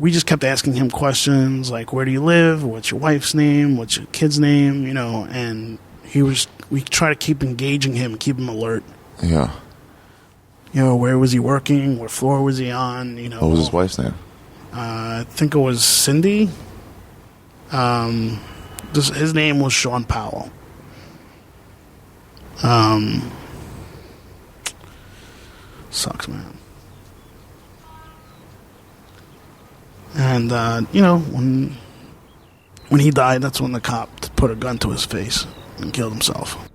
we just kept asking him questions like, where do you live? What's your wife's name? What's your kid's name? And we try to keep engaging him, keep him alert. Yeah. Where was he working? What floor was he on? What was his wife's name? I think it was Cindy. His name was Sean Powell. Sucks, man. And when he died, that's when the cop put a gun to his face and killed himself.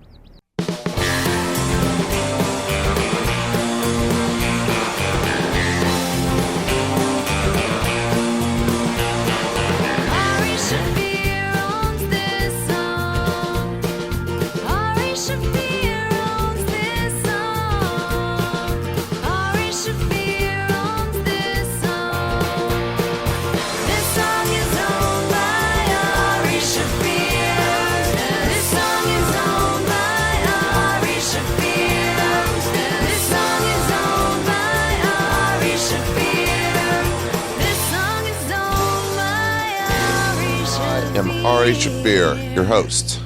Ari Shaffir, your host.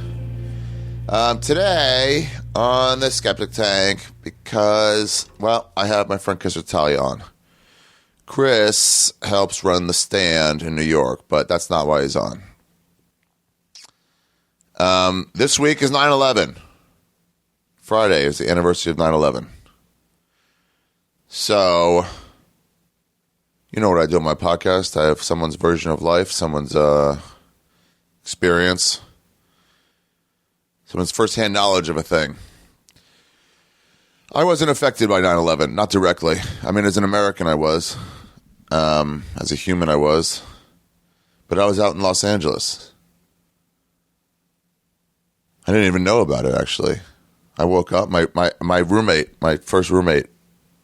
Today on the Skeptic Tank, because, I have my friend Cris Italia on. Chris helps run the stand in New York, but that's not why he's on. This week is 9/11. Friday is the anniversary of 9/11. So, you know what I do on my podcast? I have someone's version of life, someone's experience, someone's firsthand knowledge of a thing. I wasn't affected by 9/11, not directly. I mean, as an American, I was. As a human, I was. But I was out in Los Angeles. I didn't even know about it, actually. I woke up, my roommate, my first roommate,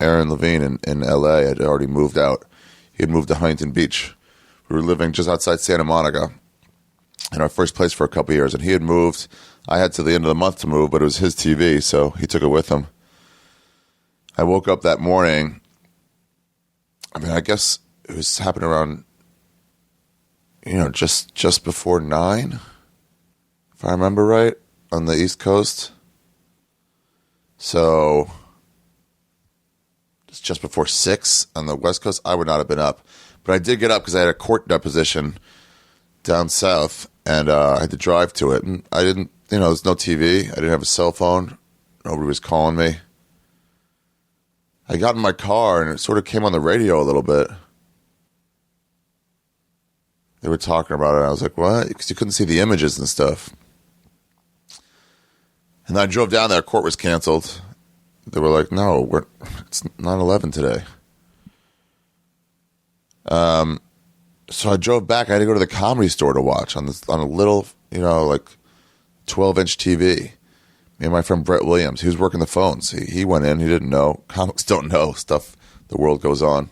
Aaron Levine in L.A., had already moved out. He had moved to Huntington Beach. We were living just outside Santa Monica, in our first place for a couple of years, and he had moved. I had to the end of the month to move, but it was his TV, so he took it with him. I woke up that morning. I mean, I guess it was happening around, just before 9, if I remember right, on the East Coast. So, it's just before 6 on the West Coast. I would not have been up, but I did get up because I had a court deposition down south, and I had to drive to it. And I didn't, there was no TV. I didn't have a cell phone. Nobody was calling me. I got in my car, and it sort of came on the radio a little bit. They were talking about it. I was like, what? Because you couldn't see the images and stuff. And then I drove down there. Court was canceled. They were like, no, it's 9/11 today. So I drove back. I had to go to the Comedy Store to watch on a little, 12-inch TV. Me and my friend Brett Williams, he was working the phones. He went in. He didn't know. Comics don't know stuff. The world goes on.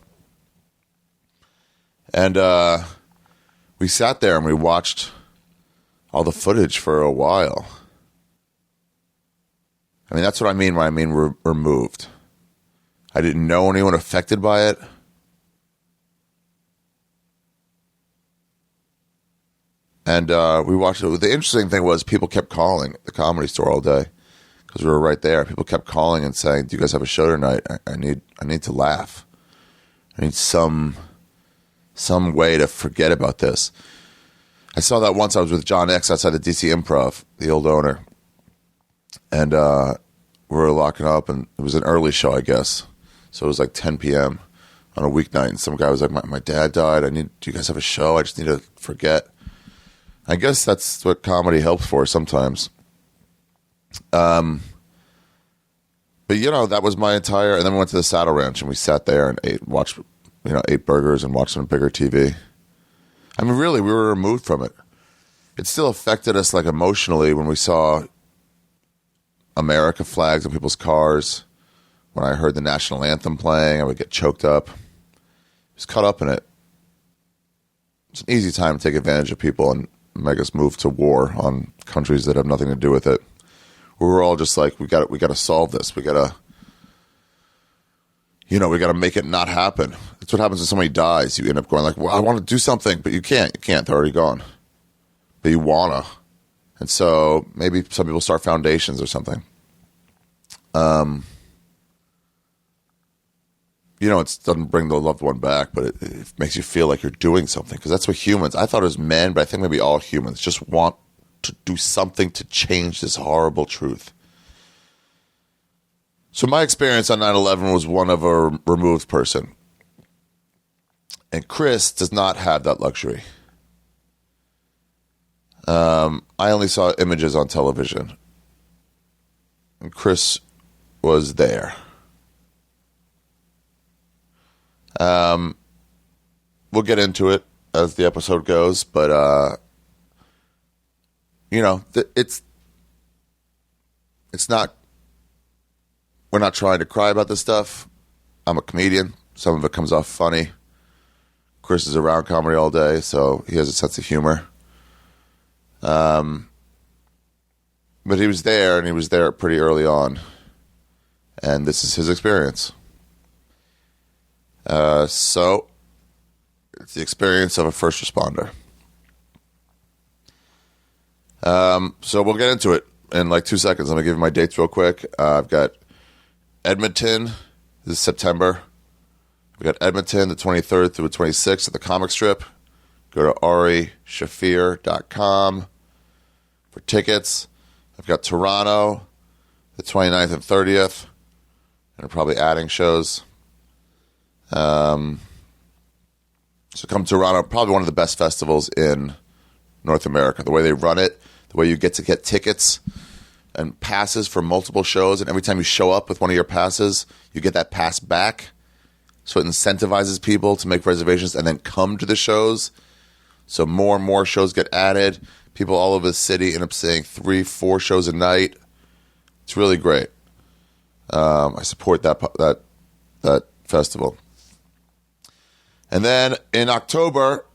And we sat there and we watched all the footage for a while. I mean, that's what I mean when I mean removed. I didn't know anyone affected by it. And we watched it. The interesting thing was people kept calling the Comedy Store all day because we were right there. People kept calling and saying, "Do you guys have a show tonight? I need to laugh. I need some way to forget about this." I saw that once. I was with John X outside the DC Improv, the old owner, and we were locking up, and it was an early show, I guess. So it was like 10 p.m. on a weeknight, and some guy was like, "My dad died. Do you guys have a show? I just need to forget." I guess that's what comedy helps for sometimes. But, that was my entire... And then we went to the Saddle Ranch, and we sat there and ate burgers and watched on a bigger TV. I mean, really, we were removed from it. It still affected us, emotionally when we saw America flags on people's cars. When I heard the national anthem playing, I would get choked up. I was caught up in it. It's an easy time to take advantage of people and make us move to war on countries that have nothing to do with it. We were all just like, we got to solve this. We got to, we got to make it not happen. That's what happens when somebody dies. You end up going like, well, I want to do something, but you can't. You can't. They're already gone. But you want to. And so maybe some people start foundations or something. It doesn't bring the loved one back, but it makes you feel like you're doing something. Because that's what humans, I thought it was men, but I think maybe all humans just want to do something to change this horrible truth. So my experience on 9/11 was one of a removed person. And Cris does not have that luxury. I only saw images on television. And Cris was there. We'll get into it as the episode goes, but it's not. We're not trying to cry about this stuff. I'm a comedian. Some of it comes off funny. Cris is around comedy all day, so he has a sense of humor. But he was there, and he was there pretty early on. And this is his experience. So it's the experience of a first responder. So we'll get into it in like 2 seconds. I'm going to give you my dates real quick. I've got Edmonton. This is September. We've got Edmonton the 23rd through the 26th at the comic strip. Go to Shaffir.com for tickets. I've got Toronto the 29th and 30th. And I'm probably adding shows. So come to Toronto, probably one of the best festivals in North America. The way they run it, the way you get tickets and passes for multiple shows, and every time you show up with one of your passes, you get that pass back. So it incentivizes people to make reservations and then come to the shows. So more and more shows get added. People all over the city end up seeing 3-4 shows a night. It's really great. I support that festival. And then in October,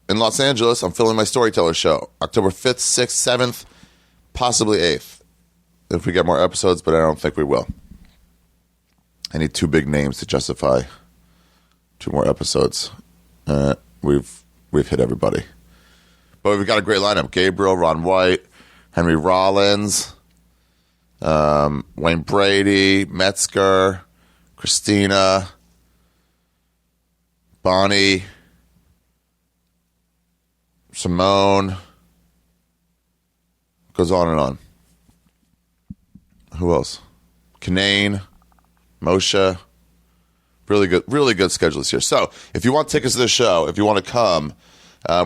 in Los Angeles, I'm filming my Storyteller show. October 5th, 6th, 7th, possibly 8th. If we get more episodes, but I don't think we will. I need 2 big names to justify 2 more episodes. We've hit everybody. But we've got a great lineup. Gabriel, Ron White, Henry Rollins, Wayne Brady, Metzger, Christina, Bonnie, Simone. Goes on and on. Who else? Kanane, Moshe. Really good schedule this year. So if you want tickets to the show, if you want to come,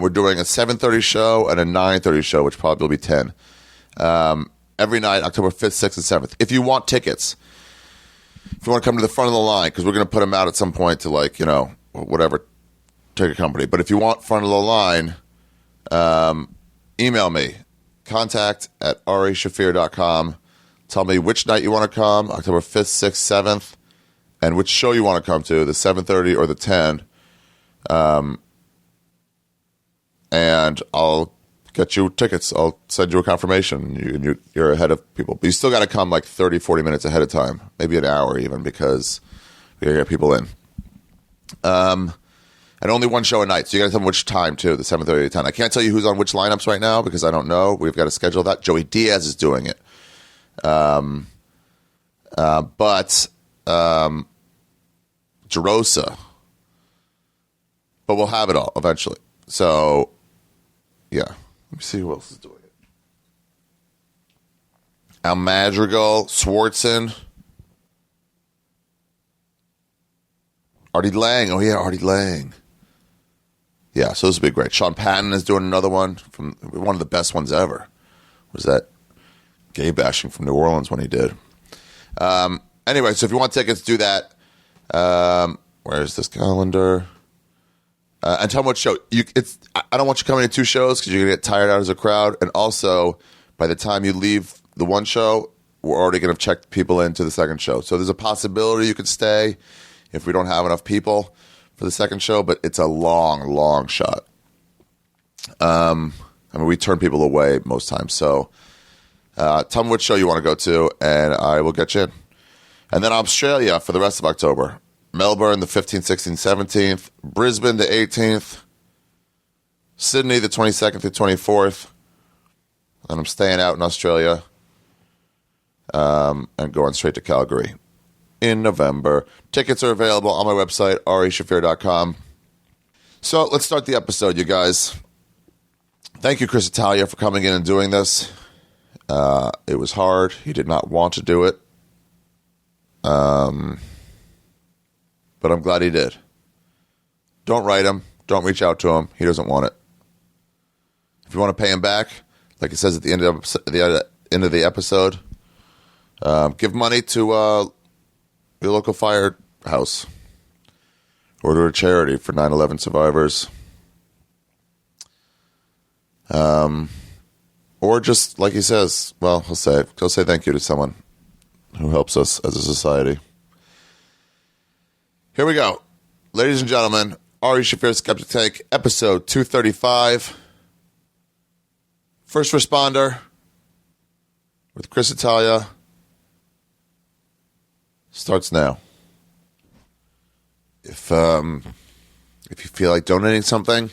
we're doing a 7:30 show and a 9:30 show, which probably will be 10. Every night, October 5th, 6th, and 7th. If you want tickets, if you want to come to the front of the line, because we're going to put them out at some point to whatever ticket company. But if you want front of the line, email me. contact@rashaffir.com. Tell me which night you want to come, October 5th, 6th, 7th, and which show you want to come to, the 7:30 or the 10. And I'll get you tickets. I'll send you a confirmation. You're ahead of people. But you still got to come like 30, 40 minutes ahead of time, maybe an hour even, because we got to get people in. And only one show a night, so you got to tell me which time too, the 7:30 to 10. I can't tell you who's on which lineups right now because I don't know. We've got to schedule that. Joey Diaz is doing it. But Jerosa. But we'll have it all eventually. So, yeah. Let me see who else is doing it. Al Madrigal, Swartzen. Artie Lang. Oh, yeah, Artie Lang. Yeah, so this will be great. Sean Patton is doing another one, from one of the best ones ever. Was that gay bashing from New Orleans when he did. Anyway, so if you want tickets, do that. Where's this calendar? And tell me what show. I don't want you coming to 2 shows because you're going to get tired out as a crowd. And also, by the time you leave the one show, we're already going to check people into the second show. So there's a possibility you could stay if we don't have enough people for the second show, but it's a long, long shot. We turn people away most times. So tell me which show you want to go to, and I will get you in. And then Australia for the rest of October. Melbourne the 15th, 16th, 17th. Brisbane the 18th. Sydney the 22nd through 24th. And I'm staying out in Australia and going straight to Calgary in November. Tickets are available on my website, reshaffir.com. So let's start the episode, you guys. Thank you, Cris Italia, for coming in and doing this. It was hard. He did not want to do it. But I'm glad he did. Don't write him. Don't reach out to him. He doesn't want it. If you want to pay him back, like it says at the end of the episode, give money to your local firehouse or to a charity for 9/11 survivors. Or just, like he says, well, he'll say thank you to someone who helps us as a society. Here we go. Ladies and gentlemen, Ari Shaffir's Skeptic Take, episode 235. First Responder with Cris Italia starts now. If you feel like donating something,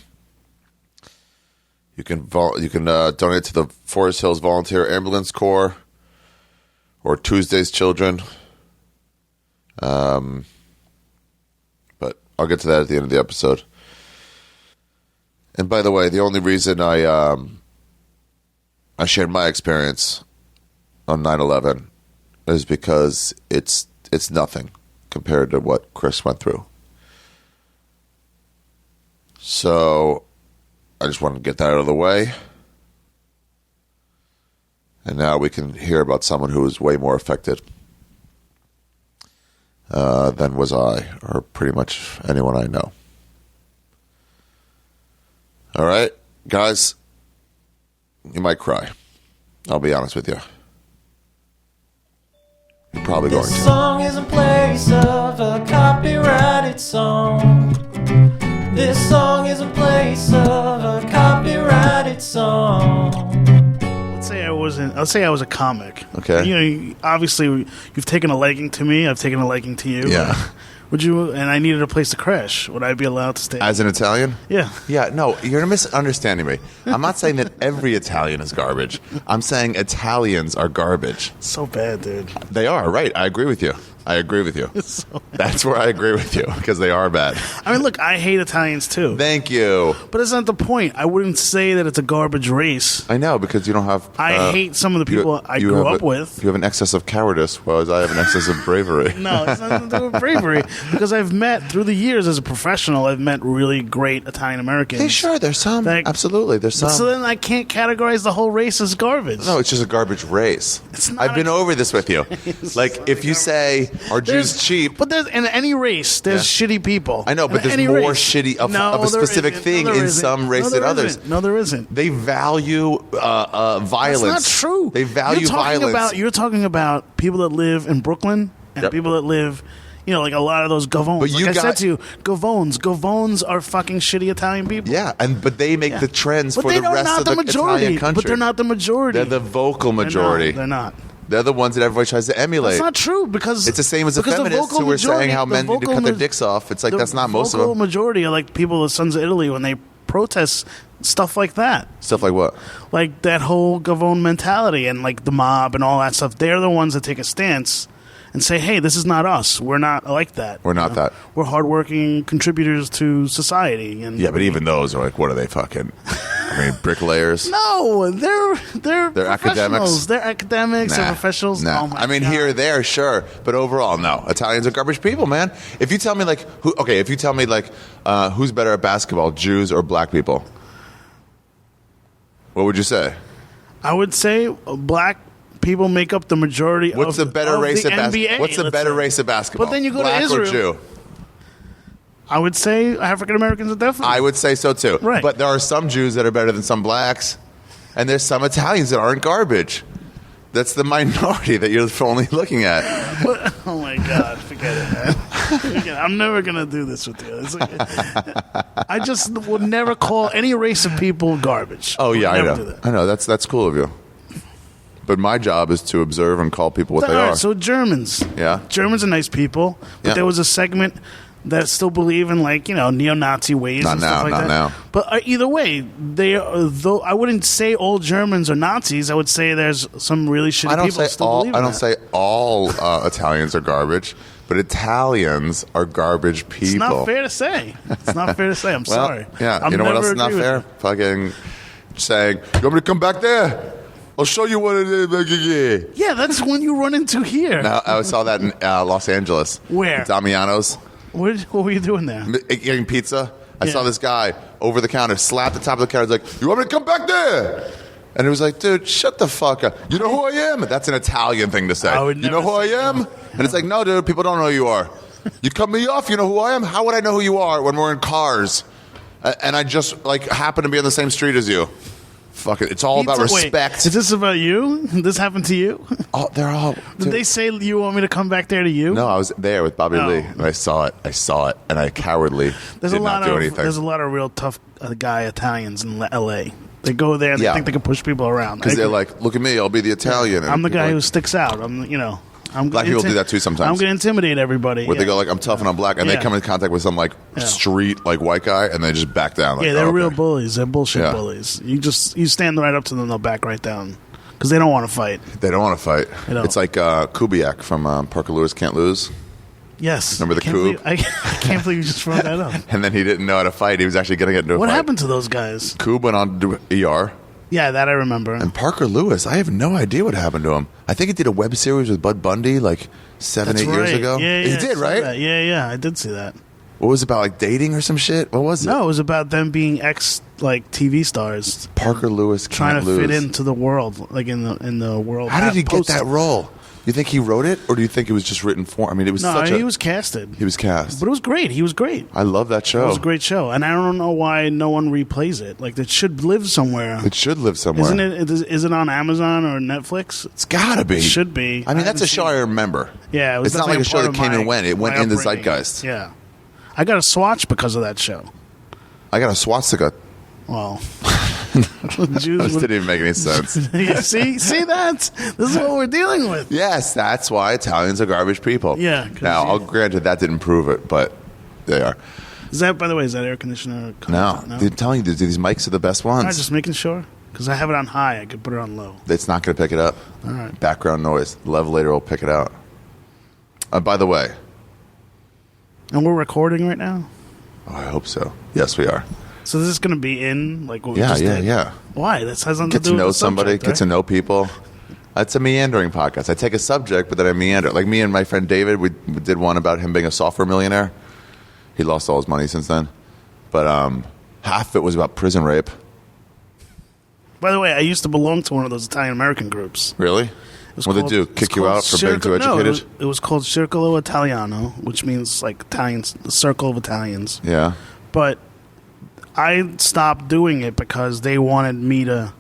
you can donate to the Forest Hills Volunteer Ambulance Corps or Tuesday's Children. But I'll get to that at the end of the episode. And by the way, the only reason I shared my experience on 9/11 is because it's nothing compared to what Cris went through. So I just wanted to get that out of the way. And now we can hear about someone who was way more affected than was I, or pretty much anyone I know. All right, guys, you might cry. I'll be honest with you. You're probably going to. This song is a place of a copyrighted song. This song is a place of a copyrighted song. Let's say I was a comic. Okay. Obviously you've taken a liking to me. I've taken a liking to you. Yeah. Would you? And I needed a place to crash. Would I be allowed to stay? As an Italian? Yeah. Yeah, no, you're misunderstanding me. I'm not saying that every Italian is garbage. I'm saying Italians are garbage. So bad, dude. They are, right. I agree with you. It's so bad. That's where I agree with you, because they are bad. I mean, look, I hate Italians too. Thank you. But that's not the point. I wouldn't say that it's a garbage race. I know, because you don't have... I hate some of the people I grew up with. You have an excess of cowardice, whereas I have an excess of bravery. No, it's nothing to do with bravery. Because I've met, through the years as a professional, I've met really great Italian Americans. Hey, sure, there's some. Absolutely, there's some. So then I can't categorize the whole race as garbage. No, it's just a garbage race. It's not. I've been over this with you. Like, if you say, are Jews cheap? But there's in any race, there's shitty people. I know, but there's more shitty of a specific thing in some race than others. No, there isn't. They value violence. That's not true. They value violence. You're talking about people that live in Brooklyn and people that live, like a lot of those Gavons. But I said to you, Gavons are fucking shitty Italian people. Yeah, but they make the trends but for the rest of the Italian country. But they're not the majority. They're the vocal majority. They're not. They're the ones that everybody tries to emulate. That's not true, because it's the same as the feminists who were saying how men need to cut their dicks off. It's like that's not most of them. The vocal majority are like people, the Sons of Italy, when they protest stuff like that. Stuff like what? Like that whole Gavone mentality and like the mob and all that stuff. They're the ones that take a stance and say, hey, this is not us. We're not like that. We're not that. We're hardworking contributors to society. And yeah, but even those are like, what are they fucking... I mean, bricklayers? No, they're academics. They're academics. They're professionals. Nah. Oh my God. Here or there, sure, but overall, no. Italians are garbage people, man. If you tell me who's better at basketball, Jews or black people, what would you say? I would say black people make up the majority. What's the better race at basketball? What's the better race at basketball? But then you go black to Israel. Or Jew? I would say African Americans are definitely. I would say so too. Right. But there are some Jews that are better than some blacks, and there's some Italians that aren't garbage. That's the minority that you're only looking at. But, oh my God, forget it, man. I'm never gonna do this with you. I just would never call any race of people garbage. Oh yeah, I know. Do that. I know. That's cool of you. But my job is to observe and call people what they All right, are. so Germans. Yeah. Germans are nice people, but Yeah. there was a segment that still believe in neo-Nazi ways Not and stuff now, like not that. now. But either way, though I wouldn't say all Germans are Nazis. I would say there's some really shitty people that still believe in I don't that. say all Italians are garbage, but Italians are garbage people. It's not fair to say. It's not fair to say. I'm Well, sorry. Yeah, I'll you know what else never is not agree with fair? you. Fucking saying, "You want me to come back there? I'll show you what it is." Yeah, that's when you run into here. Now, I saw that in Los Angeles. Where? Damiano's. What were you doing there? Getting pizza. I Yeah. saw this guy over the counter slap the top of the counter. He's like, "You want me to come back there?" And it was like, "Dude, shut the fuck up. You know who I am?" That's an Italian thing to say. I would You know never who I say am? no. And it's like, "No, dude, people don't know who you are. You cut me off. You know who I am? How would I know who you are when we're in cars? And I just happen to be on the same street as you. Fuck it. It's all about Wait, respect." is this about you? This happened to you? Oh, they're all. Did they say you want me to come back there to you? No, I was there with Bobby Oh. Lee, and I saw it, and I cowardly There's did a lot not do of anything. there's a lot of real tough guy Italians in L.A. They go there and Yeah. they think they can push people around. Because I they're agree. like, "Look at me, I'll be the Italian." And I'm the people guy are who like, sticks out. I'm Black people do that too sometimes. I'm going to intimidate everybody. where yeah. they go like, "I'm tough and I'm black," and Yeah. they come in contact with some Yeah. street white guy, and they just back down. Like, Yeah, they're "Oh, real okay." bullies. They're bullshit Yeah. bullies. You stand right up to them, they'll back right down because they don't want to fight. They don't want to fight. They don't. It's like Kubiak from Parker Lewis Can't Lose, Yes. Remember the Can't coup? believe- I can't believe you just brought that up. and then he didn't know how to fight. He was actually going to get into a What fight. happened to those guys? Koob went on to do ER. Yeah, that I remember. And Parker Lewis, I have no idea what happened to him. I think he did a web series with Bud Bundy like 7, That's 8 years right. ago. Yeah, He I did, saw right? that. Yeah, I did see that. What was it about, like dating or some shit? What was it? No, it was about them being TV stars Parker Lewis trying can't to lose. fit into the world, like in the world. How did he get post- that role? You think he wrote it, or do you think it was just written for? I mean, it was No, such he a. was casted. He was cast. But it was great. He was great. I love that show. It was a great show, and I don't know why no one replays it. Like it should live somewhere. It should live somewhere. Isn't it? Is it on Amazon or Netflix? It's gotta be. It should be. I mean, that's haven't a show seen I it. remember. Yeah, it was It's not definitely like a show part that of came my- and went. It went my in the upbringing. zeitgeist. Yeah, I got a swatch because of that show. I got a swastika. Well, This Jews didn't even make any sense. see that? This is what we're dealing with. Yes, that's why Italians are garbage people. Yeah, 'cause Now, you- I'll grant you that didn't prove it, but they are. Is that, by the way, is that air conditioner? No, I'm telling you, these mics are the best ones. I'm just making sure because I have it on high. I could put it on low. It's not going to pick it up. All right. Background noise. The levelator will pick it out. By the way, And we're recording right now, I hope so. Yes, we are. so this is going to be in like what we Yeah, just yeah, did? yeah. Why? That has nothing Get to to do know with the somebody, subject, get to right? know people. It's a meandering podcast. I take a subject, but then I meander. Like me and my friend David, we did one about him being a software millionaire. He lost all his money since then. But half of it was about prison rape. By the way, I used to belong to one of those Italian American groups. Really? It was What did called- they do? it's Kick you called out for being too No, educated? it was called Circolo Italiano, which means like Italians, the circle of Italians. Yeah. But I stopped doing it because they wanted me to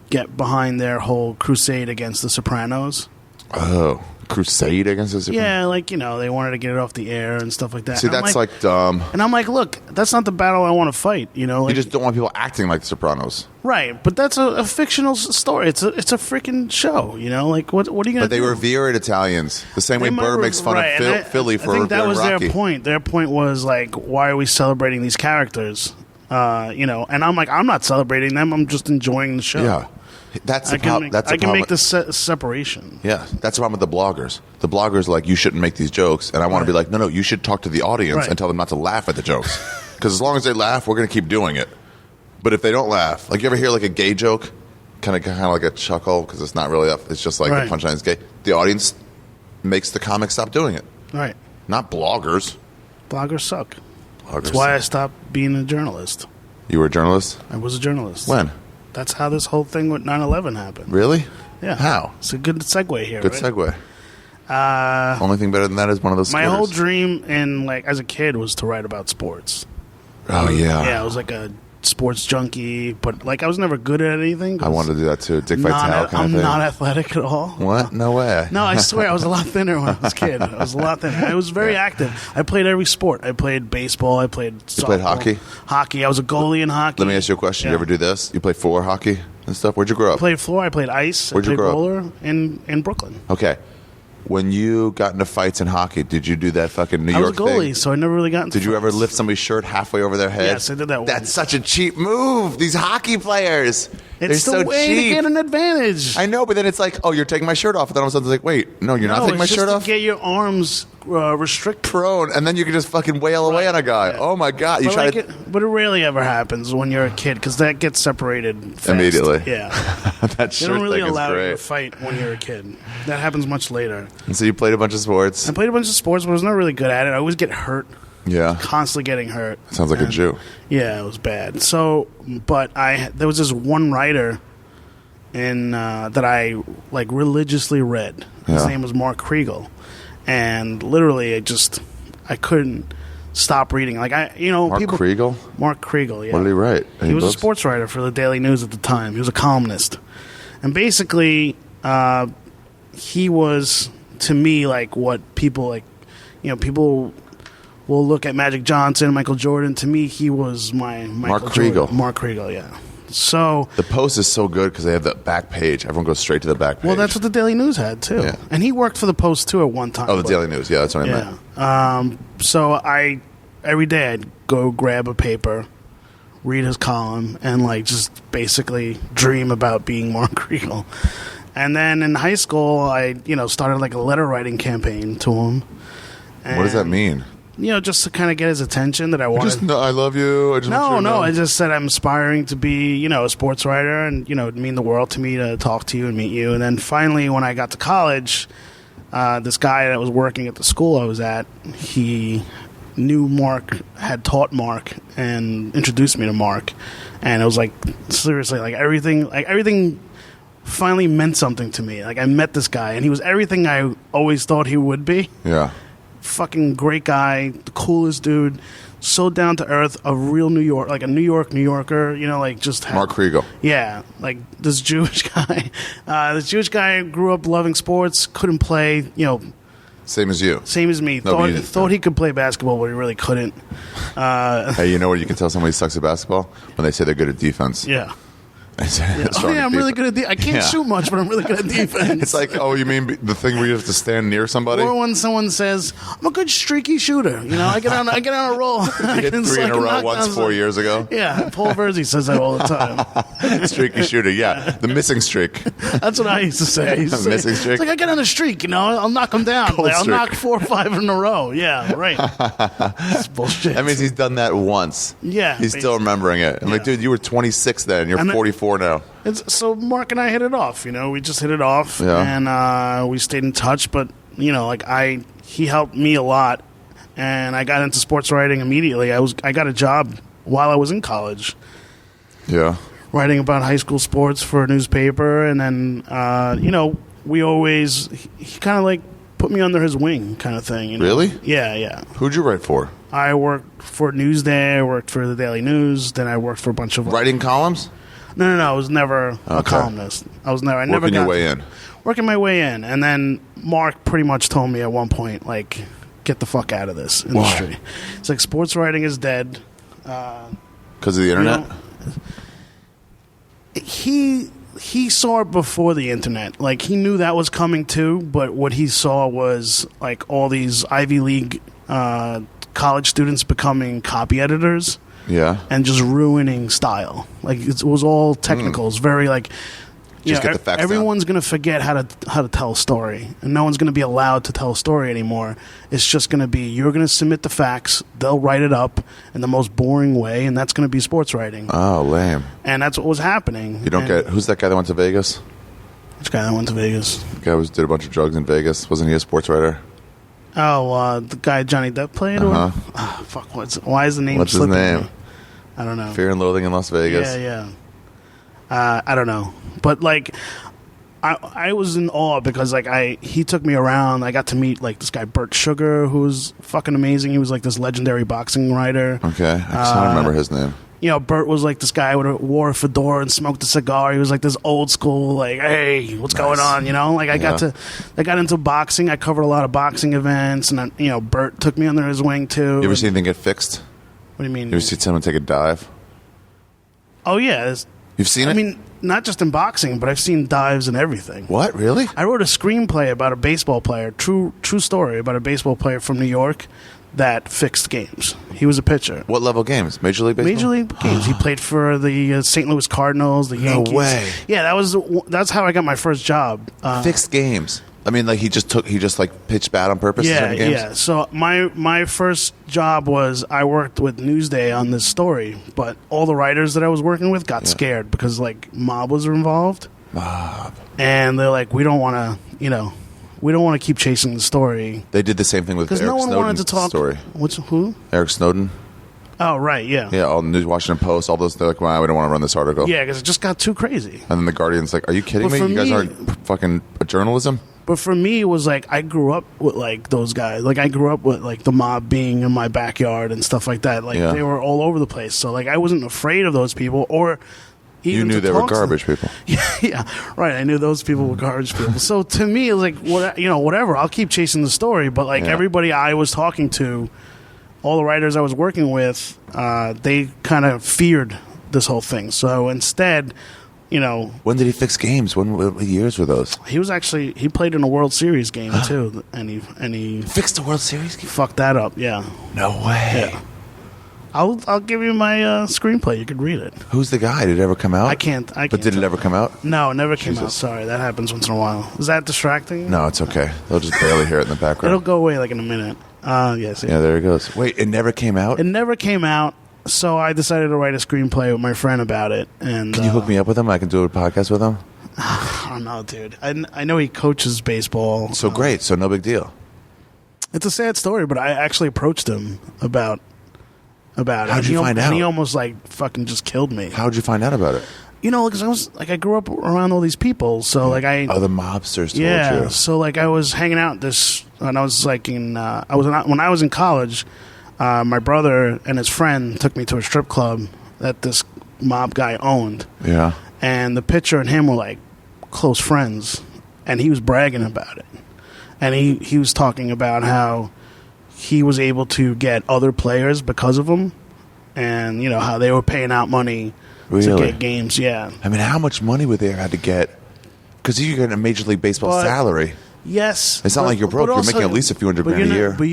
get behind their whole crusade against the Sopranos. Oh, crusade against the Super. Yeah, like, they wanted to get it off the air and stuff like that. See, And I'm that's like dumb. and I'm like, look, that's not the battle I want to fight, You like, just don't want people acting like the Sopranos. right, but that's a fictional story. It's a freaking show, like what are you going to But they do? revere Italians the same way They Burr might makes fun right, of and Philly for I think that being was Rocky. their point. Their point was like, why are we celebrating these characters? And I'm like, I'm not celebrating them. I'm just enjoying the show. Yeah, that's the problem. That's the I can problem. make the separation. Yeah, that's the problem with the bloggers. The bloggers are like, you shouldn't make these jokes, and I want to be like, no, you should talk to the audience Right. and tell them not to laugh at the jokes, because as long as they laugh, we're going to keep doing it. But if they don't laugh, like you ever hear like a gay joke, kind of like a chuckle because it's not really up. It's just like Right. the punchline is gay. The audience makes the comic stop doing it, Right. not bloggers. Bloggers suck. Bloggers. That's why I stopped being a journalist. You were a journalist? I was a journalist. When? That's how this whole thing with 9/11 happened. Really? Yeah. How? It's a good segue here. Good right? segue. Only thing better than that is one of those. My scooters. whole dream as a kid was to write about sports. Oh yeah. Yeah, I was like a sports junkie, but like I was never good at anything. I wanted to do that too. Dick Vitale kind of I'm thing. not athletic at all. What? No way. No, I swear I was a lot thinner when I was a kid. I was a lot thinner. I was very active. I played every sport. I played baseball. I played softball. You played hockey? Hockey. I was a goalie in hockey. Let me ask you a question. Yeah. You ever do this? You play floor hockey and stuff? Where'd you grow up? I played floor. I played ice. Where'd I you played grow up? roller in Brooklyn. Okay. When you got into fights in hockey, did you do that fucking New I was a York goalie, thing? so I never really got into Did you ever fights. lift somebody's shirt halfway over their head? Yes, I did that once. That's such a cheap move. These hockey players. They're It's the so way cheap. to get an advantage. I know, but then it's like, oh, you're taking my shirt off. And then all of a sudden it's like, wait, no, you're not taking my it's shirt just off? to get your arms restricted. Prone, and then you can just fucking wail away on a guy. Yeah. Oh my God. You But, try like to. but it rarely ever happens when you're a kid because that gets separated fast. Immediately. Yeah. that They shirt don't really thing is allow you to great. fight when you're a kid. That happens much later. And so you played a bunch of sports. I played a bunch of sports, but I was not really good at it. I always get hurt, Yeah. constantly getting hurt. Sounds like a And- Jew. Yeah, it was bad. So, but there was this one writer that I like religiously read. His Yeah. name was Mark Kriegel, and literally, I couldn't stop reading. Like Mark people. Kriegel? Mark Kriegel, yeah. What did he write? He Any was a books? sports writer for the Daily News at the time. He was a columnist, and basically, he was to me like what people like. People will look at Magic Johnson, Michael Jordan. To me, he was my Michael Mark Jordan. Kriegel. Mark Kriegel, yeah. So, The Post is so good because they have the back page. Everyone goes straight to the back page. well, that's what the Daily News had too, Yeah. and he worked for the Post too at one time. Oh, the but- Daily News. Yeah, that's what I meant. Yeah. So every day I'd go grab a paper, read his column, and like just basically dream about being Mark Kriegel. And then in high school, I started like a letter writing campaign to him. What does that And, mean? Just to kind of get his attention that I wanted. I love you. I just want you No, to know. I just said I'm aspiring to be, a sports writer, and it'd mean the world to me to talk to you and meet you. And then finally, when I got to college, this guy that was working at the school I was at, he knew Mark, had taught Mark, and introduced me to Mark. And it was like seriously, like everything finally meant something to me. Like I met this guy, and he was everything I always thought he would be. Yeah. Fucking great guy, the coolest dude, so down to earth, a real New York, like a New Yorker, like just Mark Kriegel. Yeah, like this Jewish guy. This Jewish guy grew up loving sports, couldn't play, Same as you. same as me. No, but you didn't. Thought he could play basketball, but he really couldn't. Hey, you know what you can tell somebody sucks at basketball? When they say they're good at defense. Yeah. Strong I'm at really defense. good at I can't Yeah. shoot much, but I'm really good at defense. It's like, oh, you mean the thing where you have to stand near somebody? Or when someone says, "I'm a good streaky shooter," I get on a roll. You hit 3 in a row once 4 years ago. Yeah, Paul Verzi says that all the time. Streaky shooter, yeah. The missing streak. That's what I used to say. I used to say, Missing streak? It's like I get on a streak, I'll knock him down. Cold I'll streak. knock 4 or 5 in a row. Yeah, right. It's bullshit. That means he's done that once. Yeah, He's still remembering it. I'm like, Yeah. dude, you were 26 then. You're And then- 44 now. So Mark and I hit it off. We just hit it off, Yeah. and we stayed in touch. But he helped me a lot, and I got into sports writing immediately. I got a job while I was in college, Yeah. writing about high school sports for a newspaper, and then he kind of like put me under his wing, kind of thing. Really? Yeah. Who'd you write for? I worked for Newsday. I worked for the Daily News. Then I worked for a bunch of Writing columns? No. I was never a Okay. columnist. I never Working your got way in. Working my way in, and then Mark pretty much told me at one point, like, get the fuck out of this industry. It's like sports writing is dead. Because of the internet? He saw it before the internet. Like, he knew that was coming too, but what he saw was like all these Ivy League college students becoming copy editors. Yeah. And just ruining style. Like it was all technical. It's very like Just get the facts everyone's going to forget how to tell a story, and no one's going to be allowed to tell a story anymore. It's just going to be you're going to submit the facts, they'll write it up in the most boring way, and that's going to be sports writing. Oh, lame. And that's what was happening. You don't And- get... Who's that guy that went to Vegas? which guy that went to Vegas? The guy did a bunch of drugs in Vegas. Wasn't he a sports writer? Oh, the guy Johnny Depp played. Uh-huh. Fuck. Why is the name? What's his slipping name? me? I don't know. Fear and Loathing in Las Vegas. Yeah. I don't know, but like, I was in awe because like he took me around. I got to meet like this guy Bert Sugar, who was fucking amazing. He was like this legendary boxing writer. Okay. I just don't remember his name. Bert was like this guy who wore a fedora and smoked a cigar. He was like this old school, like, hey, what's going on? Like I got into boxing. I covered a lot of boxing events, and Bert took me under his wing too. You ever see anything get fixed? What do you mean? You ever see someone take a dive? Oh yeah, you've seen it. I mean, not just in boxing, but I've seen dives and everything. What, really? I wrote a screenplay about a baseball player, true story about a baseball player from New York that fixed games. He was a pitcher. What level games? Major League Baseball? Major League games. He played for the St. Louis Cardinals, the Yankees. No way. Yeah, that's how I got my first job. Fixed games. I mean, like he just pitched bad on purpose. Yeah, in games? yeah. So my first job was I worked with Newsday on this story, but all the writers that I was working with got scared because like mob was involved. And they're like, we don't want to, we don't want to keep chasing the story. They did the same thing with Eric no one Snowden's wanted to talk. Story. Who? Eric Snowden. Oh, right, yeah. Yeah, all the News, Washington Post, all those. They're like, wow, we don't want to run this article. Yeah, because it just got too crazy. And then the Guardian's like, are you kidding me? You guys aren't fucking journalism? But for me, it was like I grew up with like those guys. Like I grew up with like the mob being in my backyard and stuff like that. Like they were all over the place. So like I wasn't afraid of those people or even you knew they were garbage people. Yeah, right. I knew those people were garbage people. So to me, it was like whatever. I'll keep chasing the story. But like everybody I was talking to, all the writers I was working with, they kind of feared this whole thing. So instead, when did he fix games? What years were those? He played in a World Series game too, and he fixed the World Series game. Fucked that up. Yeah. No way. Yeah. I'll give you my screenplay. You could read it. Who's the guy? Did it ever come out? I can't. But did it ever come out? No, it never came out. Sorry, that happens once in a while. Is that distracting? No, it's okay. They'll just barely hear it in the background. It'll go away like in a minute. Yes. Yeah, there it goes. Wait, it never came out? It never came out. So I decided to write a screenplay with my friend about it. And can you hook me up with him? I can do a podcast with him. I don't know, dude. I know he coaches baseball. So great. So no big deal. It's a sad story, but I actually approached him about it. How'd you find out? And he almost like fucking just killed me. How'd you find out about it? Because I grew up around all these people, so like the mobsters told you. Yeah, so like I was hanging out when I was like when I was in college. My brother and his friend took me to a strip club that this mob guy owned. Yeah. And the pitcher and him were like close friends, and he was bragging about it. And he was talking about how he was able to get other players because of him, and how they were paying out money to get games. Yeah. I mean, how much money would they have had to get? Because you're getting a Major League Baseball salary. Yes. It's not like you're broke. You're making at least a few $100,000 a year. But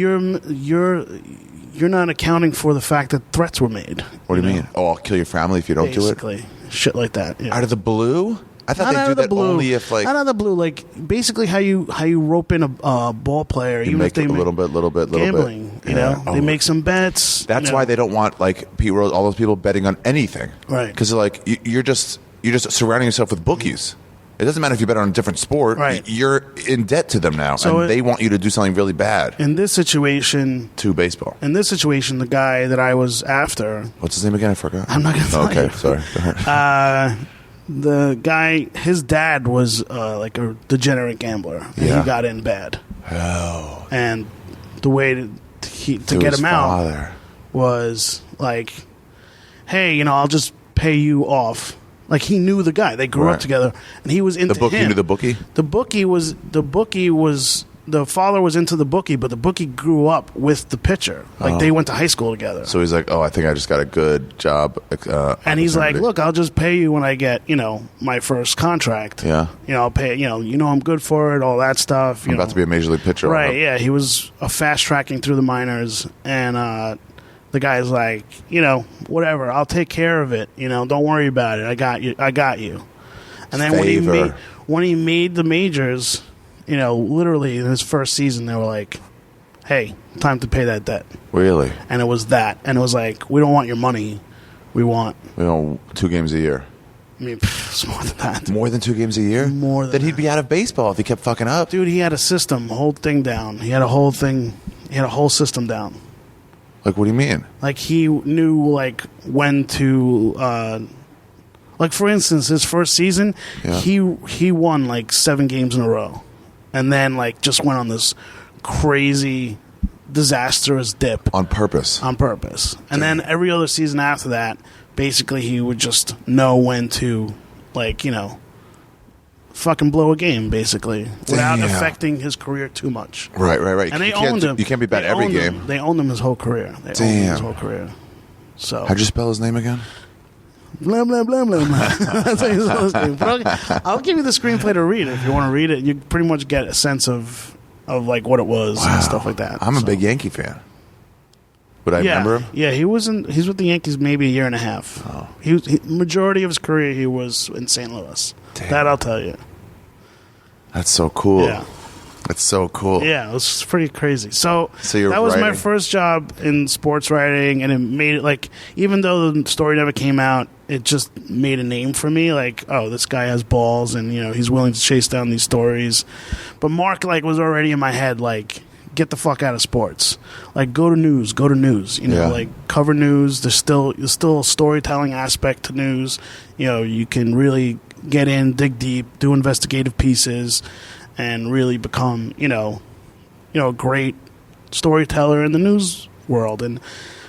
you're not accounting for the fact that threats were made. What do you mean? Oh, I'll kill your family if you don't do it? Basically. Shit like that. Yeah. Out of the blue? I thought they do that only if like... Not out of the blue. Like, basically how you rope in a ball player. You make it a little bit. Gambling, They make some bets. That's why they don't want, like, Pete Rose, all those people betting on anything. Right. Because, like, you're just surrounding yourself with bookies. It doesn't matter if you bet on a different sport. Right. You're in debt to them now, and they want you to do something really bad. In this situation... To baseball. In this situation, the guy that I was after... What's his name again? I forgot. I'm not going to tell you. Okay, sorry. The guy, his dad was like a degenerate gambler. And he got in bad. Oh. And the way to get him out was like, hey, I'll just pay you off. Like, he knew the guy. They grew up together, and he was into the bookie. him. Knew the bookie? The bookie was the father was into the bookie, but the bookie grew up with the pitcher. Like, they went to high school together. So he's like, I think I just got a good job. And he's like, look, I'll just pay you when I get, my first contract. Yeah. I'll pay, I'm good for it, all that stuff. I'm about to be a major league pitcher. Right, yeah. He was fast tracking through the minors, and the guy's like, whatever, I'll take care of it. Don't worry about it. I got you. And then when he made the majors, literally in his first season, they were like, hey, time to pay that debt. Really? And it was that. And it was like, we don't want your money. We want 2 games a year. I mean, it's more than that. More than 2 games a year? More than Then he'd be out of baseball if he kept fucking up. Dude, he had a system, whole thing down. He had a whole system down. Like, what do you mean? Like, he knew, like, when to, like, for instance, his first season, he won, like, 7 games in a row. And then, like, just went on this crazy, disastrous dip. On purpose. And then every other season after that, basically he would just know when to, like, fucking blow a game, basically, without affecting his career too much. Right. And they owned him. You can't be bad every game. They owned him his whole career. They owned him his whole career. So how'd you spell his name again? Blah, blah, blah, blah, blah. That's how you spell his name. But I'll give you the screenplay to read it. If you want to read it, you pretty much get a sense of like what it was and stuff like that. I'm a big Yankee fan. Would I remember him? Yeah, he's with the Yankees maybe a year and a half. Oh. Majority of his career he was in St. Louis. Damn. That I'll tell you. That's so cool. Yeah. That's so cool. Yeah, it was pretty crazy. So you're that was my writing. first job in sports writing, and it made it, like, even though the story never came out, it just made a name for me. Like, oh, this guy has balls, and he's willing to chase down these stories. But Mark, like, was already in my head, like, get the fuck out of sports. Like, go to news. Like, cover news. There's still a storytelling aspect to news. You can really get in, dig deep, do investigative pieces, and really become, a great storyteller in the news world. And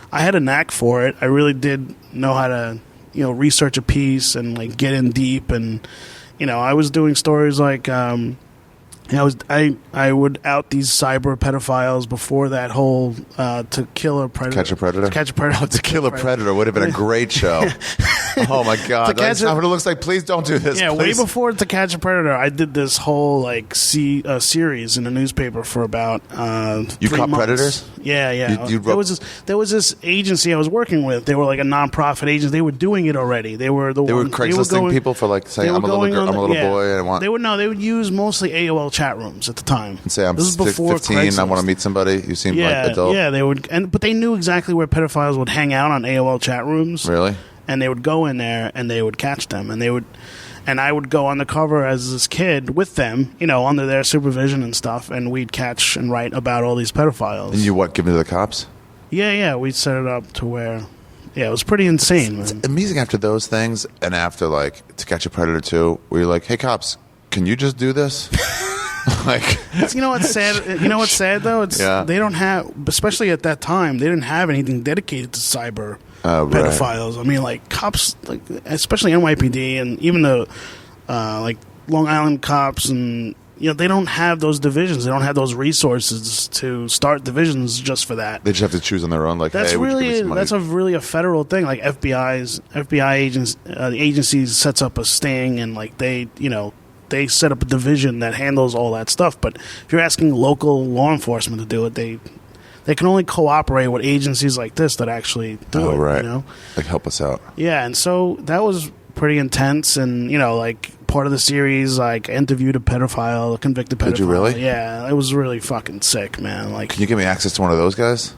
I had a knack for it. I really did know how to, research a piece and, like, get in deep. And, I was doing stories like, I would out these cyber pedophiles before that whole To Kill a Predator. Catch a Predator? Catch a Predator. To Kill a Predator would have been a great show. Oh, my God. That's not what it looks like. Please don't do this. Yeah, please. way before To Catch a Predator, I did this whole, like, series in the newspaper for about 3 You caught months. predators? Yeah. You there was this agency I was working with. They were like a nonprofit agency. They were doing it already. They were Craiglisting people for, like, saying, I'm a little girl, I'm a little boy, and I want... They would use mostly AOL chat rooms at the time. And say, I'm this is before 15, Craigslist. I want to meet somebody. You seem like adult. Yeah, they would, but they knew exactly where pedophiles would hang out on AOL chat rooms. Really? And they would go in there and they would catch them, and I would go on the cover as this kid with them, under their supervision and stuff, and we'd catch and write about all these pedophiles. And you give them to the cops? Yeah, we'd set it up to where, it was pretty insane. It's amazing after those things, and after, like, To Catch a Predator 2, where you're like, hey, cops, can you just do this? Like, you know what's sad though? They don't have, especially at that time, they didn't have anything dedicated to cyber pedophiles. I mean, like, cops, like, especially NYPD and even the like Long Island cops, and they don't have those divisions. They don't have those resources to start divisions just for that. They just have to choose on their own. Like, that's hey, really a federal thing. Like FBI agents, agencies sets up a sting, and like they set up a division that handles all that stuff. But if you're asking local law enforcement to do it, they can only cooperate with agencies like this that actually do it. Right. Like, help us out. Yeah, and so that was pretty intense. And like, part of the series, like, interviewed a pedophile, a convicted pedophile. Did you really? Yeah, it was really fucking sick, man. Like, can you give me access to one of those guys?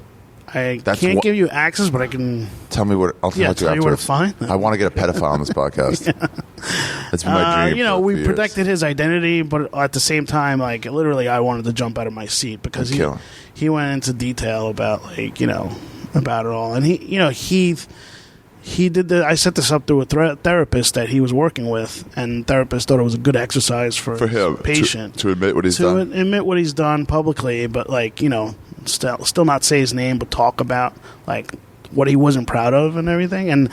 I can't give you access, but I can tell me what. I'll tell you where to find them. I want to get a pedophile on this podcast. That's been my dream. We protected his identity, but at the same time, like, literally, I wanted to jump out of my seat because he went into detail about, like, about it all, and he did I set this up through a therapist that he was working with, and the therapist thought it was a good exercise for him, patient to admit what he's done. To admit what he's done publicly, but, like, still not say his name, but talk about, like, what he wasn't proud of and everything. And,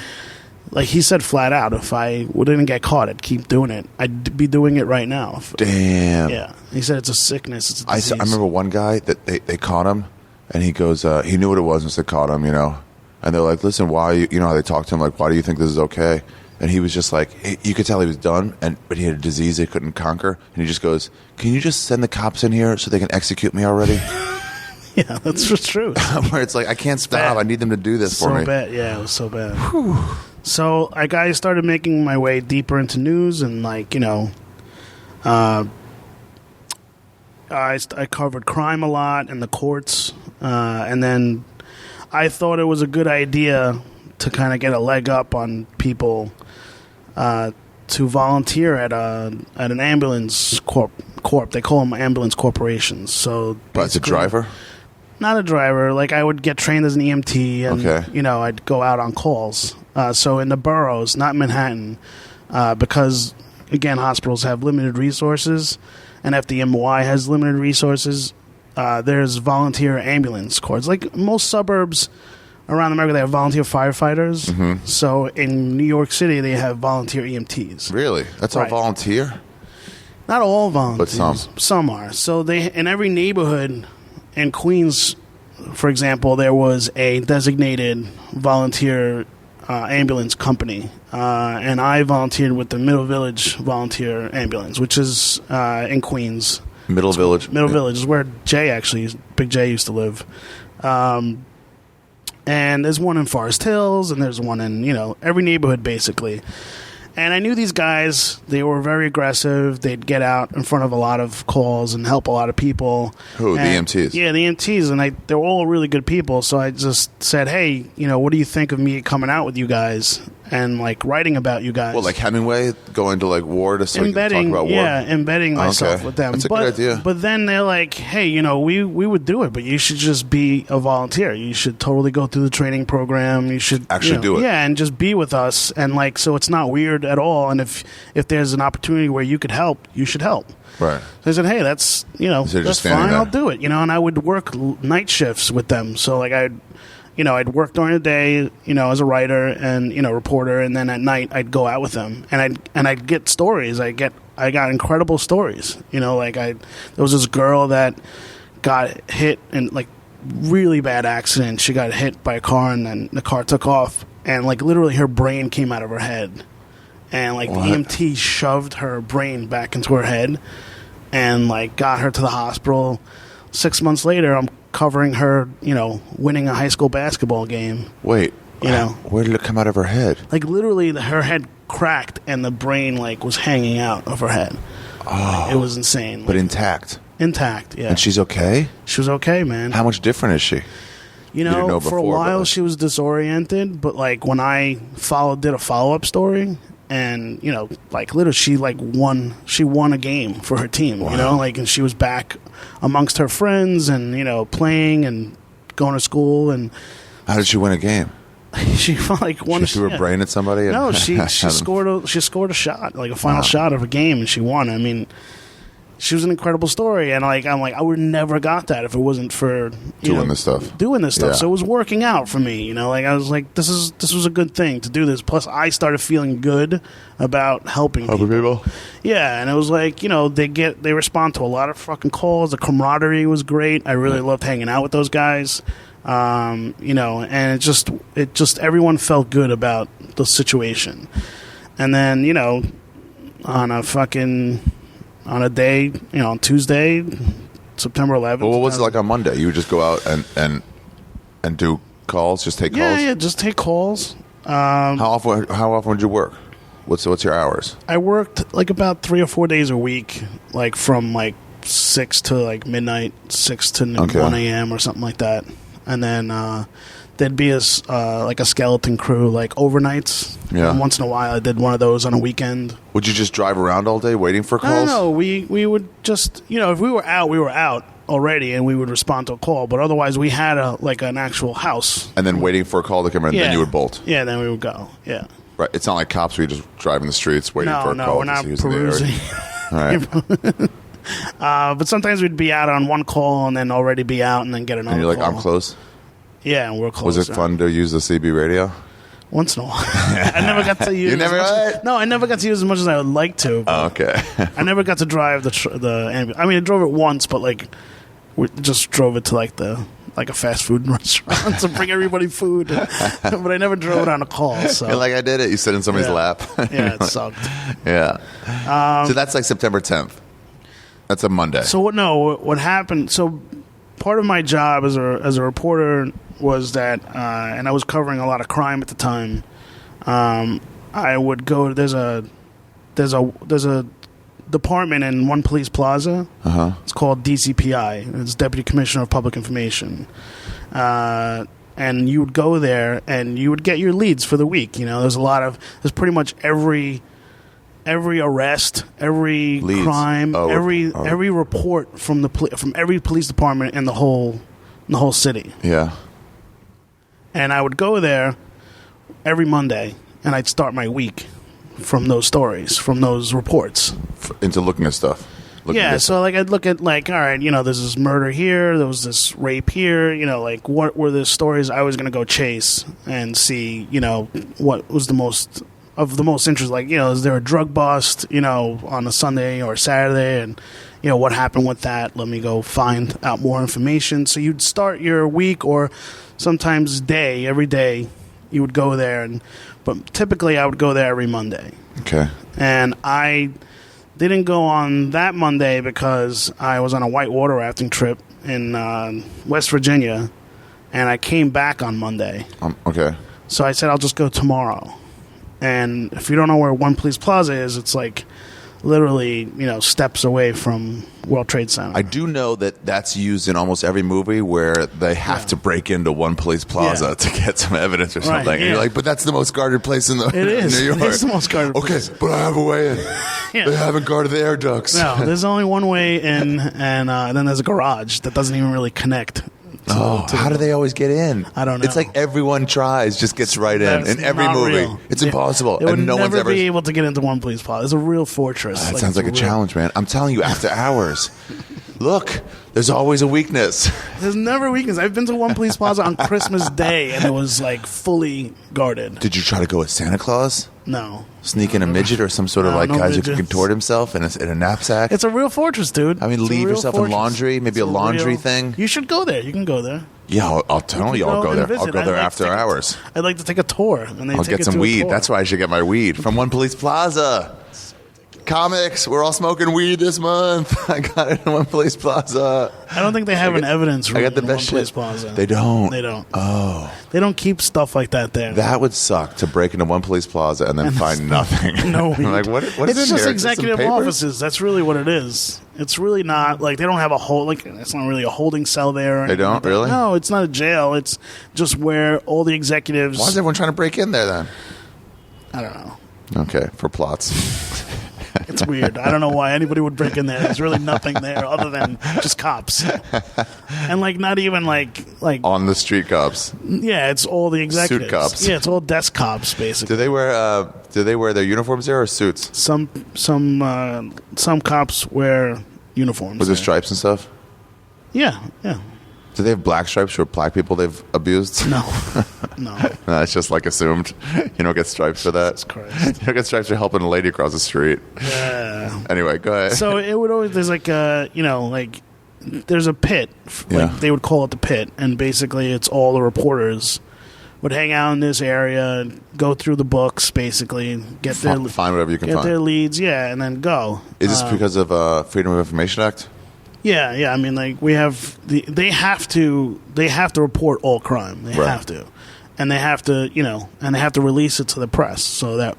like, he said flat out, if I didn't get caught, I'd keep doing it. I'd be doing it right now. Damn. Yeah. He said it's a sickness. It's a disease. I remember one guy that they caught him, and he goes, he knew what it was once they caught him, And they're like, listen, why, how they talked to him, like, why do you think this is okay? And he was just like, you could tell he was done, but he had a disease they couldn't conquer. And he just goes, can you just send the cops in here so they can execute me already? Yeah, that's true. Where it's like, I can't stop. I need them to do this for me. So bad. Yeah, it was so bad. Whew. So I started making my way deeper into news, and, like, I covered crime a lot and the courts, and then I thought it was a good idea to kind of get a leg up on people to volunteer at an ambulance corp. They call them ambulance corporations. So, but it's a driver. Not a driver. Like, I would get trained as an EMT, and I'd go out on calls. So in the boroughs, not Manhattan, because, again, hospitals have limited resources, and FDMY has limited resources. There's volunteer ambulance corps. Like, most suburbs around America they have volunteer firefighters. Mm-hmm. So in New York City they have volunteer EMTs. Really? That's all Right. volunteer? Not all volunteers. But some. Some are. So they in every neighborhood in Queens, for example, there was a designated volunteer ambulance company, and I volunteered with the Middle Village Volunteer Ambulance, which is in Queens. Middle Village. Middle Village is where Big J used to live. And there's one in Forest Hills, and there's one in, every neighborhood, basically. And I knew these guys. They were very aggressive. They'd get out in front of a lot of calls and help a lot of people. Who, the And- EMTs? Yeah, the EMTs. And they were all really good people. So I just said, hey, what do you think of me coming out with you guys and, writing about you guys? Well, like Hemingway going to, war to so you can talk about war? Yeah, embedding myself Okay. with them. That's a good idea. But then they're like, hey, we would do it, but you should just be a volunteer. You should totally go through the training program. You should Actually do it. Yeah, and just be with us. And, so it's not weird at all. And if there's an opportunity where you could help, you should help. Right. So I said, hey, that's, So you're that's just standing fine. there. I'll do it. And I would work night shifts with them. So, I'd work during the day, as a writer and, reporter, and then at night I'd go out with them and I'd get stories. I got incredible stories. There was this girl that got hit in really bad accident. She got hit by a car and then the car took off and literally her brain came out of her head. And the What? EMT shoved her brain back into her head and got her to the hospital. 6 months later, I'm covering her, winning a high school basketball game. Wait. know. Where did it come out of her head? Literally, her head cracked and the brain was hanging out of her head. Oh. It was insane. But intact. Intact, yeah. And she's okay? She was okay, man. How much different is she? You didn't know for a before, while but, she was disoriented, but when I did a follow-up story, and literally she won a game for her team. Wow. And she was back amongst her friends and playing and going to school. And How did she win a game? she won. She threw her brain at somebody? And No, she scored a shot, a final shot of a game, and she won. I mean, she was an incredible story, and I would never got that if it wasn't for Doing this stuff. Yeah. So it was working out for me. I was this was a good thing to do this. Plus, I started feeling good about helping people. Yeah, and it was they respond to a lot of fucking calls. The camaraderie was great. I really loved hanging out with those guys. And it just everyone felt good about the situation. And then on a day, on Tuesday, September 11th. Well, what was it like on Monday? You would just go out and do calls, just take calls? Yeah, just take calls. How often would you work? What's your hours? I worked about 3 or 4 days a week, from 6 to midnight, 6 to 1 a.m. or something like that. And then there'd be a skeleton crew, overnights. Yeah. And once in a while, I did one of those on a weekend. Would you just drive around all day waiting for calls? No, we would just, if we were out already, and we would respond to a call. But otherwise, we had an actual house. And then waiting for a call to come in, and then you would bolt. Yeah, then we would go. Yeah. Right. It's not like cops where you just driving the streets waiting for a call. No, we're not to see who's in the area. perusing. All right. But sometimes we'd be out on one call and then already be out and then get another And you're like, call. I'm close? Yeah, and we're close. Was it fun to use the CB radio? Once in a while. I never got to use. You never what? No, I never got to use as much as I would like to. Oh, okay. I never got to drive the ambulance. I mean, I drove it once, but we just drove it to a fast food restaurant to bring everybody food. But I never drove it on a call. So You're like, I did it. You sit in somebody's lap. yeah, it sucked. Yeah. So that's September 10th. That's a Monday. So what happened? So part of my job as a reporter was that, and I was covering a lot of crime at the time. I would go. There's a department in One Police Plaza. It's called DCPI. It's Deputy Commissioner of Public Information. And you would go there and you would get your leads for the week. There's pretty much every arrest, every Leads. crime, every report from every police department in the whole city. Yeah. And I would go there every Monday, and I'd start my week from those stories, from those reports. Into looking at stuff. Yeah, so like I'd look at like, all right, there's this murder here, there was this rape here, like what were the stories I was going to go chase and see, what was the most interest, like, is there a drug bust, on a Sunday or Saturday, and what happened with that? Let me go find out more information. So you'd start your week or sometimes day, every day you would go there, but typically I would go there every Monday. Okay. And I didn't go on that Monday because I was on a whitewater rafting trip in West Virginia, and I came back on Monday. Okay. So I said I'll just go tomorrow. And if you don't know where One Police Plaza is, it's like literally, steps away from World Trade Center. I do know that that's used in almost every movie where they have to break into One Police Plaza to get some evidence or something. And you're like, but that's the most guarded place in New York. It is the most guarded place. Okay, but I have a way in. They haven't guarded the air ducts. No, there's only one way in, and then there's a garage that doesn't even really connect. How do they always get in? I don't know. It's like everyone tries, just gets right in every movie. Real. It's impossible. They would and no never one's ever be able to get into One Police Plaza. It's a real fortress. That sounds like a challenge, man. I'm telling you, after hours. Look, there's always a weakness. There's never a weakness. I've been to One Police Plaza on Christmas Day, and it was like fully guarded. Did you try to go with Santa Claus? No. Sneak in a midget or some sort of guy who can contort himself in a knapsack? It's a real fortress, dude. I mean, leave yourself in laundry, maybe a laundry thing. You should go there. You can go there. Yeah, I'll tell you, I'll go there. I'll go there after hours. I'd like to take a tour. I'll get some weed. That's why I should get my weed from One Police Plaza. Comics, we're all smoking weed this month. I got it in One Police Plaza. I don't think they have an evidence room. I got the best shit. One Police Plaza. They don't. They don't. Oh. They don't keep stuff like that there. That would suck, to break into One Police Plaza and then find nothing. No. I'm like, what is it's in just here? executive offices. That's really what it is. It's really not like they don't have a whole it's not really a holding cell there. They don't really? No, it's not a jail. It's just where all the executives. Why is everyone trying to break in there then? I don't know. Okay, for plots. It's weird. I don't know why anybody would break in there. There's really nothing there other than just cops, and not even like on the street cops. Yeah, it's all the executives. Suit cops. Yeah, it's all desk cops basically. Do they wear their uniforms there or suits? Some cops wear uniforms. Was there stripes and stuff? Yeah. Do they have black stripes for black people they've abused? No. It's just assumed. You don't get stripes for that. Jesus Christ. You don't get stripes for helping a lady across the street. Yeah. Anyway, go ahead. So it would always there's there's a pit. They would call it the pit, and basically it's all the reporters would hang out in this area, go through the books, basically find whatever you can find. Get their leads, and then go. Is this because of Freedom of Information Act? Yeah. I mean, they have they have to report all crime. They have to, and they have to release it to the press so that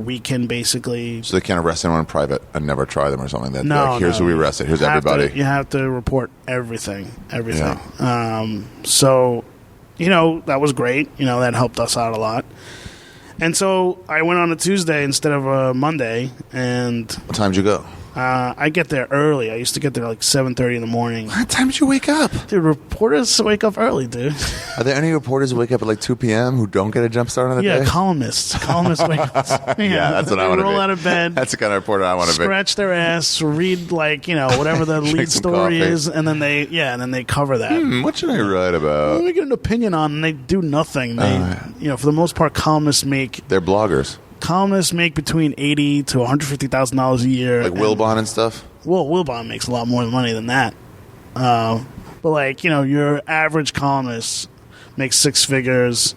we can basically. So they can't arrest anyone in private and never try them or something. Here's who we arrested. Here's everybody. You have to report everything. Yeah. So, that was great. That helped us out a lot. And so I went on a Tuesday instead of a Monday. And what time did you go? I get there early. I used to get there 7:30 in the morning. What time did you wake up? Dude, reporters wake up early, dude. Are there any reporters who wake up at 2 p.m. who don't get a jump start on the day? Yeah, columnists. Columnists wake up. Yeah, that's what I want to be. Roll out of bed. That's the kind of reporter I want to be. Scratch their ass, read whatever the lead story is, and then they cover that. What should I write about? Let me get an opinion on, and they do nothing. They, for the most part, columnists make. They're bloggers. Columnists make between $80,000 to $150,000 a year. Like Wilbon and stuff? Well, Wilbon makes a lot more money than that. But your average columnist makes six figures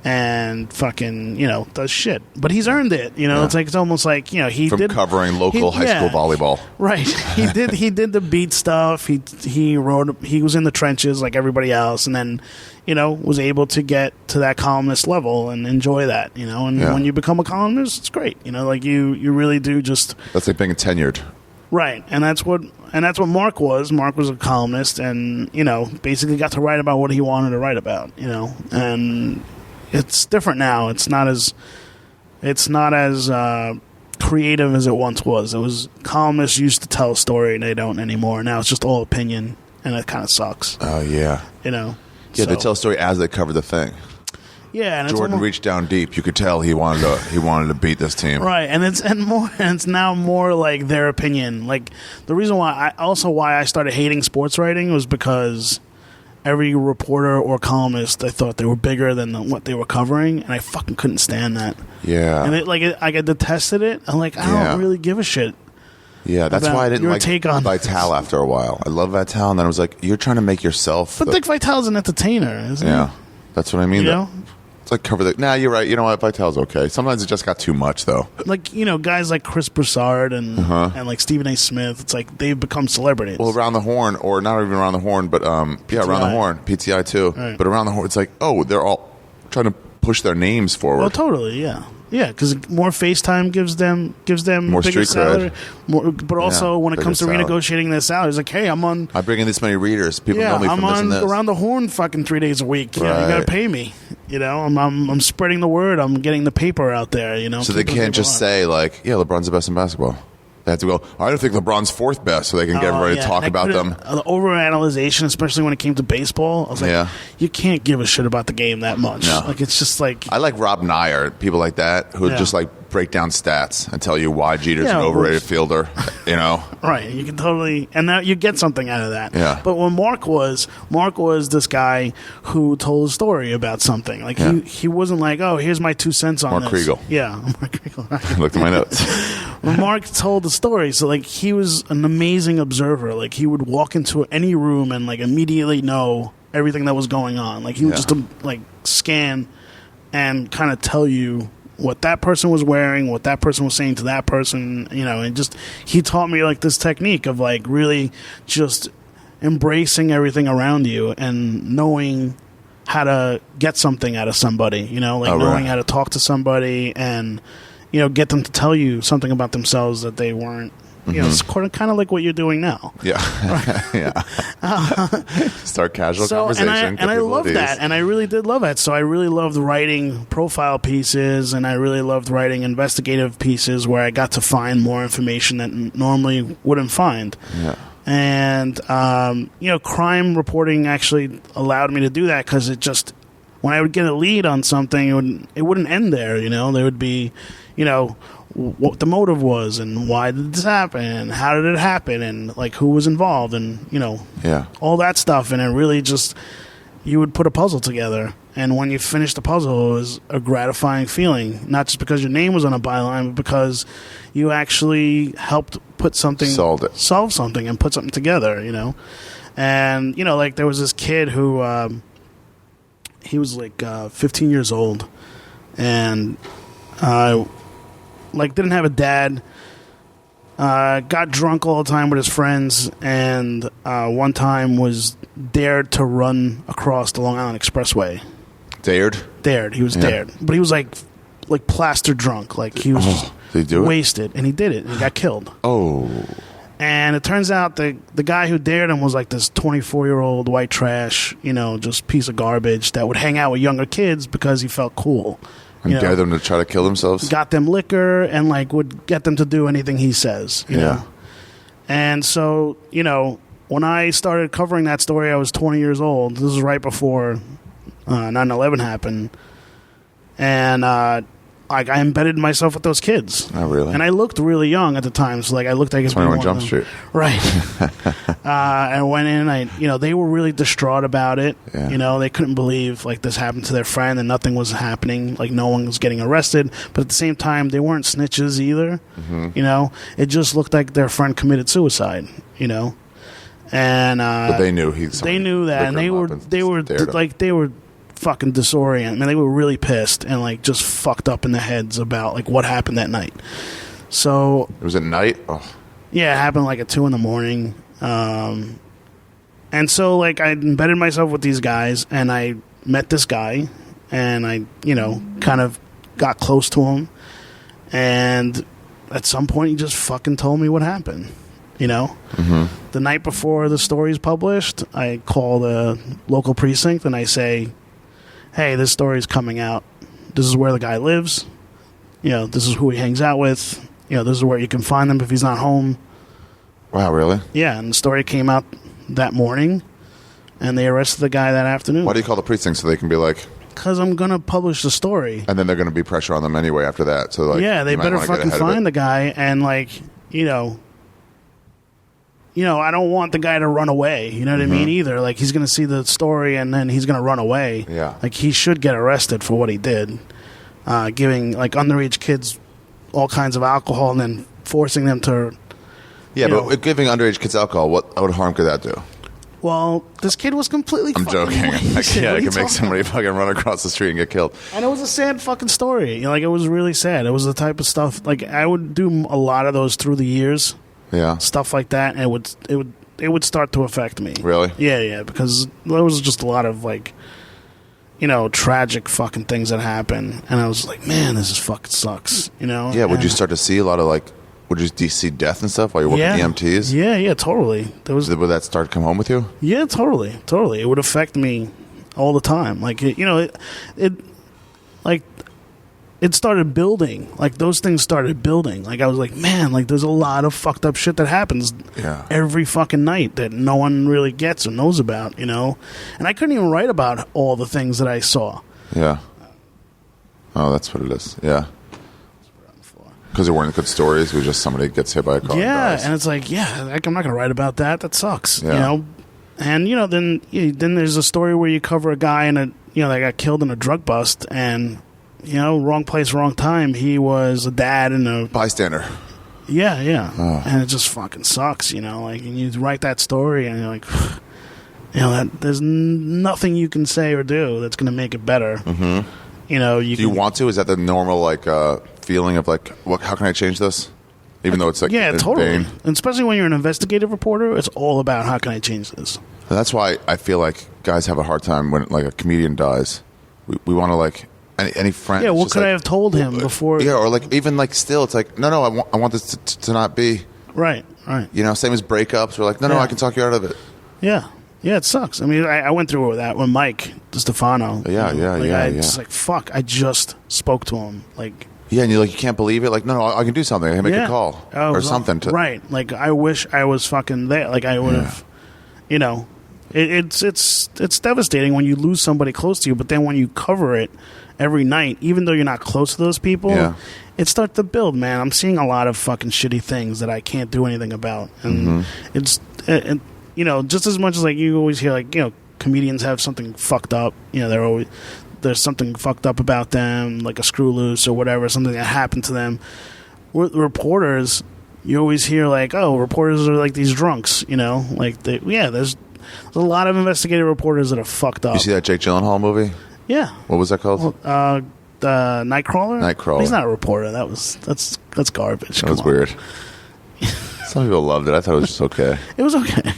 and fucking, does shit. But he's earned it. It's almost like, he From did covering local high school volleyball. Right. He did the beat stuff. He was in the trenches like everybody else, and then, was able to get to that columnist level and enjoy that, and when you become a columnist, it's great. You really do just. That's like being tenured. Right. And that's what Mark was. Mark was a columnist and, basically got to write about what he wanted to write about, and it's different now. It's not as creative as it once was. It was columnists used to tell a story and they don't anymore. Now it's just all opinion, and it kind of sucks. Oh yeah. Yeah, they tell a story as they cover the thing. Yeah, and Jordan it's reached down deep. You could tell he wanted to beat this team. right, and it's now more like their opinion. Like the reason why I started hating sports writing was because every reporter or columnist, I thought they were bigger than what they were covering, and I fucking couldn't stand that. Yeah, and I detested it. I'm like, I don't really give a shit. Yeah, that's why I didn't like take on Vital after a while. I love Vital, and then I was like, you're trying to make yourself. But Dick Vitale's an entertainer, isn't he? Yeah, that's what I mean. You know? It's like cover the. Nah, you're right. You know what? Vital's okay. Sometimes it just got too much, though. Like, guys like Chris Broussard and like Stephen A. Smith. It's like they've become celebrities. Well, Around the Horn, or not even Around the Horn, but Around the Horn, PTI too. Right. But Around the Horn, it's like, oh, they're all trying to push their names forward. Well, totally, yeah. Yeah, because more FaceTime gives them more bigger street salary. cred. But also, when it comes to salary. renegotiating their salaries, like, hey, I bring in this many readers. People know me I'm from this and on this. Around the Horn fucking 3 days a week. You Right. got to pay me. I'm spreading the word. I'm getting the paper out there. So they can't just say like, yeah, LeBron's the best in basketball. They have to go, I don't think LeBron's fourth best, so they can get everybody to talk about them. The overanalyzation, especially when it came to baseball, I was like, you can't give a shit about the game that much. No. Like, it's just like... I like Rob Nyer, people like that, who just like break down stats and tell you why Jeter's an overrated fielder, Right, you can totally... And now you get something out of that. Yeah. But when Mark was this guy who told a story about something. Like, he wasn't like, oh, here's my 2 cents on Mark this. Kriegel. Yeah, Mark Kriegel. Looked at my notes. When Mark told the story, so like he was an amazing observer. Like he would walk into any room and like immediately know everything that was going on. Like he would just like scan and kind of tell you what that person was wearing, what that person was saying to that person, and just he taught me like this technique of like really just embracing everything around you and knowing how to get something out of somebody, knowing how to talk to somebody and get them to tell you something about themselves that they weren't. It's kind of like what you're doing now. Yeah, yeah. Start casual conversation. And I love that, and I really did love that. So I really loved writing profile pieces, and I really loved writing investigative pieces where I got to find more information that normally wouldn't find. Yeah. And crime reporting actually allowed me to do that because it just when I would get a lead on something, it wouldn't end there. There would be, what the motive was and why did this happen and how did it happen and like who was involved and all that stuff, and it really just you would put a puzzle together, and when you finished the puzzle it was a gratifying feeling, not just because your name was on a byline but because you actually helped put something solve something and put something together, and like there was this kid who he was like 15 years old and didn't have a dad, got drunk all the time with his friends, and one time was dared to run across the Long Island Expressway. Dared? He was dared. But he was like plaster drunk. Like he was did he do wasted. And he did it. And he got killed. Oh. And it turns out the guy who dared him was like this 24-year-old white trash, just piece of garbage that would hang out with younger kids because he felt cool. And dare them to try to kill themselves? Got them liquor and would get them to do anything he says. You know? And so, when I started covering that story, I was 20 years old. This was right before 9/11 happened. And I embedded myself with those kids. Oh, really? And I looked really young at the time. So, I looked like I could be 21 Jump Street. Right. I went in and they were really distraught about it. Yeah. They couldn't believe, this happened to their friend and nothing was happening. No one was getting arrested. But at the same time, they weren't snitches either. Mm-hmm. It just looked like their friend committed suicide, And but they knew they knew that, and they were fucking disoriented. I mean, they were really pissed and just fucked up in their heads about what happened that night. So it was at night. Oh. Yeah, it happened at 2 a.m. And so I embedded myself with these guys, and I met this guy, and I kind of got close to him, and at some point he just fucking told me what happened. Mm-hmm. The night before the story's published, I call the local precinct and I say, hey, this story's coming out. This is where the guy lives. This is who he hangs out with. This is where you can find him if he's not home. Wow, really? Yeah, and the story came out that morning, and they arrested the guy that afternoon. Why do you call the precinct so they can be like... because I'm gonna publish the story. And then they're going to be pressure on them anyway after that. So like, yeah, they you might better wanna get fucking ahead of find it. the guy and like I don't want the guy to run away. You know what I mean? Either like he's gonna see the story and then he's gonna run away. Yeah. Like he should get arrested for what he did, giving like underage kids all kinds of alcohol and then forcing them to. Yeah, but giving underage kids alcohol, what harm could that do? Well, this kid was completely. I'm fucking joking. wasted. Yeah, What are it you could make talking somebody fucking run across the street and get killed. And it was a sad fucking story. Like it was really sad. It was the type of stuff like I would do a lot of those through the years, Yeah. stuff like that, and it would start to affect me. Really? Yeah, because there was just a lot of like, tragic fucking things that happen, and I was like, man, this is fucking sucks. Yeah, would you start to see a lot of like, do you see death and stuff while you're working EMTs? Yeah, totally. Would that start to come home with you? Yeah, totally. It would affect me all the time. Like it started building. Like those things started building. Like I was like, man, like there's a lot of fucked up shit that happens every fucking night that no one really gets or knows about, And I couldn't even write about all the things that I saw. Yeah. Oh, that's what it is. Yeah. Because there weren't good stories. It was just somebody gets hit by a car. Yeah, and dies. and it's like, I'm not gonna write about that. That sucks. Yeah. And then there's a story where you cover a guy in that got killed in a drug bust, and wrong place, wrong time. He was a dad and a bystander. Yeah. Oh. And it just fucking sucks. Like, and you write that story, and you're like, that there's nothing you can say or do that's gonna make it better. Mm-hmm. Do you want to? Is that the normal feeling of like, what? How can I change this? Even though it's like, yeah, totally. vain. And especially when you're an investigative reporter, it's all about how can I change this. And that's why I feel like guys have a hard time when like a comedian dies. We want to like any friend. Yeah, what could I have told him before? Yeah, or like even like still, it's like no, I want this to not be right. Same as breakups. We're like no, I can talk you out of it. Yeah, it sucks. I mean, I went through that with Mike DiStefano. Yeah. Just like fuck. I just spoke to him. Like. Yeah, and you're like, you can't believe it. Like, no, I can do something. I can make a call or something. Right. Like, I wish I was fucking there. Like, I would have, It's devastating when you lose somebody close to you, but then when you cover it every night, even though you're not close to those people, it starts to build, man. I'm seeing a lot of fucking shitty things that I can't do anything about. And it's, just as much as, like, you always hear, like, comedians have something fucked up. There's something fucked up about them, like a screw loose or whatever, something that happened to them. With reporters, you always hear like, oh, reporters are like these drunks, like there's a lot of investigative reporters that are fucked up. You see that Jake Gyllenhaal movie? Yeah. What was that called? The Nightcrawler. Nightcrawler. He's not a reporter. That's garbage. That was weird. Some people loved it. I thought it was just okay. It was okay.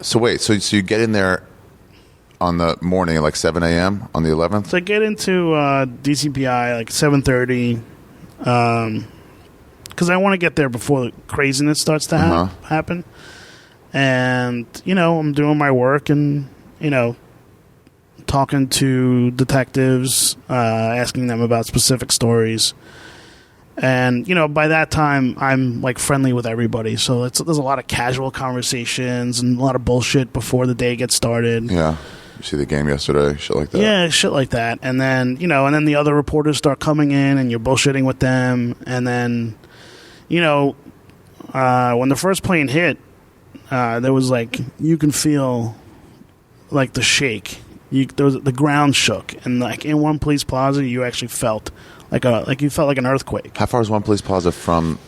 So wait, so you get in there on the morning at like 7 a.m. on the 11th? So I get into DCPI like 7:30 because I want to get there before the craziness starts to happen. And, I'm doing my work and, talking to detectives, asking them about specific stories. And, by that time, I'm, like, friendly with everybody. So there's a lot of casual conversations and a lot of bullshit before the day gets started. Yeah. You see the game yesterday, shit like that. Yeah, shit like that. And then, and then the other reporters start coming in and you're bullshitting with them. And then, when the first plane hit, there was like, you can feel like the shake. The ground shook. And like in one police plaza, you actually felt you felt like an earthquake. How far is one police plaza from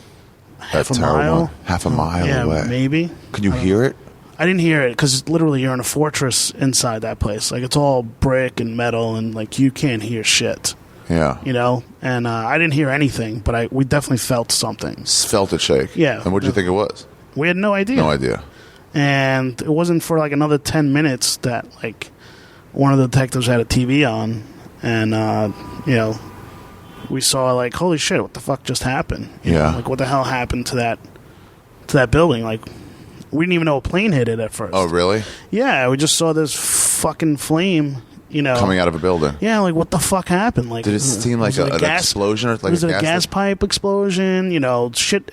half a mile? Half a mile away. Maybe. Can you hear it? I didn't hear it because literally you're in a fortress inside that place. Like it's all brick and metal, and like you can't hear shit. Yeah. And I didn't hear anything, but we definitely felt something. Felt it shake. Yeah. And what did you think it was? We had no idea. No idea. And it wasn't for like another 10 minutes that like one of the detectives had a TV on, and we saw like, holy shit, what the fuck just happened? Like what the hell happened to that building? Like we didn't even know a plane hit it at first. Oh, really? Yeah, we just saw this fucking flame, coming out of a building. Yeah, like what the fuck happened? Like, did it seem like an explosion or like was it a gas pipe explosion? Shit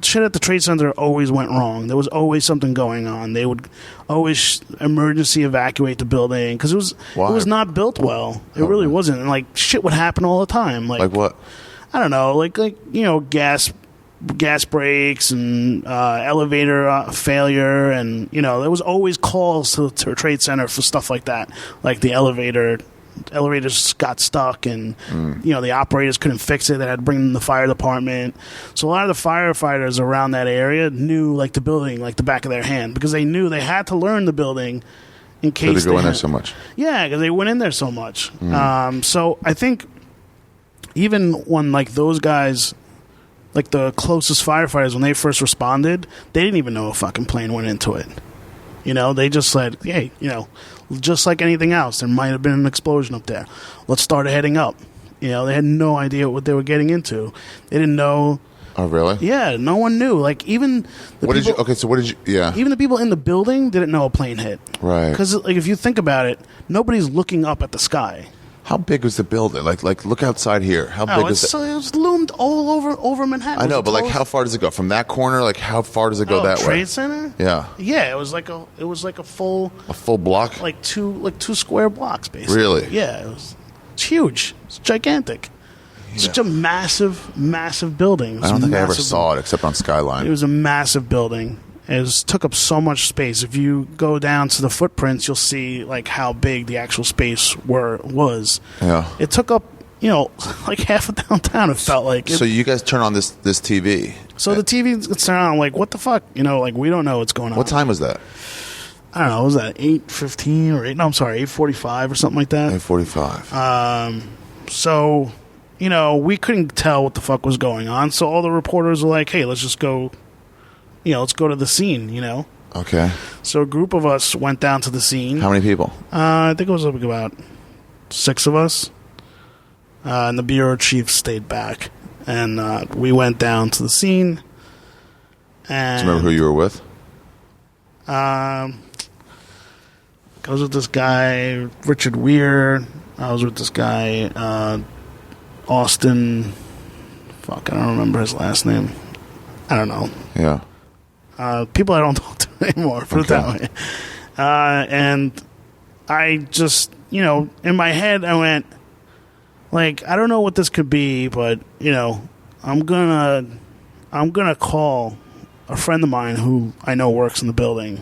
shit at the Trade Center always went wrong. There was always something going on. They would always emergency evacuate the building because it was not built well. It really wasn't. And like shit would happen all the time. Like what? I don't know. Like gas breaks and elevator failure, and there was always calls to Trade Center for stuff like that. Like the elevators got stuck, and the operators couldn't fix it. They had to bring in the fire department. So a lot of the firefighters around that area knew like the building like the back of their hand because they knew they had to learn the building in case they go in there so much. Yeah, because they went in there so much. So I think even when like those guys, like the closest firefighters, when they first responded, they didn't even know a fucking plane went into it. They just said, hey, just like anything else, there might have been an explosion up there. Let's start heading up. They had no idea what they were getting into. They didn't know. Oh, really? Yeah, no one knew. Like, even the even the people in the building didn't know a plane hit. Right. Because, like, if you think about it, nobody's looking up at the sky. How big was the building? Like look outside here. How big is it? It was loomed all over Manhattan. I know, but like, how far does it go from that corner? Like, how far does it go that way? Trade Center? Yeah. Yeah, it was like a full block, like two square blocks, basically. Really? Yeah, it's huge. It's gigantic. Yeah. Such a massive building. I don't think I ever saw it except on Skyline. It was a massive building. It took up so much space. If you go down to the footprints, you'll see like how big the actual space was. Yeah. It took up, like half of downtown. It felt like. So you guys turn on this TV. So the TV gets turned on. Like, what the fuck? Like we don't know what's going on. What time was that? I don't know. Was that 8:15 or 8? No, I'm sorry, 8:45 or something like that. 8:45. So we couldn't tell what the fuck was going on. So all the reporters were like, "Hey, let's just go." Let's go to the scene, Okay. So a group of us went down to the scene. How many people? I think it was like about 6 of us. And the bureau chief stayed back. And we went down to the scene. And Do you remember who you were with? I was with this guy, Richard Weir. I was with this guy, Austin. Fuck, I don't remember his last name. I don't know. Yeah. People I don't talk to anymore, put it that way. And I just, in my head, I went, like, I don't know what this could be, but, I'm gonna call a friend of mine who I know works in the building.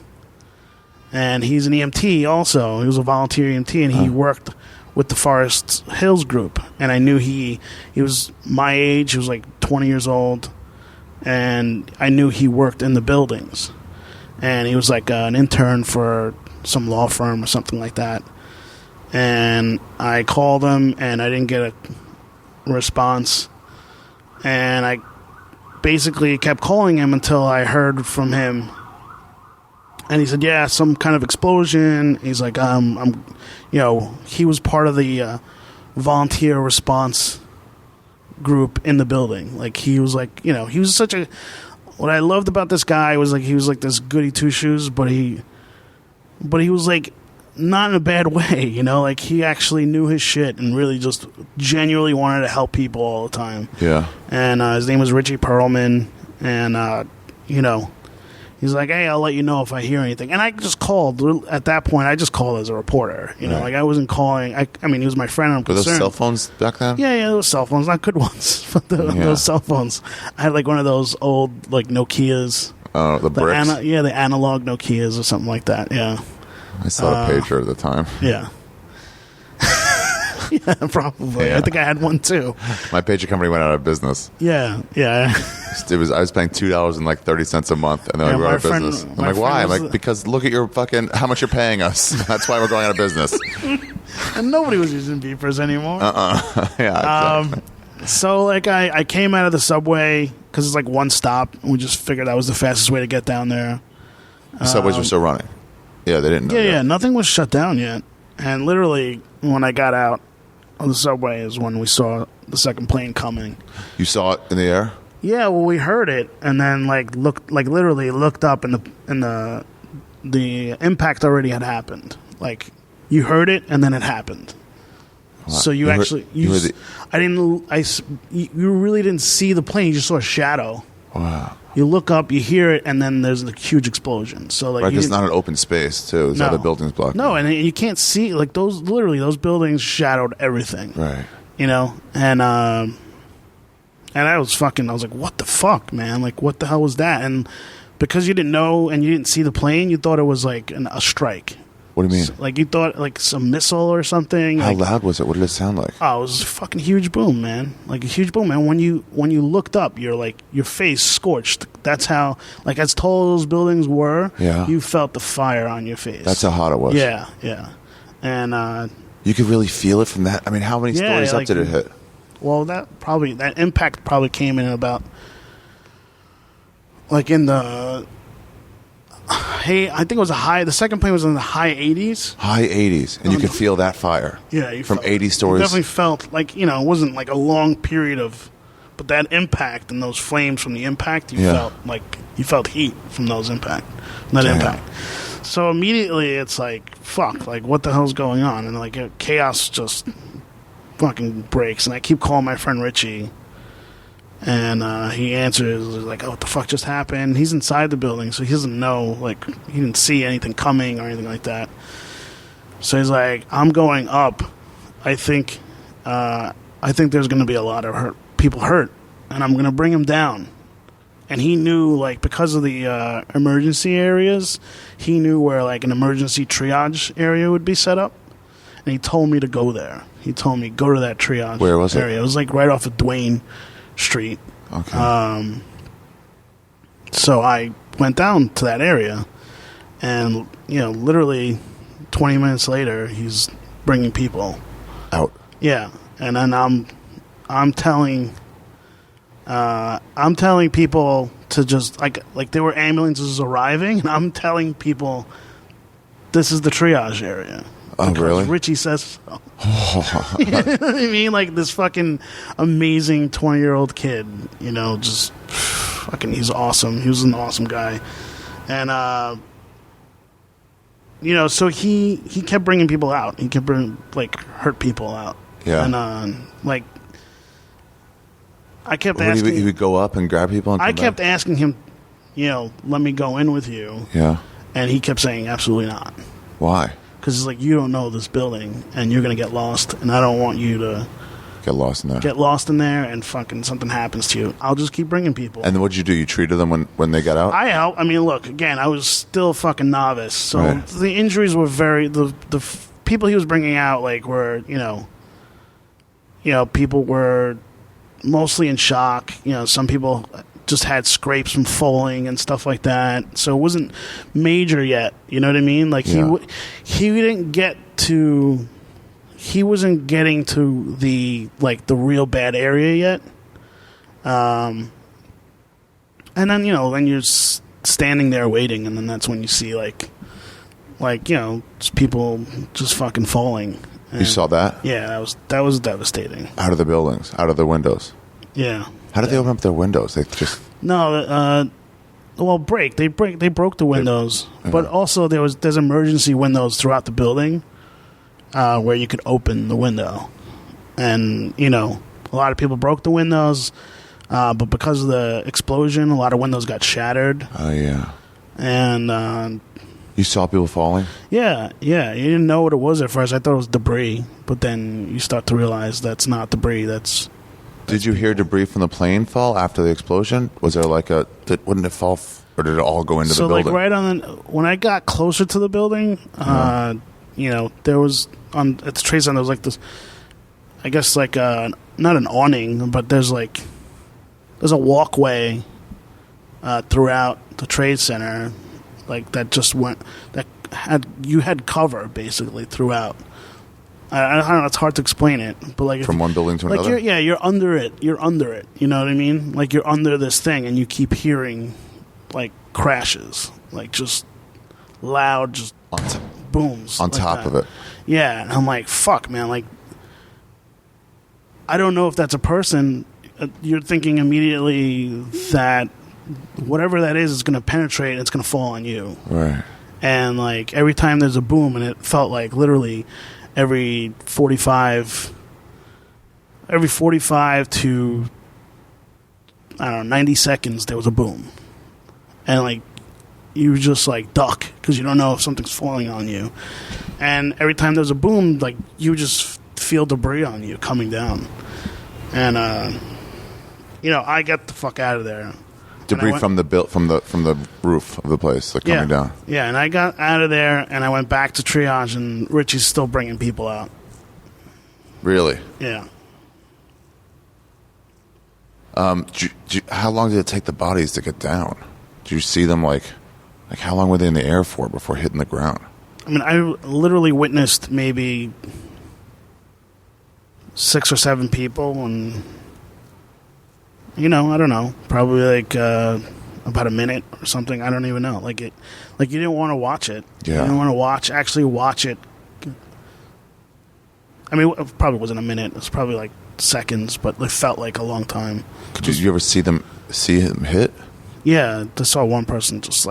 And he's an EMT also. He was a volunteer EMT, and he worked with the Forest Hills group. And I knew he was my age. He was like 20 years old. And I knew he worked in the buildings. And he was like an intern for some law firm or something like that. And I called him, and I didn't get a response. And I basically kept calling him until I heard from him. And he said, yeah, some kind of explosion. He's like, he was part of the volunteer response group in the building. Like, he was like, he was such a, what I loved about this guy was like, he was like this goody two shoes, but he was like not in a bad way, like he actually knew his shit and really just genuinely wanted to help people all the time. Yeah. And his name was Richie Perlman, and he's like, hey, I'll let you know if I hear anything. And I just called. At that point, I just called as a reporter. Like, I wasn't calling. I mean, he was my friend. I'm Were concerned. those cell phones back then? Yeah, there was cell phones. Not good ones, but those cell phones. I had like one of those old like Nokias. Oh, the bricks? The analog Nokias or something like that, yeah. I saw a pager at the time. Yeah. Yeah, probably. Yeah. I think I had one too. My pager company went out of business. Yeah. I was paying $2.30 a month, and then we went out of business. I'm like, why? I'm like, because look at your fucking how much you're paying us. That's why we're going out of business. And nobody was using beepers anymore. Yeah. Exactly. So like I came out of the subway because it's like one stop. And we just figured that was the fastest way to get down there. The subways were still running. Yeah, they didn't know. Yeah. Nothing was shut down yet. And literally, when I got out of the subway is when we saw the second plane coming. You saw it in the air? Yeah, well, we heard it, and then literally looked up, and the impact already had happened. Like, you heard it, and then it happened. Wow. So you really didn't see the plane. You just saw a shadow Wow. You look up, you hear it, and then there's a huge explosion. So like, Right, it's not an open space too. There's other buildings blocking. No, and you can't see like those buildings shadowed everything. Right. You know, and I was like, what the fuck, man? Like, what the hell was that? And because you didn't know and you didn't see the plane, you thought it was like a strike. What do you mean? So, like, you thought like some missile or something. How like, loud was it? What did it sound like? Oh, it was a fucking huge boom, man. Like a huge boom, man. When you looked up, you're like, your face scorched. That's how, like, as tall as those buildings were, you felt the fire on your face. That's how hot it was. Yeah, yeah. And you could really feel it from that. I mean, how many stories up did it hit? Well, that impact probably came in about, like, in the, hey, I think it was the second plane was in the high 80s. High 80s. And you could feel that fire. Yeah. From 80 stories. You definitely felt like, it wasn't like a long period of, but that impact and those flames from the impact, you felt heat from those impact. So immediately it's like, fuck, like what the hell's going on? And like chaos just fucking breaks. And I keep calling my friend Richie. And he answers like, "Oh, what the fuck just happened?" He's inside the building, so he doesn't know. Like, he didn't see anything coming or anything like that. So he's like, "I'm going up. I think there's going to be a lot of people hurt, and I'm going to bring them down." And he knew, like, because of the emergency areas, he knew where like an emergency triage area would be set up, and he told me to go there. He told me go to that triage. Where was area. It was like right off of Duane Street. Okay. So I went down to that area, and literally 20 minutes later, he's bringing people out. Yeah, and then I'm telling people to just like there were ambulances arriving, and I'm telling people this is the triage area. Oh, really? Richie says so. You know what I mean? Like this fucking amazing 20-year-old kid, just fucking, he's awesome. He was an awesome guy. And, so he kept bringing people out. He kept bringing, like, hurt people out. Yeah. And, I kept asking. He would go up and grab people and come I kept back? asking him, let me go in with you. Yeah. And he kept saying, absolutely not. Why? Because it's like, you don't know this building, and you're going to get lost, and I don't want you to get lost in there and fucking something happens to you. I'll just keep bringing people. And then what did you do? You treated them when they got out? I helped. I mean, look, again, I was still a fucking novice, so right. The injuries were the people he was bringing out, like, were, people were mostly in shock. Some people just had scrapes from falling and stuff like that. So it wasn't major yet. You know what I mean? Like he didn't get to. He wasn't getting to the real bad area yet. And then then you're standing there waiting, and then that's when you see like just people just fucking falling. And you saw that? Yeah, that was devastating. Out of the buildings, out of the windows. Yeah. How did they open up their windows? They just break. They broke the windows, but also there's emergency windows throughout the building where you could open the window, and a lot of people broke the windows, but because of the explosion, a lot of windows got shattered. Oh yeah. And you saw people falling? Yeah. You didn't know what it was at first. I thought it was debris, but then you start to realize that's not debris. Did you hear debris from the plane fall after the explosion? Was there wouldn't it fall, or did it all go into the building? So, like, right on when I got closer to the building, there was, at the Trade Center, there was, like, this, I guess, like, not an awning, but there's a walkway throughout the Trade Center, like, you had cover, basically, throughout. I don't know. It's hard to explain it, but like from one building to another. You're under it. You're under it. You know what I mean? Like you're under this thing, and you keep hearing like crashes, like just loud, just booms on like top that. of it. Yeah, and I'm like, fuck, man. Like, I don't know if that's a person. You're thinking immediately that whatever that is going to penetrate. And it's going to fall on you. Right. And like every time there's a boom, and it felt like literally. Every 45 to I don't know, 90 seconds, there was a boom. And, like, you just, like, duck because you don't know if something's falling on you. And every time there's a boom, like, you just feel debris on you coming down. And, I got the fuck out of there. Debris from the roof of the place, like coming down. Yeah, and I got out of there, and I went back to triage, and Richie's still bringing people out. Really? Yeah. How long did it take the bodies to get down? Did you see them, like how long were they in the air for before hitting the ground? I mean, I literally witnessed maybe 6 or 7 people, and, I don't know, probably like about a minute or something. I don't even know. Like you didn't want to watch it. Yeah. You didn't want to actually watch it. I mean, it probably wasn't a minute. It was probably like seconds, but it felt like a long time. Did you ever see him hit? Yeah, I saw one person just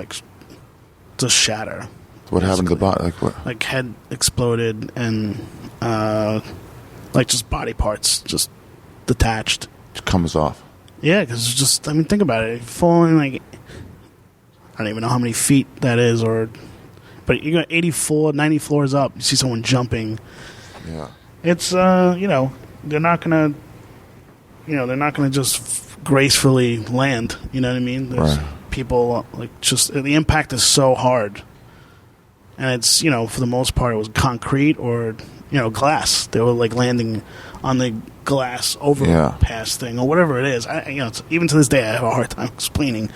shatter. What happened to the body? Like what? Like head exploded and just body parts just detached. It comes off. Yeah, because it's just, I mean, think about it. Falling like, I don't even know how many feet that is, but you got 90 floors up. You see someone jumping. Yeah. It's, they're not going to just gracefully land. You know what I mean? There's people, the impact is so hard. And it's, for the most part, it was concrete or, glass. They were, landing on the glass overpass thing or whatever it is. Even to this day, I have a hard time explaining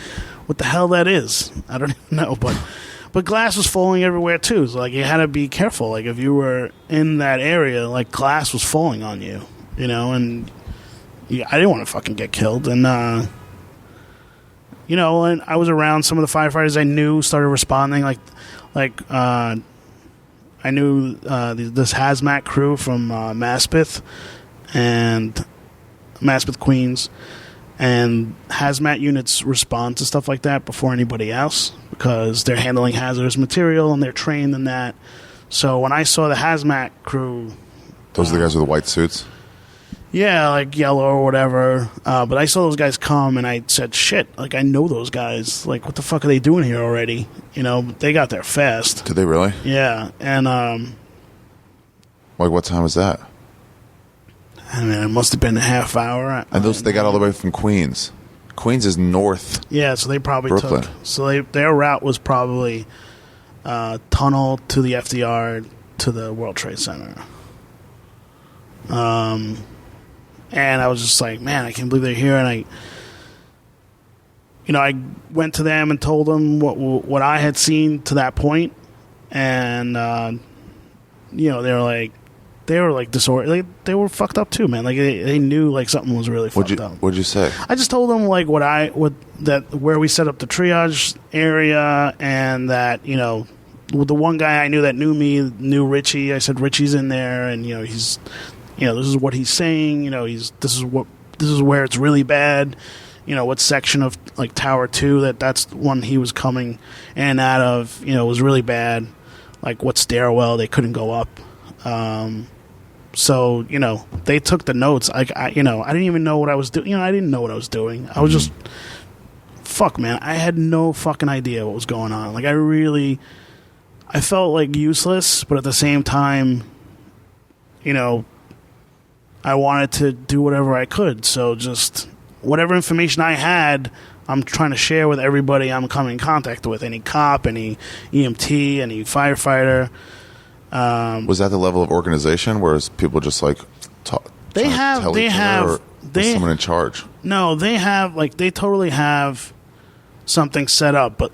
what the hell that is. I don't even know, but glass was falling everywhere too. So you had to be careful. Like if you were in that area, glass was falling on you, and I didn't want to fucking get killed. And and I was around some of the firefighters I knew started responding. I knew this hazmat crew from Maspeth, Queens, and hazmat units respond to stuff like that before anybody else because they're handling hazardous material and they're trained in that. So when I saw the hazmat crew... Those are the guys with the white suits? Yeah, like yellow or whatever. But I saw those guys come and I said, shit, I know those guys. What the fuck are they doing here already? They got there fast. Did they really? Yeah, and... what time was that? I mean, it must have been a half hour. And they got all the way from Queens. Queens is north. Yeah, so they probably Brooklyn. Their route was probably tunnel to the FDR to the World Trade Center. And I was just like, man, I can't believe they're here. And I went to them and told them what I had seen to that point. And, they were disordered. They were fucked up too, man. They knew something was really fucked up. What'd you say? I just told them where we set up the triage area, and that with the one guy I knew that knew Richie. I said Richie's in there, and he's this is what he's saying. This is where it's really bad. What section of Tower 2 that's one he was coming in and out of. Was really bad. What stairwell they couldn't go up. So, they took the notes. I didn't even know what I was doing. I didn't know what I was doing. I was just, fuck, man. I had no fucking idea what was going on. I felt useless, but at the same time, I wanted to do whatever I could. So just whatever information I had, I'm trying to share with everybody I'm coming in contact with. Any cop, any EMT, any firefighter. Was that the level of organization, whereas people just there's someone in charge? No, they totally have something set up, but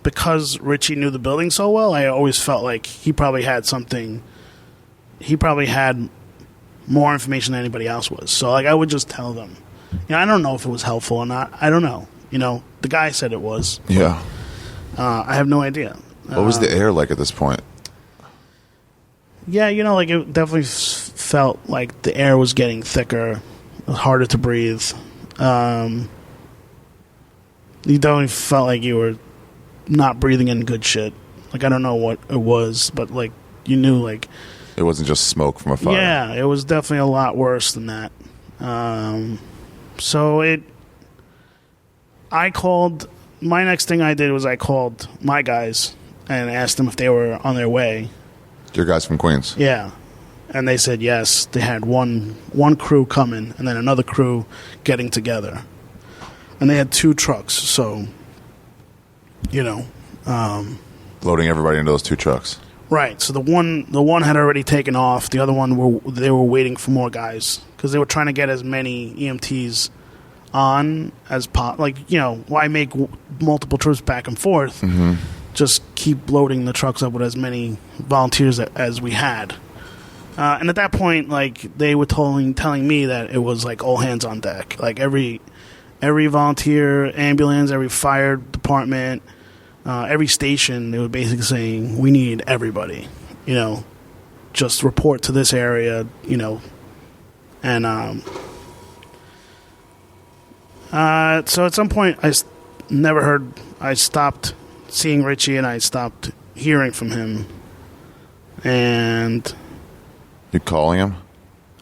because Richie knew the building so well, I always felt like he probably had more information than anybody else was. So I would just tell them. I don't know if it was helpful or not. I don't know. The guy said it was. Yeah. I have no idea. What was the air like at this point? Yeah, it definitely felt like the air was getting thicker. It was harder to breathe. You definitely felt like you were not breathing in good shit. I don't know what it was, but you knew it wasn't just smoke from a fire. Yeah, it was definitely a lot worse than that. So it My next thing I did was I called my guys and asked them if they were on their way. Your guys from Queens. Yeah. And they said yes. They had one crew coming and then another crew getting together. And they had 2 trucks, so, Loading everybody into those 2 trucks. Right. So the one had already taken off. The other one they were waiting for more guys because they were trying to get as many EMTs on as why make multiple trips back and forth? Mm-hmm. Just keep loading the trucks up with as many volunteers as we had. And at that point, like, they were telling me that it was like all hands on deck. Like every volunteer, ambulance, every fire department, every station, they were basically saying, we need everybody, just report to this area, and so at some point I stopped seeing Richie and I stopped hearing from him, and you calling him?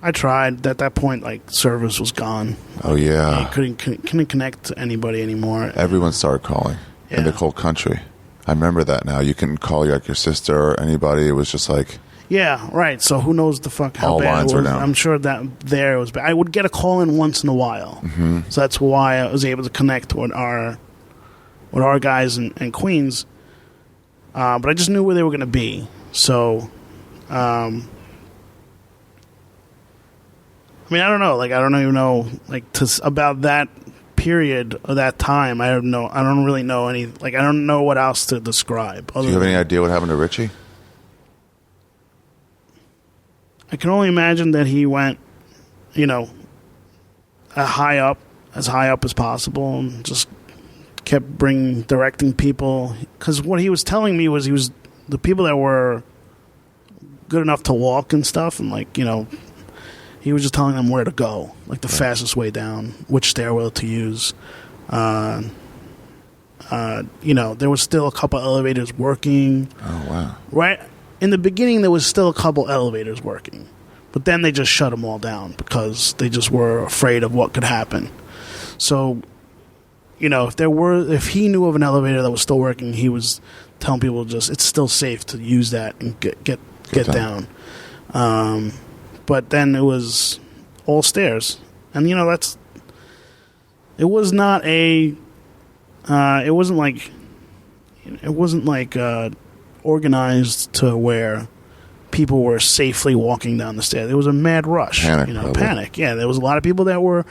I tried. At that point, like, service was gone. Oh yeah, I couldn't connect to anybody anymore. Everyone started calling in the whole country. I remember that now. You couldn't call your sister or anybody. It was just like, yeah, right. So who knows how all bad lines it was. were down. I'm sure that there was bad. I would get a call in once in a while. Mm-hmm. So that's why I was able to connect with our guys in Queens. But I just knew where they were going to be. So, I mean, I don't know. Like, I don't even know, like, about that period or that time. I don't really know any. Like, I don't know what else to describe. Do you have any idea what happened to Richie? I can only imagine that he went, as high up as possible, and just kept directing people. Because what he was telling me was the people that were good enough to walk and stuff, and like, he was just telling them where to go, like the fastest way down, which stairwell to use. There was still a couple elevators working. Oh, wow. Right in the beginning, there was still a couple elevators working, but then they just shut them all down because they just were afraid of what could happen. So, if he knew of an elevator that was still working, he was telling people it's still safe to use that and get down. But then it was all stairs, and it was not it wasn't like organized to where people were safely walking down the stairs. There was a mad rush. Panic. Yeah, there was a lot of people that were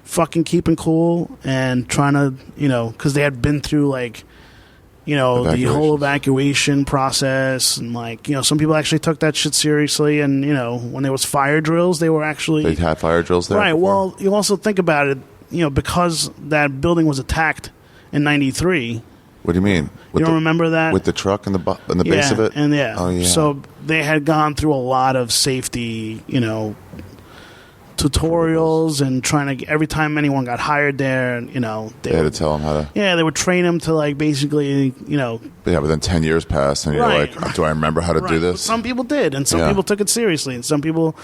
fucking keeping cool and trying to, because they had been through like, the whole evacuation process, and like, some people actually took that shit seriously, and when there was fire drills, they had fire drills there, right? before? Well, you also think about it, because that building was attacked in '93. What do you mean? You don't remember that? With the truck and the base of it? And Oh, yeah. So they had gone through a lot of safety, tutorials, and trying to, every time anyone got hired there, they had to tell them how to. Yeah, they would train them to, like, basically, Yeah, but then 10 years passed, and you're like, do I remember how to do this? But some people did, and some people took it seriously, and some people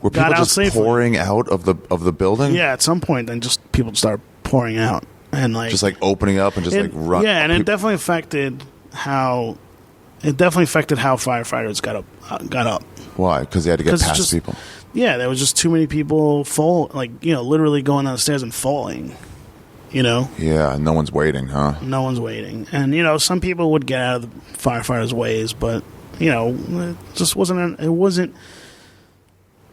were got people out just safely. pouring out of the building? Yeah, at some point, then just people started pouring out. And like, just like opening up and just like run. Yeah, and it definitely affected how firefighters got up. Why? Because they had to get past people. Yeah, there was just too many people literally going down the stairs and falling. Yeah, no one's waiting, huh? No one's waiting, and some people would get out of the firefighters' ways, but it just wasn't. It wasn't.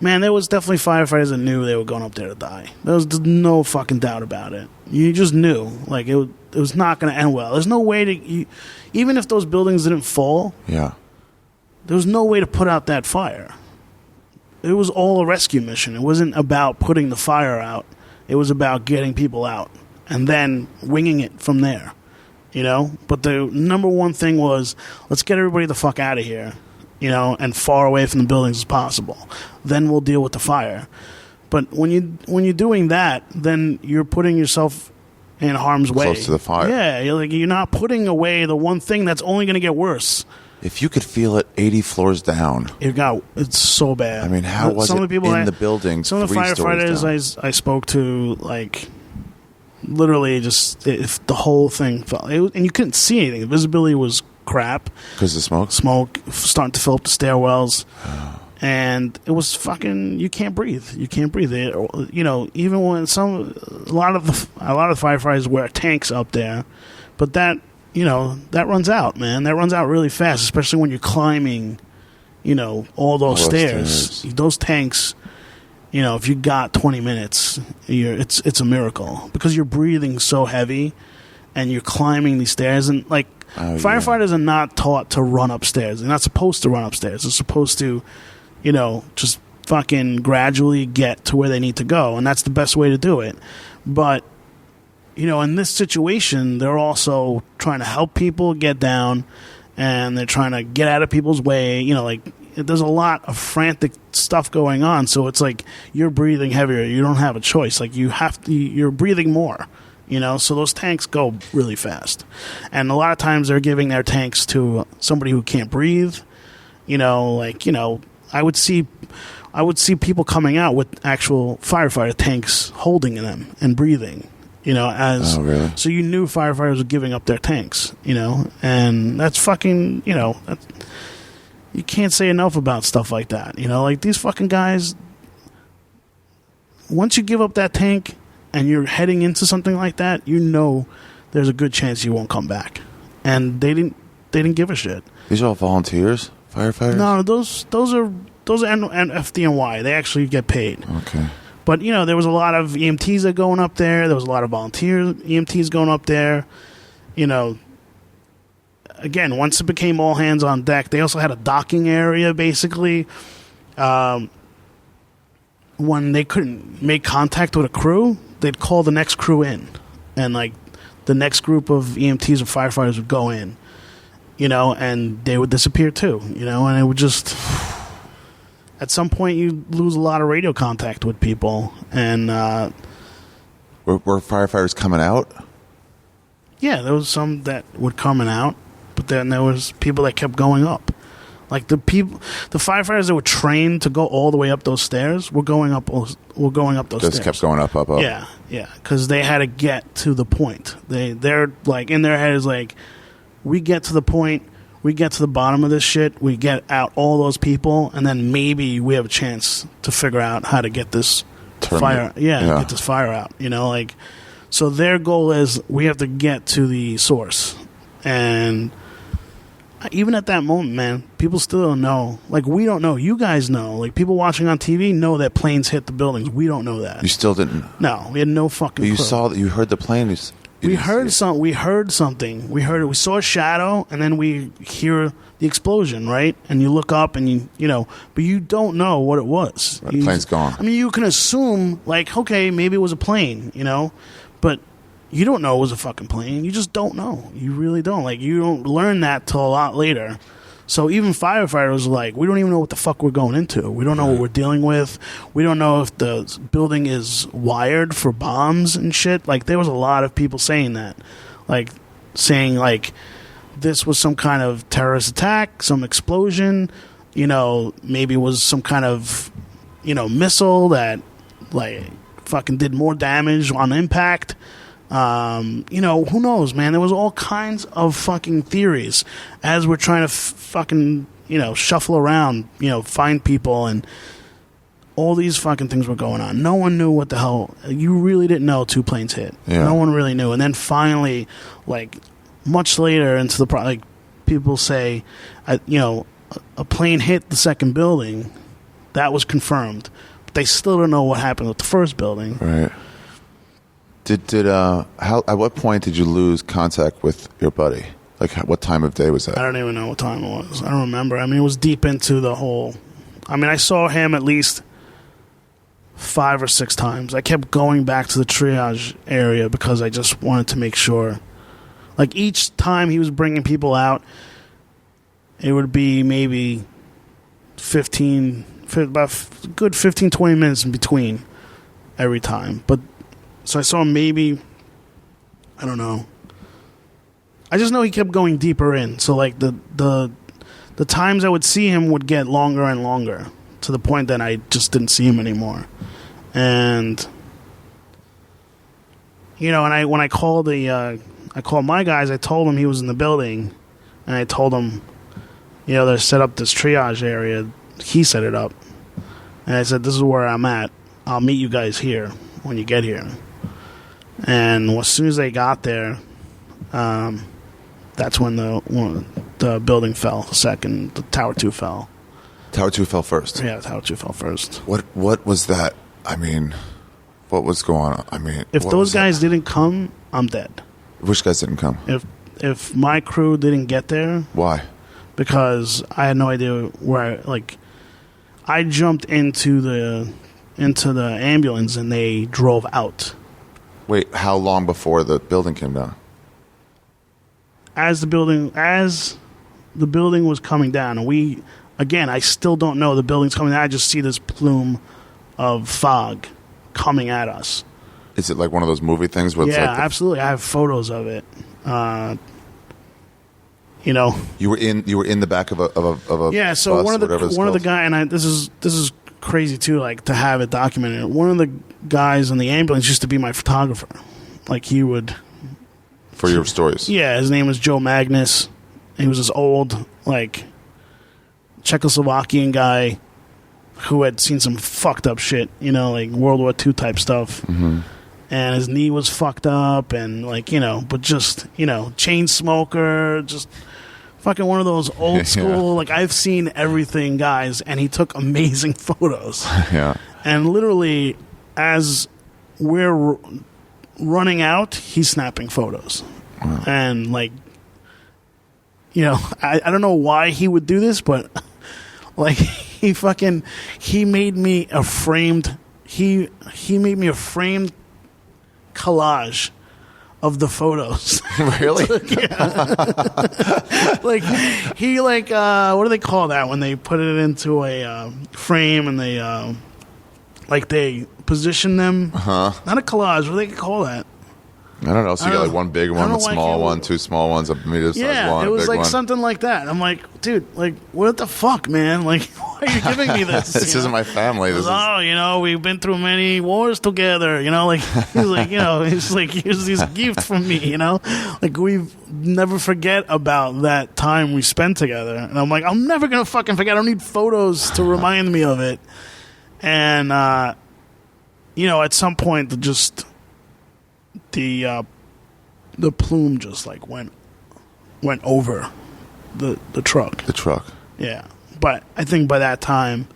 Man, there was definitely firefighters that knew they were going up there to die. There was no fucking doubt about it. You just knew. Like, it was not going to end well. There's no way to... even if those buildings didn't fall... Yeah. There was no way to put out that fire. It was all a rescue mission. It wasn't about putting the fire out. It was about getting people out. And then winging it from there. But the number one thing was, let's get everybody the fuck out of here. And far away from the buildings as possible. Then we'll deal with the fire. But when you're doing that, then you're putting yourself in harm's way. Close to the fire. Yeah, you're not putting away the one thing that's only going to get worse. If you could feel it 80 floors down. It's so bad. I mean, how was it in the building? Some of the 3 stories firefighters down? I spoke to, like, literally just if the whole thing fell, and you couldn't see anything. The visibility was crap because the smoke starting to fill up the stairwells. And it was fucking. You can't breathe. You know, even when a lot of the firefighters wear tanks up there, but that runs out, man. That runs out really fast, especially when you're climbing. You know, all those stairs. Those tanks. You know, if you got 20 minutes, it's a miracle because you're breathing so heavy, and you're climbing these stairs. And like firefighters are not taught to run upstairs. They're not supposed to run upstairs. They're supposed to. You know, just fucking gradually get to where they need to go. And that's the best way to do it. But, you know, in this situation, they're also trying to help people get down. And they're trying to get out of people's way. You know, like, there's a lot of frantic stuff going on. So it's like you're breathing heavier. You don't have a choice. Like, you're breathing more. You know, so those tanks go really fast. And a lot of times they're giving their tanks to somebody who can't breathe. You know, like, you know, I would see people coming out with actual firefighter tanks holding them and breathing, you know, really? So you knew firefighters were giving up their tanks, you know, and that's fucking, you know, you can't say enough about stuff like that, you know, like these fucking guys, once you give up that tank and you're heading into something like that, you know there's a good chance you won't come back. And they didn't give a shit. These are all volunteers? Firefighters? No, those are FDNY. They actually get paid. Okay. But, you know, there was a lot of EMTs that going up there. There was a lot of volunteer EMTs going up there. You know, again, once it became all hands on deck, they also had a docking area, basically. When they couldn't make contact with a crew, they'd call the next crew in. And, like, the next group of EMTs or firefighters would go in. You know, and they would disappear too, you know, and it would just... At some point, you lose a lot of radio contact with people, and... Were firefighters coming out? Yeah, there was some that would coming out, but then there was people that kept going up. Like, the firefighters that were trained to go all the way up those stairs were going up those stairs. Just kept going up. Yeah, because they had to get to the point. They're, like, in their head is like... We get to the point, we get to the bottom of this shit, we get out all those people, and then maybe we have a chance to figure out how to get this fire. Get this fire out. You know, like, so their goal is we have to get to the source. And even at that moment, man, people still don't know. Like, we don't know. You guys know. Like, people watching on TV know that planes hit the buildings. We don't know that. You still didn't? No, we had no fucking clue. You heard the plane. We heard something. We saw a shadow, and then we hear the explosion, right? And you look up, and you know, but you don't know what it was. The plane's gone. I mean, you can assume, like, okay, maybe it was a plane, you know, but you don't know it was a fucking plane. You just don't know. You really don't. Like, you don't learn that till a lot later. So even firefighters are like, we don't even know what the fuck we're going into. We don't know what we're dealing with. We don't know if the building is wired for bombs and shit. Like, there was a lot of people saying that. Like, saying, like, this was some kind of terrorist attack, some explosion, you know, maybe it was some kind of, you know, missile that, like, fucking did more damage on impact. You know, who knows, man? There was all kinds of fucking theories as we're trying to fucking, you know, shuffle around, you know, find people, and all these fucking things were going on. No one knew what the hell. You really didn't know 2 planes hit. Yeah. No one really knew. And then finally, like, much later into the like, people say, you know, a plane hit the second building. That was confirmed. But they still don't know what happened with the first building. Right. At what point did you lose contact with your buddy? Like, what time of day was that? I don't even know what time it was. I don't remember. I mean, it was deep into the whole... I mean, I saw him at least 5 or 6 times. I kept going back to the triage area because I just wanted to make sure. Like, each time he was bringing people out, it would be maybe about a good 15, 20 minutes in between every time. But so I saw him maybe, I don't know. I just know he kept going deeper in. So, like, the times I would see him would get longer and longer to the point that I just didn't see him anymore. And you know, and when I called I called my guys, I told them he was in the building, and I told them, you know, they set up this triage area. He set it up, and I said, "This is where I'm at. I'll meet you guys here when you get here." And as soon as they got there, that's when the building fell. The Tower 2 fell. Tower 2 fell first. Yeah, Tower 2 fell first. What was that? I mean, what was going on? I mean, if those guys didn't come, I'm dead. Which guys didn't come? If my crew didn't get there, why? Because I had no idea where. I jumped into the ambulance and they drove out. Wait, how long before the building came down? As the building was coming down, and I still don't know the building's coming down. I just see this plume of fog coming at us. Is it like one of those movie things where it's like absolutely. I have photos of it. You know, you were in the back of a So bus, one of the guy, and this is crazy too, like to have it documented. One of the guys in the ambulance used to be my photographer. Like he would for your stories. Yeah, his name was Joe Magnus. He was this old Czechoslovakian guy who had seen some fucked up shit, you know, like World War II type stuff. Mm-hmm. And his knee was fucked up, and but just chain smoker, just fucking one of those old school. Like I've seen everything, guys, and he took amazing photos. Yeah. And literally, as we're running out, he's snapping photos, and I don't know why he would do this, but he made me a framed. He made me a framed collage of the photos. Really? What do they call that when they put it into a frame and they they position them? Not a collage. What do they call that? I don't know. So you got one big one, one small one, two small ones, a medium-sized one. Yeah, it was big something like that. I'm like, dude, what the fuck, man? Why are you giving me this? This isn't my family. We've been through many wars together. He's here's this gift from me. We've never forget about that time we spent together. And I'm like, I'm never gonna fucking forget. I don't need photos to remind me of it. And at some point, the plume just went over the truck. The truck. Yeah. But I think by that time,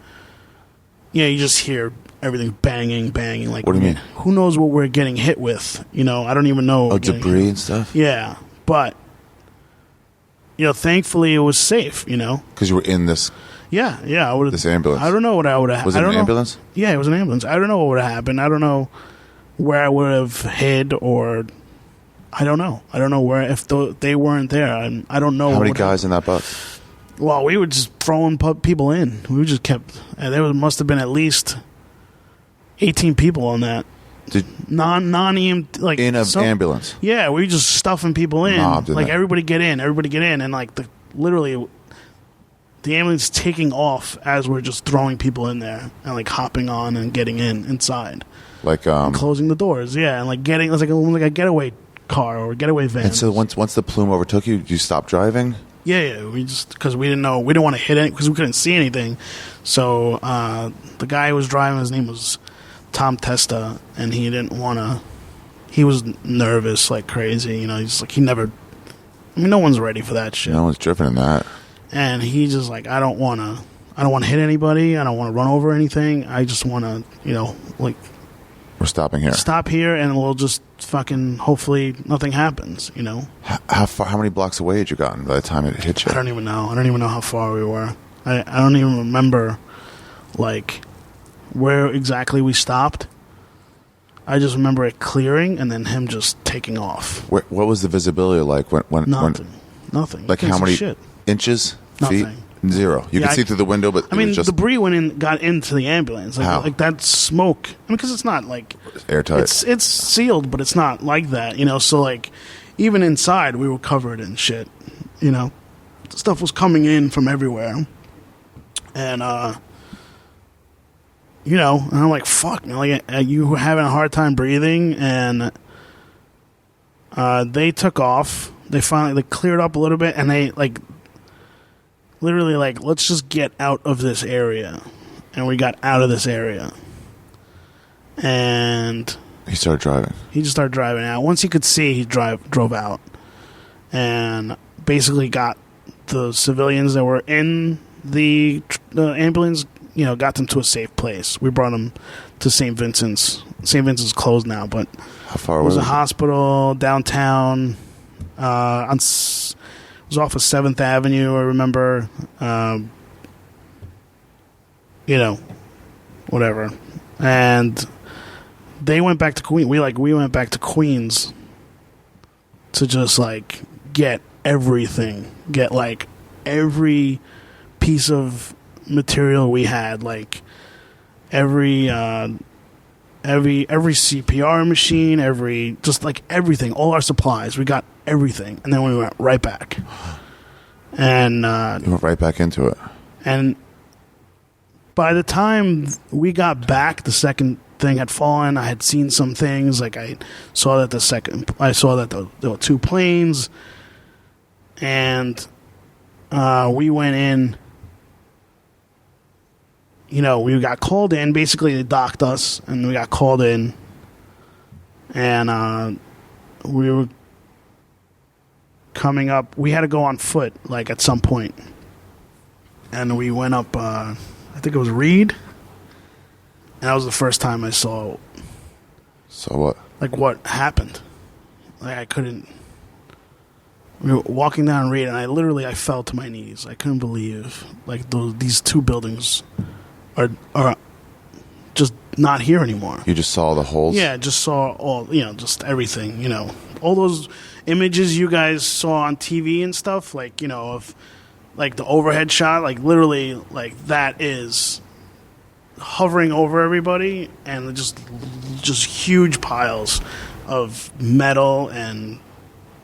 you just hear everything banging. What do you mean? Who knows what we're getting hit with? I don't even know. Oh, debris and stuff? Yeah. But, thankfully it was safe, Because you were in this... Yeah. I would've, this ambulance. I don't know what I would have... Was it an ambulance? Yeah, it was an ambulance. I don't know what would have happened. I don't know where I would have hid, or I don't know. I don't know where, if they weren't there. I don't know. How many guys in that bus? Well, we were just throwing people in. We just kept. There must have been at least 18 people on that. Non-EMT, in an ambulance. Yeah, we were just stuffing people in. Everybody get in, and literally, the ambulance taking off as we're just throwing people in there and hopping on and getting inside. And closing the doors, and getting, it was like a getaway car or a getaway van. And so once the plume overtook you, you stopped driving? Yeah, we just, because we didn't know, we didn't want to hit it because we couldn't see anything. So the guy who was driving, his name was Tom Testa, and he didn't want to. He was nervous like crazy, he's he never. No one's ready for that shit. No one's driven in that. And he just I don't want to hit anybody. I don't want to run over anything. I just want to, we're stopping here. Stop here, and we'll just fucking, hopefully nothing happens, How far? How many blocks away had you gotten by the time it hit you? I don't even know. I don't even know how far we were. I don't even remember, where exactly we stopped. I just remember it clearing and then him just taking off. What was the visibility like when Nothing. Like how many inches? Nothing. Feet? Zero. You could see through the window, but debris got into the ambulance. How? That smoke. Because it's not airtight. It's sealed, but it's not like that. So even inside, we were covered in shit. Stuff was coming in from everywhere, and and I'm like, fuck, man. You were having a hard time breathing, and They took off. They finally cleared up a little bit, and they literally let's just get out of this area. And we got out of this area. And he started driving. He just started driving out. Once he could see, he drove out. And basically got the civilians that were in the ambulance, got them to a safe place. We brought them to St. Vincent's. St. Vincent's closed now, but how far it was was a hospital downtown. It was off of 7th Avenue, I remember. Whatever. And they went back to Queens. We went back to Queens to just get everything. Get every piece of material we had, every CPR machine, everything, all our supplies. We got everything, and then we went right back. And you went right back into it. And by the time we got back, the second thing had fallen. I had seen some things. I saw that there were 2 planes, and we went in. We got called in. Basically, they docked us, and we got called in. And we were coming up. We had to go on foot, at some point. And we went up, I think it was Reed. And that was the first time I saw... So what? What happened. I couldn't... We were walking down Reed, and I fell to my knees. I couldn't believe, these 2 buildings... are just not here anymore. You just saw the holes? Yeah, just saw all, just everything, all those images you guys saw on TV and stuff, of the overhead shot, literally, that is hovering over everybody, and just huge piles of metal and,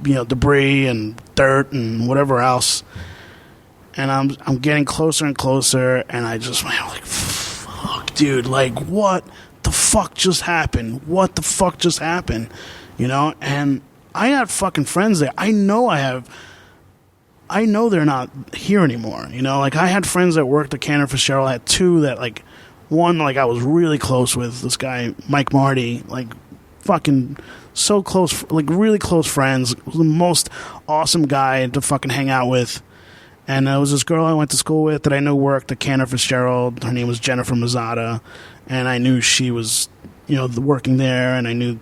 debris and dirt and whatever else. And I'm getting closer and closer, and I just went fuck, dude, what the fuck just happened? What the fuck just happened? And I got fucking friends there. I know they're not here anymore. I had friends that worked at Cantor Fitzgerald. I had 2 that, one, I was really close with, this guy, Mike Marty, fucking so close, really close friends. The most awesome guy to fucking hang out with. And there was this girl I went to school with that I knew worked at Cantor Fitzgerald. Her name was Jennifer Mazzata. And I knew she was, working there. And I knew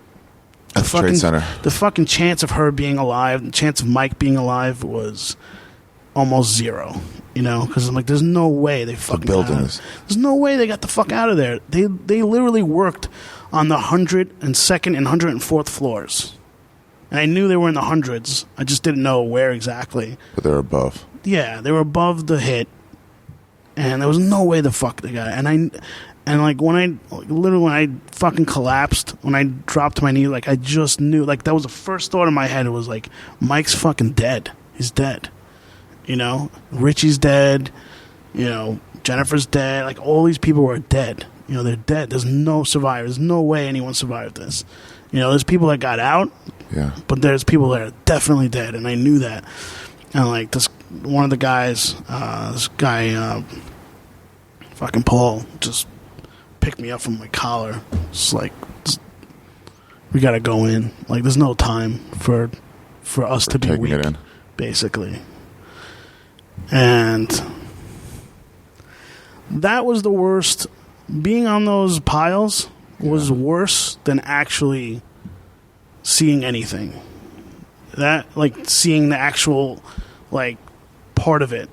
at the Trade Center. The fucking chance of her being alive, the chance of Mike being alive was almost 0. Because I'm there's no way they fucking buildings. There's no way they got the fuck out of there. They literally worked on the 102nd and 104th floors. And I knew they were in the hundreds. I just didn't know where exactly. But they're above. Yeah, they were above the hit, and there was no way the fuck they got it. When I fucking collapsed, when I dropped to my knee, I just knew, that was the first thought in my head. It was Mike's fucking dead. He's dead. Richie's dead. Jennifer's dead. All these people were dead. They're dead. There's no survivors. There's no way anyone survived this. There's people that got out. Yeah. But there's people that are definitely dead, and I knew that. And one of the guys, this guy, fucking Paul, just picked me up from my collar. It's we gotta go in. There's no time for us to be weak, basically. And that was the worst. Being on those piles was worse than actually seeing anything. That, seeing the actual, part of it.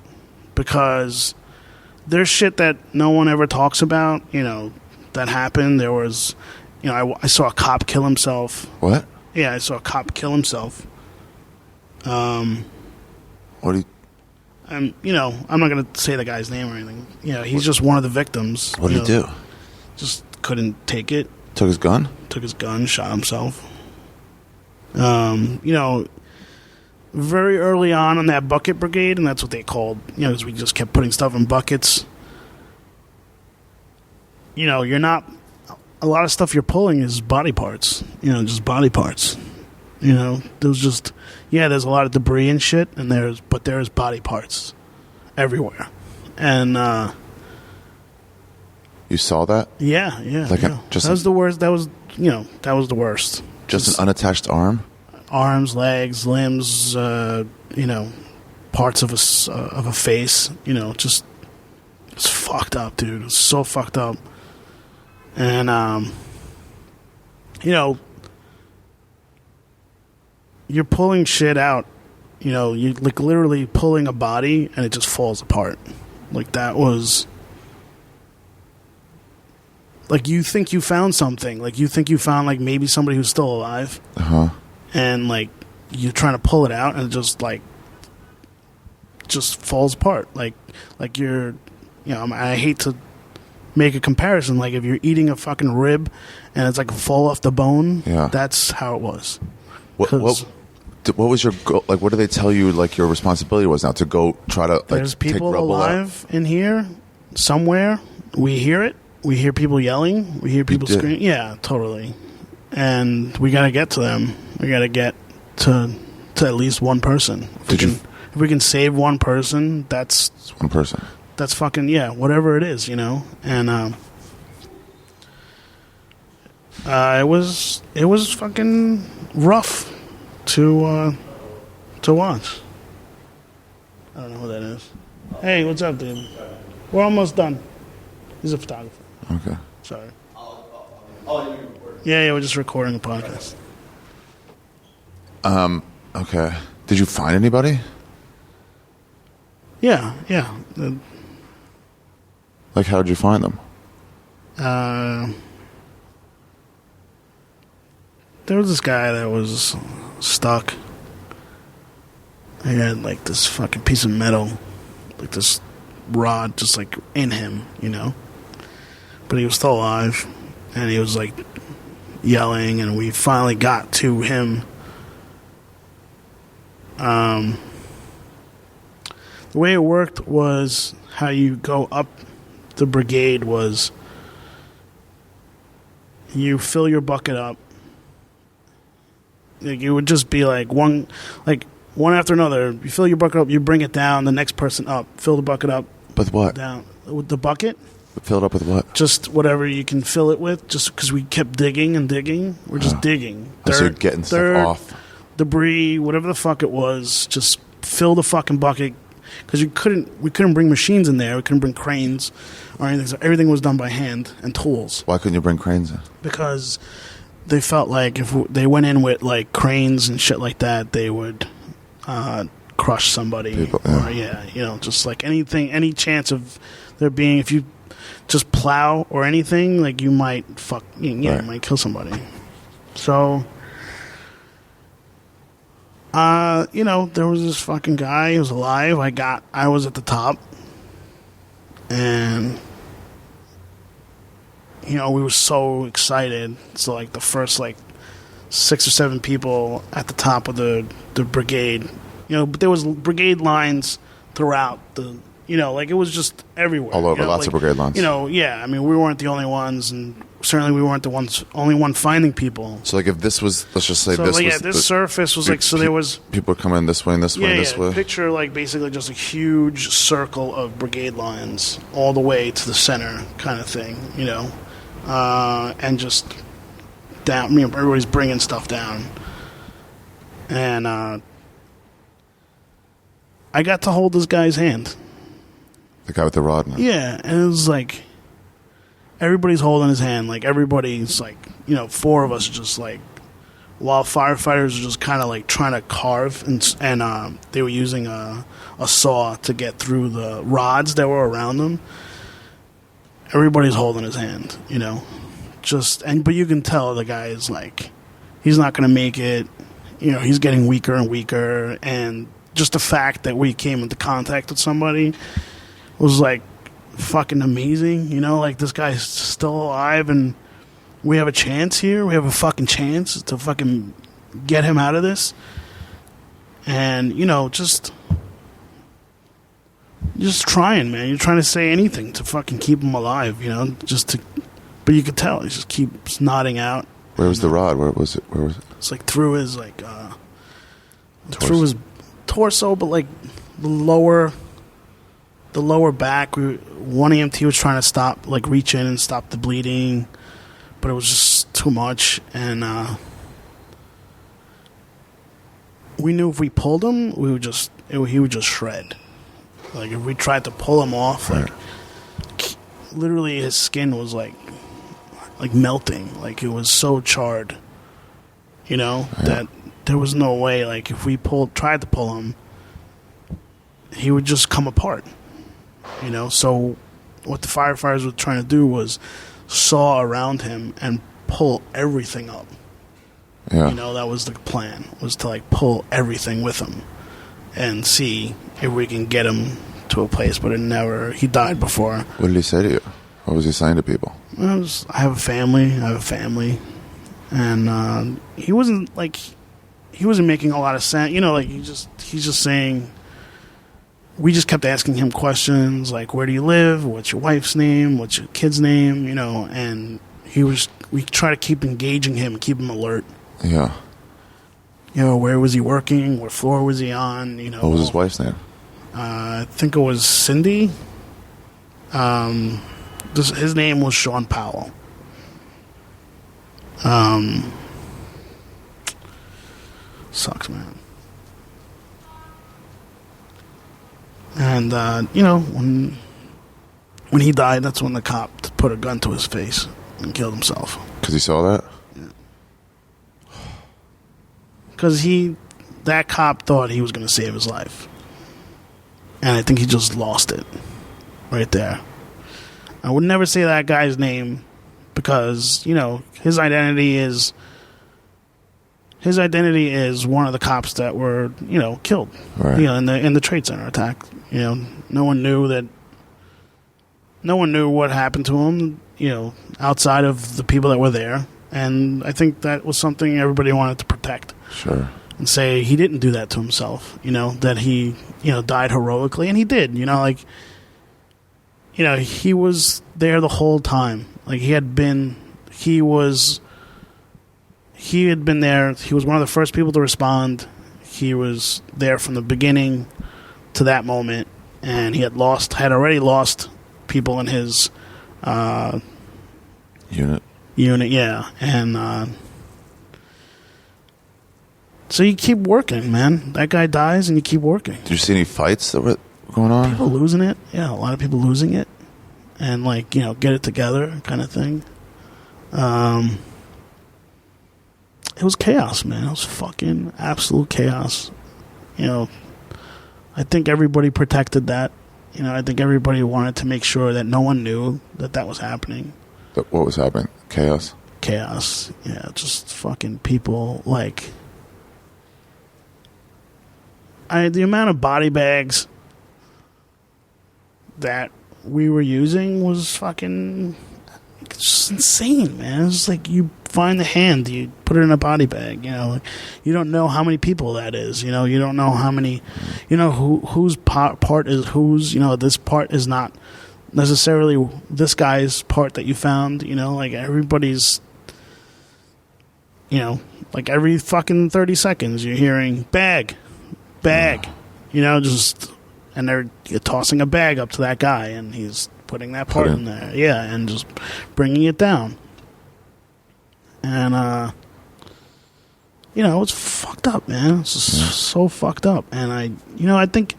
Because there's shit that no one ever talks about, that happened. There was, I saw a cop kill himself. What? Yeah, I saw a cop kill himself. What do you... I'm not going to say the guy's name or anything. He's just one of the victims. What did he do? Just couldn't take it. Took his gun? Took his gun, shot himself. Very early on that bucket brigade, and that's what they called, because we just kept putting stuff in buckets. You're not, a lot of stuff you're pulling is body parts, just body parts. You know, there was just there's a lot of debris and shit, and there's body parts everywhere, and you saw that? Yeah. Like that was the worst. That was the worst. Just an unattached arm? Arms, legs, limbs, parts of a face. Just it's fucked up, dude. It's so fucked up, and you're pulling shit out. You're like literally pulling a body, and it just falls apart. Like that was. Like, you think you found something. Like, you think you found, like, maybe somebody who's still alive. Uh-huh. And, like, you're trying to pull it out, and it just, like, just falls apart. Like you're, I hate to make a comparison. Like, if you're eating a fucking rib, and it's, like, fall off the bone, that's how it was. What was your goal? Like, what do they tell you, like, your responsibility was now? To go try to, like, there's people take alive in here, somewhere. We hear it. We hear people yelling. We hear people screaming. Yeah, totally. And we got to get to them. We got to get to at least one person. If we can save one person, that's one person. That's fucking whatever it is, And it was fucking rough to watch. I don't know who that is. Hey, what's up, dude? We're almost done. He's a photographer. Okay. Sorry. Yeah, we're just recording a podcast. Okay. Did you find anybody? Yeah. Like, how did you find them? There was this guy that was stuck. He had, like, this fucking piece of metal, like this rod just, like, in him, But he was still alive, and he was, like, yelling, and we finally got to him. The way it worked was how you go up the brigade was you fill your bucket up. Like, it would just be, like, one after another. You fill your bucket up, you bring it down, the next person up. Fill the bucket up. With what? Down. With the bucket. Filled up with what? Just whatever you can fill it with, just because we kept digging and digging. We're just digging. So you're getting stuff off. Debris, whatever the fuck it was, just fill the fucking bucket. Because we couldn't bring machines in there. We couldn't bring cranes or anything. So everything was done by hand and tools. Why couldn't you bring cranes in? Because they felt like if they went in with, like, cranes and shit like that, they would crush somebody. People, Or, just like anything, any chance of there being, if you just plow or anything, like, you might you might kill somebody. So, there was this fucking guy. He was alive. I was at the top, and we were so excited. So, like, the first, like, 6 or 7 people at the top of the brigade, but there was brigade lines throughout the. Like, it was just everywhere. All over, lots of brigade lines. I mean, we weren't the only ones, and certainly we weren't the only one finding people. So, like, if this was, let's just say this surface was, like, so there was... People were coming this way and this way and this way. Picture, like, basically just a huge circle of brigade lines all the way to the center kind of thing, and just down, everybody's bringing stuff down. And I got to hold this guy's hand. The guy with the rod? Man. Yeah, and it was like everybody's holding his hand. Like, everybody's like, 4 of us just like, while firefighters were just kind of like trying to carve, and they were using a saw to get through the rods that were around them. Everybody's holding his hand, but you can tell the guy is like, he's not going to make it. He's getting weaker and weaker, and just the fact that we came into contact with somebody was, like, fucking amazing. Like, this guy's still alive, and we have a chance here. We have a fucking chance to fucking get him out of this. And, just trying, man. You're trying to say anything to fucking keep him alive, but you could tell he just keeps nodding out. Where was the rod? Where was it? bullets like through his through his torso, but like the lower back. One EMT was trying to reach in and stop the bleeding, but it was just too much, and we knew if we pulled him, he would just shred. Like if we tried to pull him off, like literally his skin was like melting, like it was so charred, that there was no way. Like if we tried to pull him, he would just come apart. So what the firefighters were trying to do was saw around him and pull everything up. Yeah. That was the plan, was to like pull everything with him and see if we can get him to a place, but he died before. What did he say to you? What was he saying to people? I have a family, and he wasn't making a lot of sense, he's just saying, we just kept asking him questions like, where do you live? What's your wife's name? What's your kid's name? And we try to keep engaging him, keep him alert. Yeah. Where was he working? What floor was he on? What was his wife's name? I think it was Cindy. His name was Sean Powell. Sucks, man. And when he died, that's when the cop put a gun to his face and killed himself. Because he saw that? Because that cop thought he was going to save his life. And I think he just lost it right there. I would never say that guy's name because, his identity is one of the cops that were, killed, right. In the Trade Center attack. No one knew what happened to him, outside of the people that were there. And I think that was something everybody wanted to protect. Sure. And say he didn't do that to himself, that he, died heroically. And he did, he was there the whole time. Like he had been there. He was one of the first people to respond. He was there from the beginning to that moment. And he had already lost people in his unit. Yeah. And so you keep working, man. That guy dies and you keep working. Did you see any fights that were going on? People losing it. Yeah, a lot of people losing it. And get it together kind of thing. It was chaos, man. It was fucking absolute chaos. I think everybody protected that. I think everybody wanted to make sure that no one knew that was happening. What was happening? Chaos? Chaos. Yeah, just fucking people the amount of body bags that we were using was fucking just insane, man. It was like you find the hand, you put it in a body bag, you don't know how many people that is, you don't know how many, whose part is whose, this part is not necessarily this guy's part that you found, everybody's, every fucking 30 seconds you're hearing bag, just, and they're tossing a bag up to that guy and he's putting that part in there. Yeah, and just bringing it down. And, it's fucked up, man. It's just so fucked up. And I think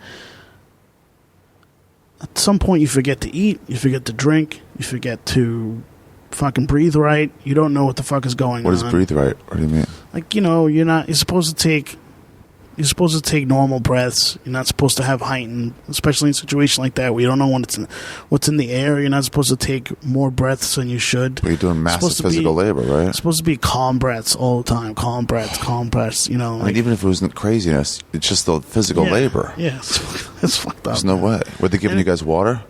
at some point you forget to eat, you forget to drink, you forget to fucking breathe right. You don't know what the fuck is going on. What is breathe right? What do you mean? You're supposed to take normal breaths. You're not supposed to have heightened, especially in a situation like that where you don't know what's in the air. You're not supposed to take more breaths than you should. But you're doing massive physical labor, right? It's supposed to be calm breaths all the time. Calm breaths. Even if it wasn't craziness, it's just the physical labor. Yeah, it's fucked up. There's no way. Were they giving you guys water?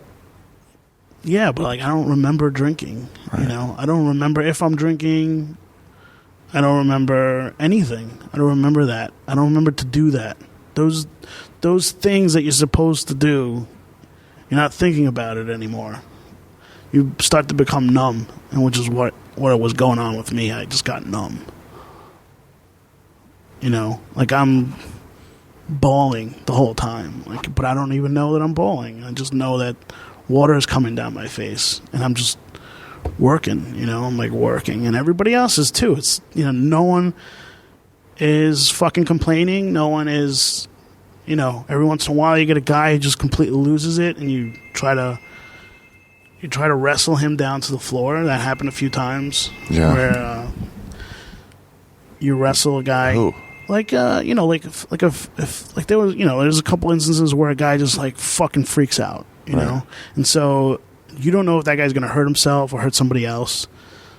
Yeah, but I don't remember drinking. Right. I don't remember if I'm drinking. I don't remember anything. I don't remember that. I don't remember to do that. Those things that you're supposed to do, you're not thinking about it anymore. You start to become numb, and which is what was going on with me. I just got numb. You know, like I'm bawling the whole time. Like, but I don't even know that I'm bawling. I just know that water is coming down my face, and I'm just working. You know, I'm like working, and everybody else is too. It's, you know, no one is fucking complaining. No one is, you know. Every once in a while, you get a guy who just completely loses it, and you try to wrestle him down to the floor. That happened a few times. Yeah. Where you wrestle a guy. Who? Like, you know, if there was, you know, there's a couple instances where a guy just like fucking freaks out, you know, and so you don't know if that guy's gonna hurt himself or hurt somebody else.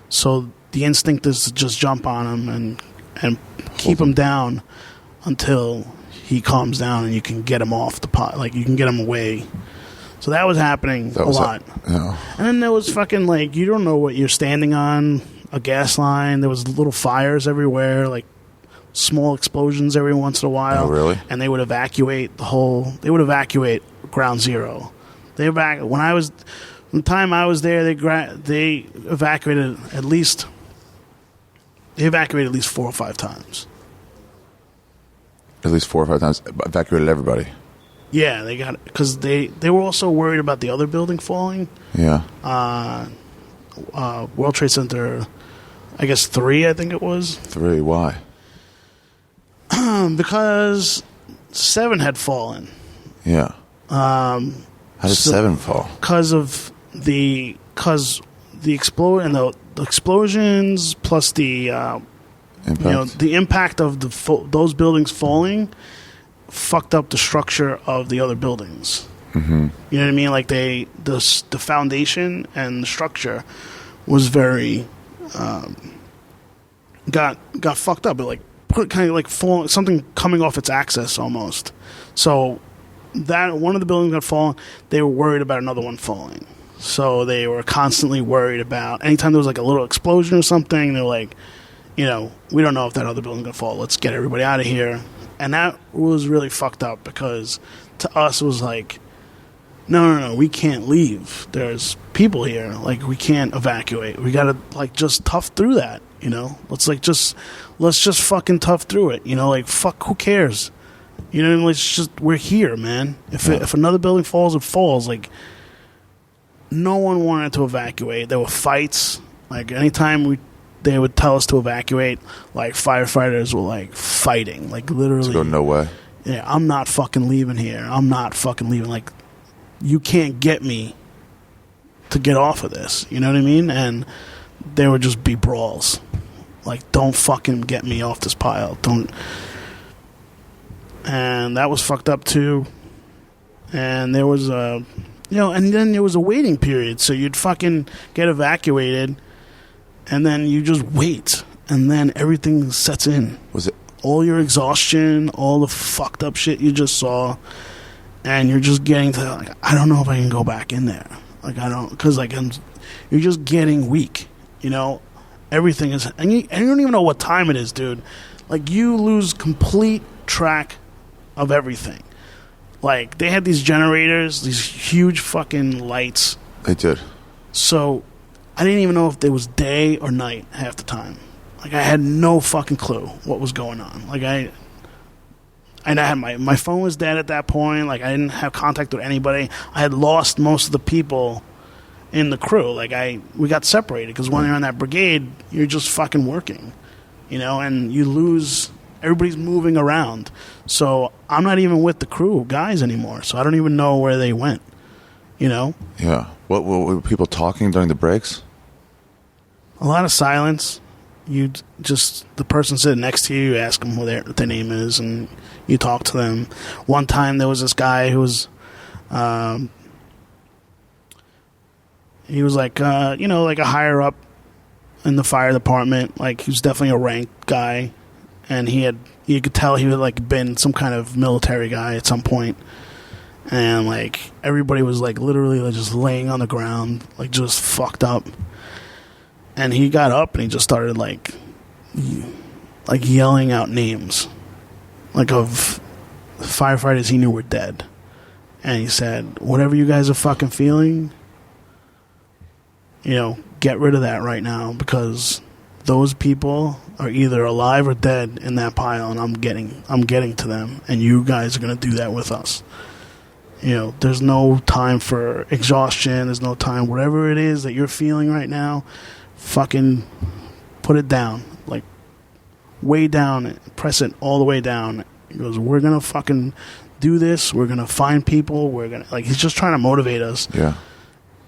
So the instinct is to just jump on him and keep him down until he calms down and you can get him off the pot, like you can get him away. So that was happening a lot. Yeah. And then there was fucking, like, you don't know what you're standing on, a gas line. There was little fires everywhere, like small explosions every once in a while. Oh, really? And they would evacuate ground zero. The time I was there, they evacuated at least 4 or 5 times. At least 4 or 5 times. Evacuated everybody. Yeah, they got it because they were also worried about the other building falling. Yeah. World Trade Center, I guess 3. I think it was 3. Why? Because 7 had fallen. Yeah. How did 7 fall? Because the explosions plus the Impact? You know, the impact of those buildings falling fucked up the structure of the other buildings. Mm-hmm. You know what I mean? Like the foundation and the structure was very got fucked up. It like put kind of like something coming off its axis almost. So that one of the buildings got fallen, they were worried about another one falling. So they were constantly worried about anytime there was like a little explosion or something. They're like, you know, we don't know if that other building's gonna fall. Let's get everybody out of here. And that was really fucked up because to us it was like, no, we can't leave. There's people here. Like, we can't evacuate. We gotta like just tough through that. You know, let's just fucking tough through it. You know, like fuck, who cares? You know, we're here, man. If another building falls, it falls. Like, no one wanted to evacuate. There were fights. Like, anytime they would tell us to evacuate, like, firefighters were, like, fighting. Like, literally. To go, no way. Yeah, I'm not fucking leaving here. I'm not fucking leaving. Like, you can't get me to get off of this. You know what I mean? And there would just be brawls. Like, don't fucking get me off this pile. Don't. And that was fucked up, too. And there was a... You know, and then there was a waiting period. So you'd fucking get evacuated, and then you just wait, and then everything sets in. Was it all your exhaustion, all the fucked up shit you just saw, and you're just getting to, like, I don't know if I can go back in there. Like, I don't, because, like, you're just getting weak, you know? Everything is, and you don't even know what time it is, dude. Like, you lose complete track of everything. Like, they had these generators, these huge fucking lights. They did. So, I didn't even know if it was day or night half the time. Like, I had no fucking clue what was going on. Like, I had my phone was dead at that point. Like, I didn't have contact with anybody. I had lost most of the people in the crew. Like, we got separated because when you're on that brigade, you're just fucking working, you know, and you lose. Everybody's moving around. So I'm not even with the crew guys anymore. So I don't even know where they went, you know? Yeah. What were people talking during the breaks? A lot of silence. You just, the person sitting next to you ask them what their name is, and you talk to them. One time there was this guy who was, he was like, you know, like a higher up in the fire department. Like, he was definitely a ranked guy. And you could tell he had, like, been some kind of military guy at some point. And, like, everybody was, like, literally just laying on the ground, like, just fucked up. And he got up and he just started, like yelling out names, like, of firefighters he knew were dead. And he said, whatever you guys are fucking feeling, you know, get rid of that right now, because those people are either alive or dead in that pile, and I'm getting to them, and you guys are gonna do that with us. You know, there's no time for exhaustion. There's no time. Whatever it is that you're feeling right now, fucking put it down. Like, way down. Press it all the way down. He goes, we're going to fucking do this. We're going to find people. We're going to... Like, he's just trying to motivate us. Yeah.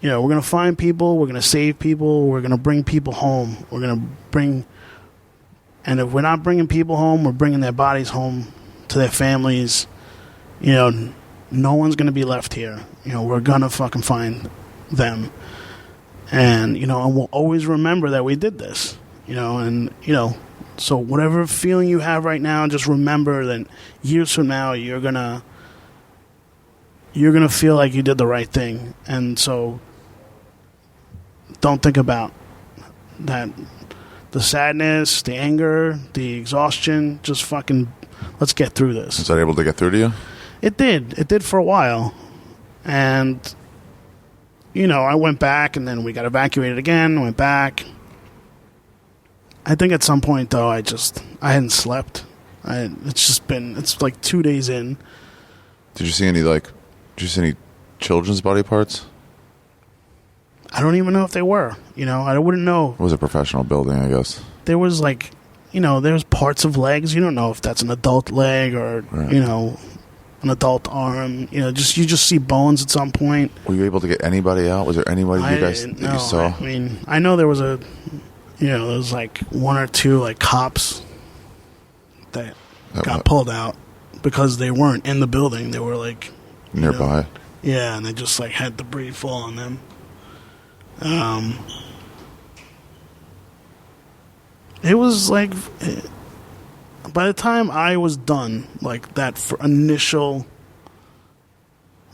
You know, we're going to find people. We're going to save people. We're going to bring people home. We're going to bring... And if we're not bringing people home, we're bringing their bodies home to their families. You know... No one's going to be left here. You know, we're going to fucking find them. And, you know, and we'll always remember that we did this. You know, and, you know, so whatever feeling you have right now, just remember that years from now, you're going to feel like you did the right thing. And so don't think about that, the sadness, the anger, the exhaustion. Just fucking, let's get through this. Is that able to get through to you? It did. It did for a while. And, you know, I went back, and then we got evacuated again, went back. I think at some point, though, I hadn't slept. It's like 2 days in. Did you see any children's body parts? I don't even know if they were. You know, I wouldn't know. It was a professional building, I guess. There was like, you know, there's parts of legs. You don't know if that's an adult leg or, right. You know... an adult arm, you know, you just see bones at some point. Were you able to get anybody out? Was there anybody you saw? I mean, I know there was there was like one or two like cops that got pulled out because they weren't in the building. They were like nearby. You know, yeah, and they just like had debris fall on them. It was like. By the time I was done, like that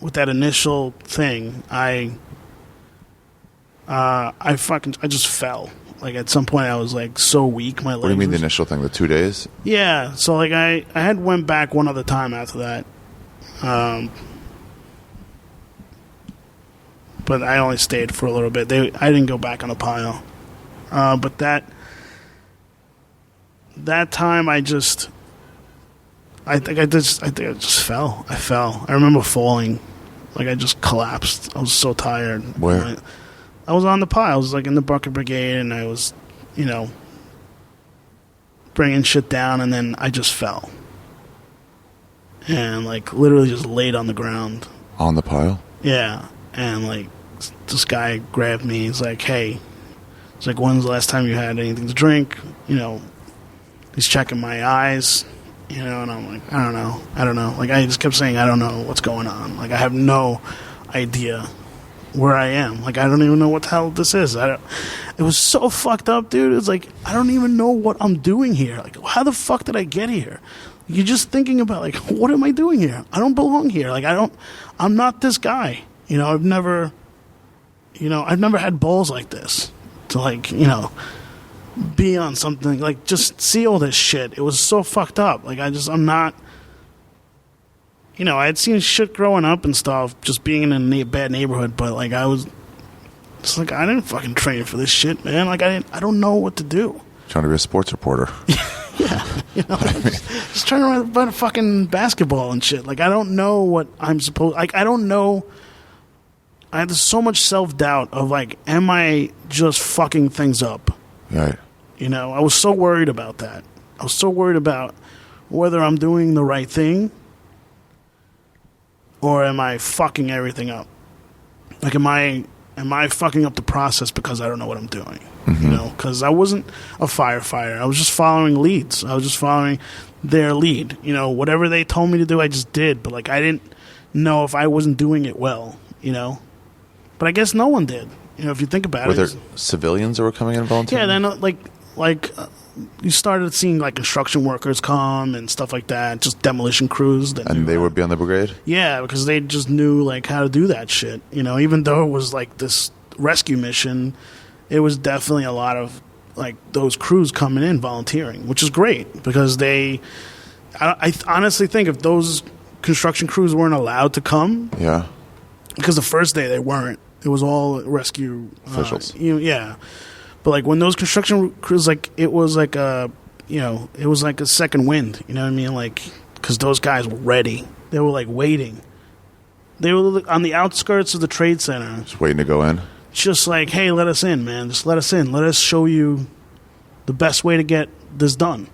with that initial thing, I just fell. Like at some point, I was like so weak. My legs. What do you mean the initial thing? The 2 days? Yeah. So like I had went back one other time after that, but I only stayed for a little bit. I didn't go back on the pile, but that time I think I just fell. I fell. I remember falling. Like I just collapsed. I was so tired. Where? I was on the pile. I was like in the bucket brigade, and I was, you know, bringing shit down, and then I just fell. And like literally just laid on the ground. On the pile? Yeah. And like this guy grabbed me. He's like, hey. It's like, when's the last time you had anything to drink? You know, he's checking my eyes, you know, and I'm like, I don't know. Like, I just kept saying, I don't know what's going on. Like, I have no idea where I am. Like, I don't even know what the hell this is. It was so fucked up, dude. It's like, I don't even know what I'm doing here. Like, how the fuck did I get here? You're just thinking about, like, what am I doing here? I don't belong here. Like, I'm not this guy. You know, I've never had balls like this to, like, you know, be on something, like, just see all this shit. It was so fucked up. Like, I'm not, you know, I had seen shit growing up and stuff, just being in a bad neighborhood, but, like, it's like, I didn't fucking train for this shit, man. Like, I don't know what to do. Trying to be a sports reporter. Yeah, you know, just trying to run fucking basketball and shit. Like, I don't know what I'm supposed, like, I don't know. I had so much self-doubt of, like, am I just fucking things up? Right. You know, I was so worried about that. I was so worried about whether I'm doing the right thing or am I fucking everything up? Like, am I fucking up the process because I don't know what I'm doing? Mm-hmm. You know, because I wasn't a firefighter. I was just following leads. I was just following their lead. You know, whatever they told me to do, I just did. But, like, I didn't know if I wasn't doing it well, you know? But I guess no one did. You know, if you think about it. Were there civilians that were coming in volunteering? Yeah, then you started seeing like construction workers come and stuff like that, just demolition crews. And they would be on the brigade? Yeah, because they just knew like how to do that shit. You know, even though it was like this rescue mission, it was definitely a lot of like those crews coming in volunteering, which is great because I honestly think if those construction crews weren't allowed to come, yeah, because the first day they weren't. It was all rescue officials. Yeah. But like when those construction crews, like it was like a, you know, it was like a second wind. You know what I mean? Like because those guys were ready. They were like waiting. They were on the outskirts of the trade center, Just waiting to go in. just like, hey, let us in, man. Just let us in. Let us show you the best way to get this done.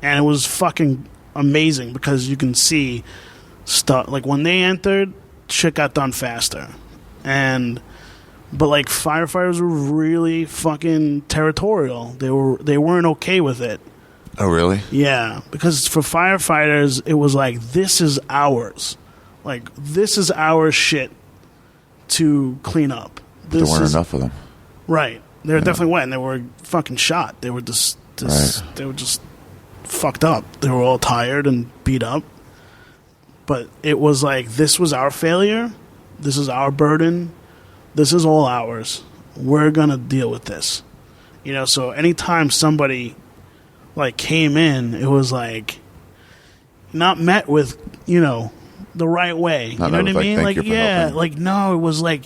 And it was fucking amazing because you can see stuff. Like when they entered, shit got done faster. But like firefighters were really fucking territorial. They weren't okay with it. Oh, really? Yeah, because for firefighters, it was like, this is ours. Like, this is our shit to clean up. There weren't enough of them. Right. They were definitely wet, and they were fucking shot. They were just they were just fucked up. They were all tired and beat up. But it was like, this was our failure. This is our burden. This is all ours. We're going to deal with this. You know, so anytime somebody like came in, it was like not met with, you know, the right way. Not you know what I mean? like, Like, yeah, like, no, it was like,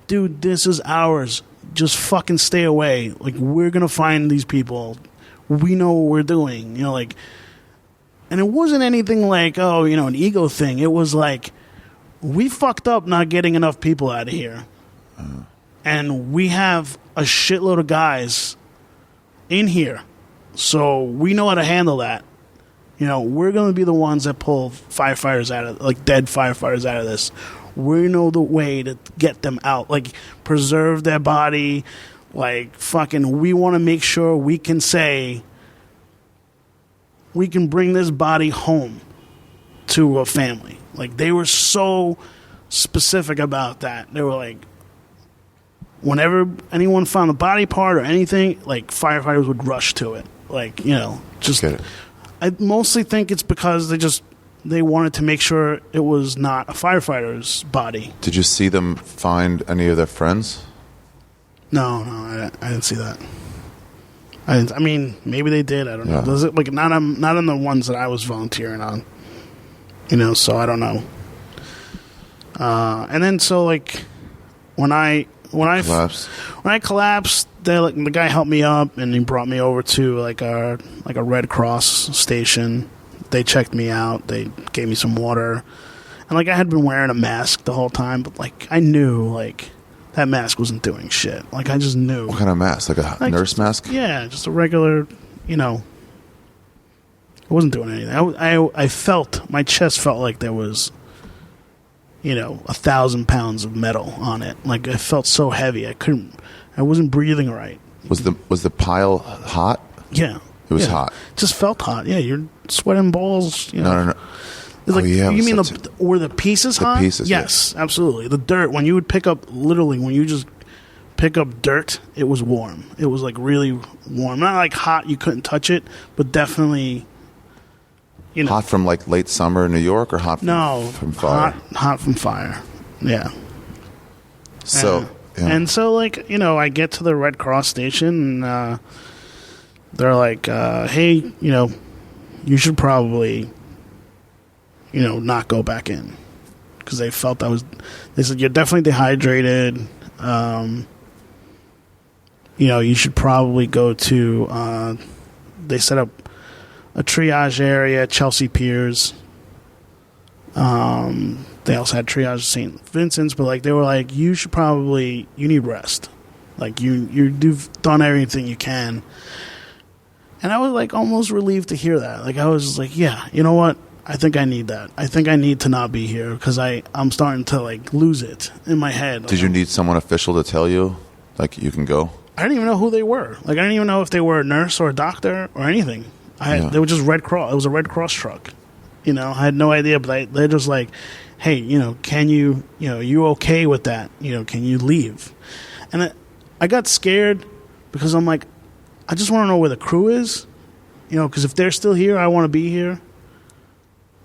dude, this is ours. Just fucking stay away. Like, we're gonna find these people. We know what we're doing. You know, like, and it wasn't anything like, oh, you know, an ego thing. It was like, we fucked up not getting enough people out of here. And we have a shitload of guys in here. So we know how to handle that. You know, we're going to be the ones that pull firefighters out of, like, dead firefighters out of this. We know the way to get them out. Like, preserve their body. Like, fucking, we want to make sure we can say, we can bring this body home to a family. Like, they were so specific about that. They were like, whenever anyone found a body part or anything, like, firefighters would rush to it. Like, you know, just... Get it. I mostly think it's because they wanted to make sure it was not a firefighter's body. Did you see them find any of their friends? No, I didn't see that. I mean, maybe they did. I don't know. Yeah. Does it like not on the ones that I was volunteering on? You know, so I don't know. And then so like when I collapsed, the guy helped me up and he brought me over to like a Red Cross station. They checked me out. They gave me some water, and like I had been wearing a mask the whole time, but like I knew like that mask wasn't doing shit. Like I just knew. What kind of mask? Like a nurse mask? Yeah, just a regular. You know, it wasn't doing anything. I felt my chest felt like there was, you know, 1,000 pounds of metal on it. Like it felt so heavy. I wasn't breathing right. Was the pile hot? Yeah. It was hot. Just felt hot. Yeah, you're sweating balls. You know. No. It's like, yeah, you mean were the pieces hot? The pieces, yes, absolutely. The dirt, when you would pick up, literally, when you just pick up dirt, it was warm. It was like really warm. Not like hot, you couldn't touch it, but definitely, you know. Hot from like late summer in New York or hot from fire? Hot from fire. Yeah. So, yeah. And so, like, you know, I get to the Red Cross station, and they're like, hey, you know, you should probably, you know, not go back in. Because they felt they said, you're definitely dehydrated. You know, you should probably go to, they set up a triage area at Chelsea Piers. They also had triage at St. Vincent's, but like they were like, you need rest. Like you've done everything you can. And I was like almost relieved to hear that. Like I was just like, yeah, you know what? I think I need that. I think I need to not be here because I'm starting to like lose it in my head. Did you need someone official to tell you, like, you can go? I didn't even know who they were. Like I didn't even know if they were a nurse or a doctor or anything. They were just Red Cross. It was a Red Cross truck. You know, I had no idea, but they're just like, hey, you know, can you okay with that? You know, can you leave? And I got scared because I'm like, I just want to know where the crew is, you know, because if they're still here, I want to be here.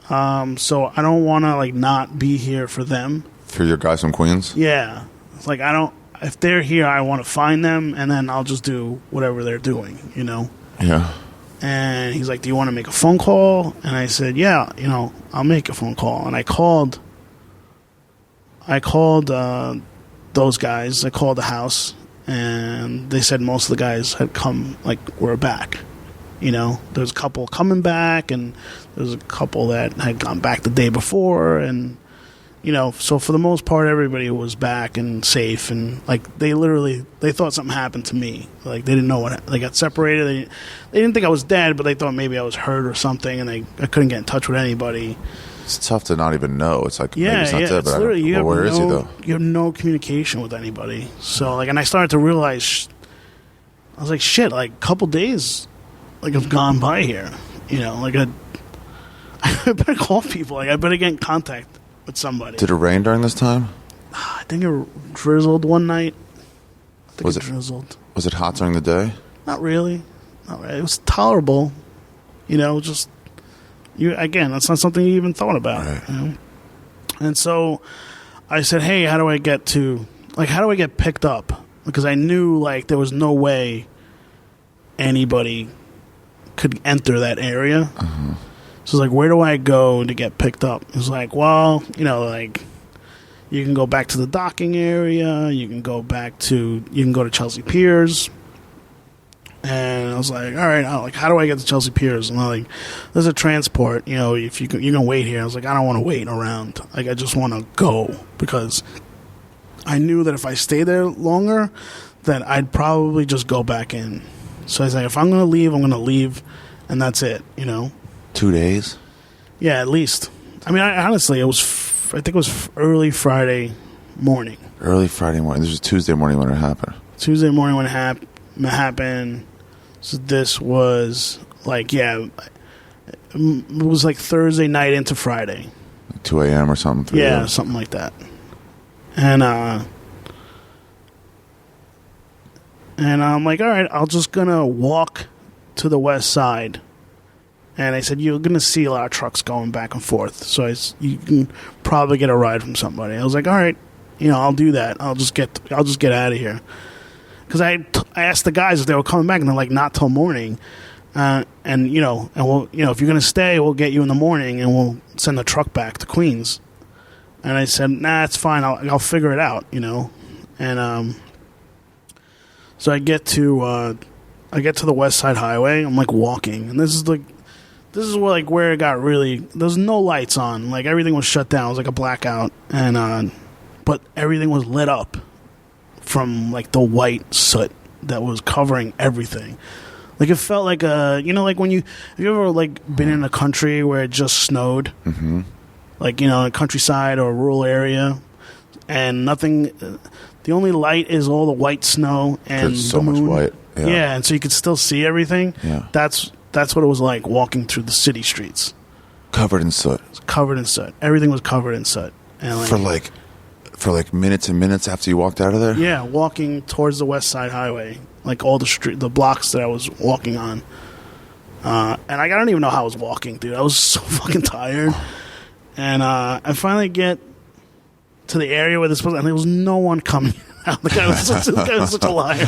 So I don't want to like not be here for them. For your guys from Queens? Yeah, it's like if they're here, I want to find them, and then I'll just do whatever they're doing, you know. Yeah. And he's like, do you want to make a phone call? And I said, yeah, you know, I'll make a phone call. And I called those guys. I called the house, and they said most of the guys had come, like, were back. There's a couple coming back, and there's a couple that had gone back the day before, and so for the most part, everybody was back and safe, and like they thought something happened to me. Like they didn't know what, they got separated. They didn't think I was dead, but they thought maybe I was hurt or something, and I couldn't get in touch with anybody. It's tough to not even know. It's like, maybe it's not dead, it's but literally, where is he though? You have no communication with anybody. So like, and I started to realize, I was like, shit, like a couple days, like have gone by here. Like I better call people. Like I better get in contact with somebody. Did it rain during this time? I think it drizzled one night. It drizzled. Was it hot during the day? Not really. It was tolerable. Just again, that's not something you even thought about. Right. And so I said, hey, how do I get picked up? Because I knew like there was no way anybody could enter that area. Uh-huh. So it's like, where do I go to get picked up? It's like, well, like you can go back to the docking area. You can go to Chelsea Piers. And I was like, all right, how do I get to Chelsea Piers? And I'm like, there's a transport. If you can wait here. I was like, I don't want to wait around. Like, I just want to go because I knew that if I stay there longer, that I'd probably just go back in. So I was like, if I'm going to leave, I'm going to leave, and that's it. 2 days? Yeah, at least. I mean, honestly, I think it was early Friday morning. Early Friday morning. This was Tuesday morning when it happened. Tuesday morning when it happened. So this was like, it was like Thursday night into Friday. Like 2 a.m. or something? Yeah, something like that. And I'm like, all right, I'm just going to walk to the west side. And I said, you're going to see a lot of trucks going back and forth. So you can probably get a ride from somebody. I was like, all right, I'll do that. I'll just get out of here. Because I asked the guys if they were coming back, and they're like, not till morning. And if you're going to stay, we'll get you in the morning, and we'll send the truck back to Queens. And I said, nah, it's fine. I'll figure it out, And so I get to the West Side Highway. I'm like walking, and this is where it got really. There's no lights on. Like everything was shut down. It was like a blackout, and but everything was lit up from like the white soot that was covering everything. Like it felt like like when have you ever like been in a country where it just snowed, like a countryside or a rural area, and nothing. The only light is all the white snow and so the moon. Much white. Yeah, and so you could still see everything. Yeah, that's what it was like walking through the city streets. Covered in soot. Covered in soot. Everything was covered in soot. And for minutes and minutes after you walked out of there? Yeah, walking towards the West Side Highway. Like all the blocks that I was walking on. And I don't even know how I was walking, dude. I was so fucking tired. And I finally get to the area where this was, and there was no one coming out. The guy was such a liar.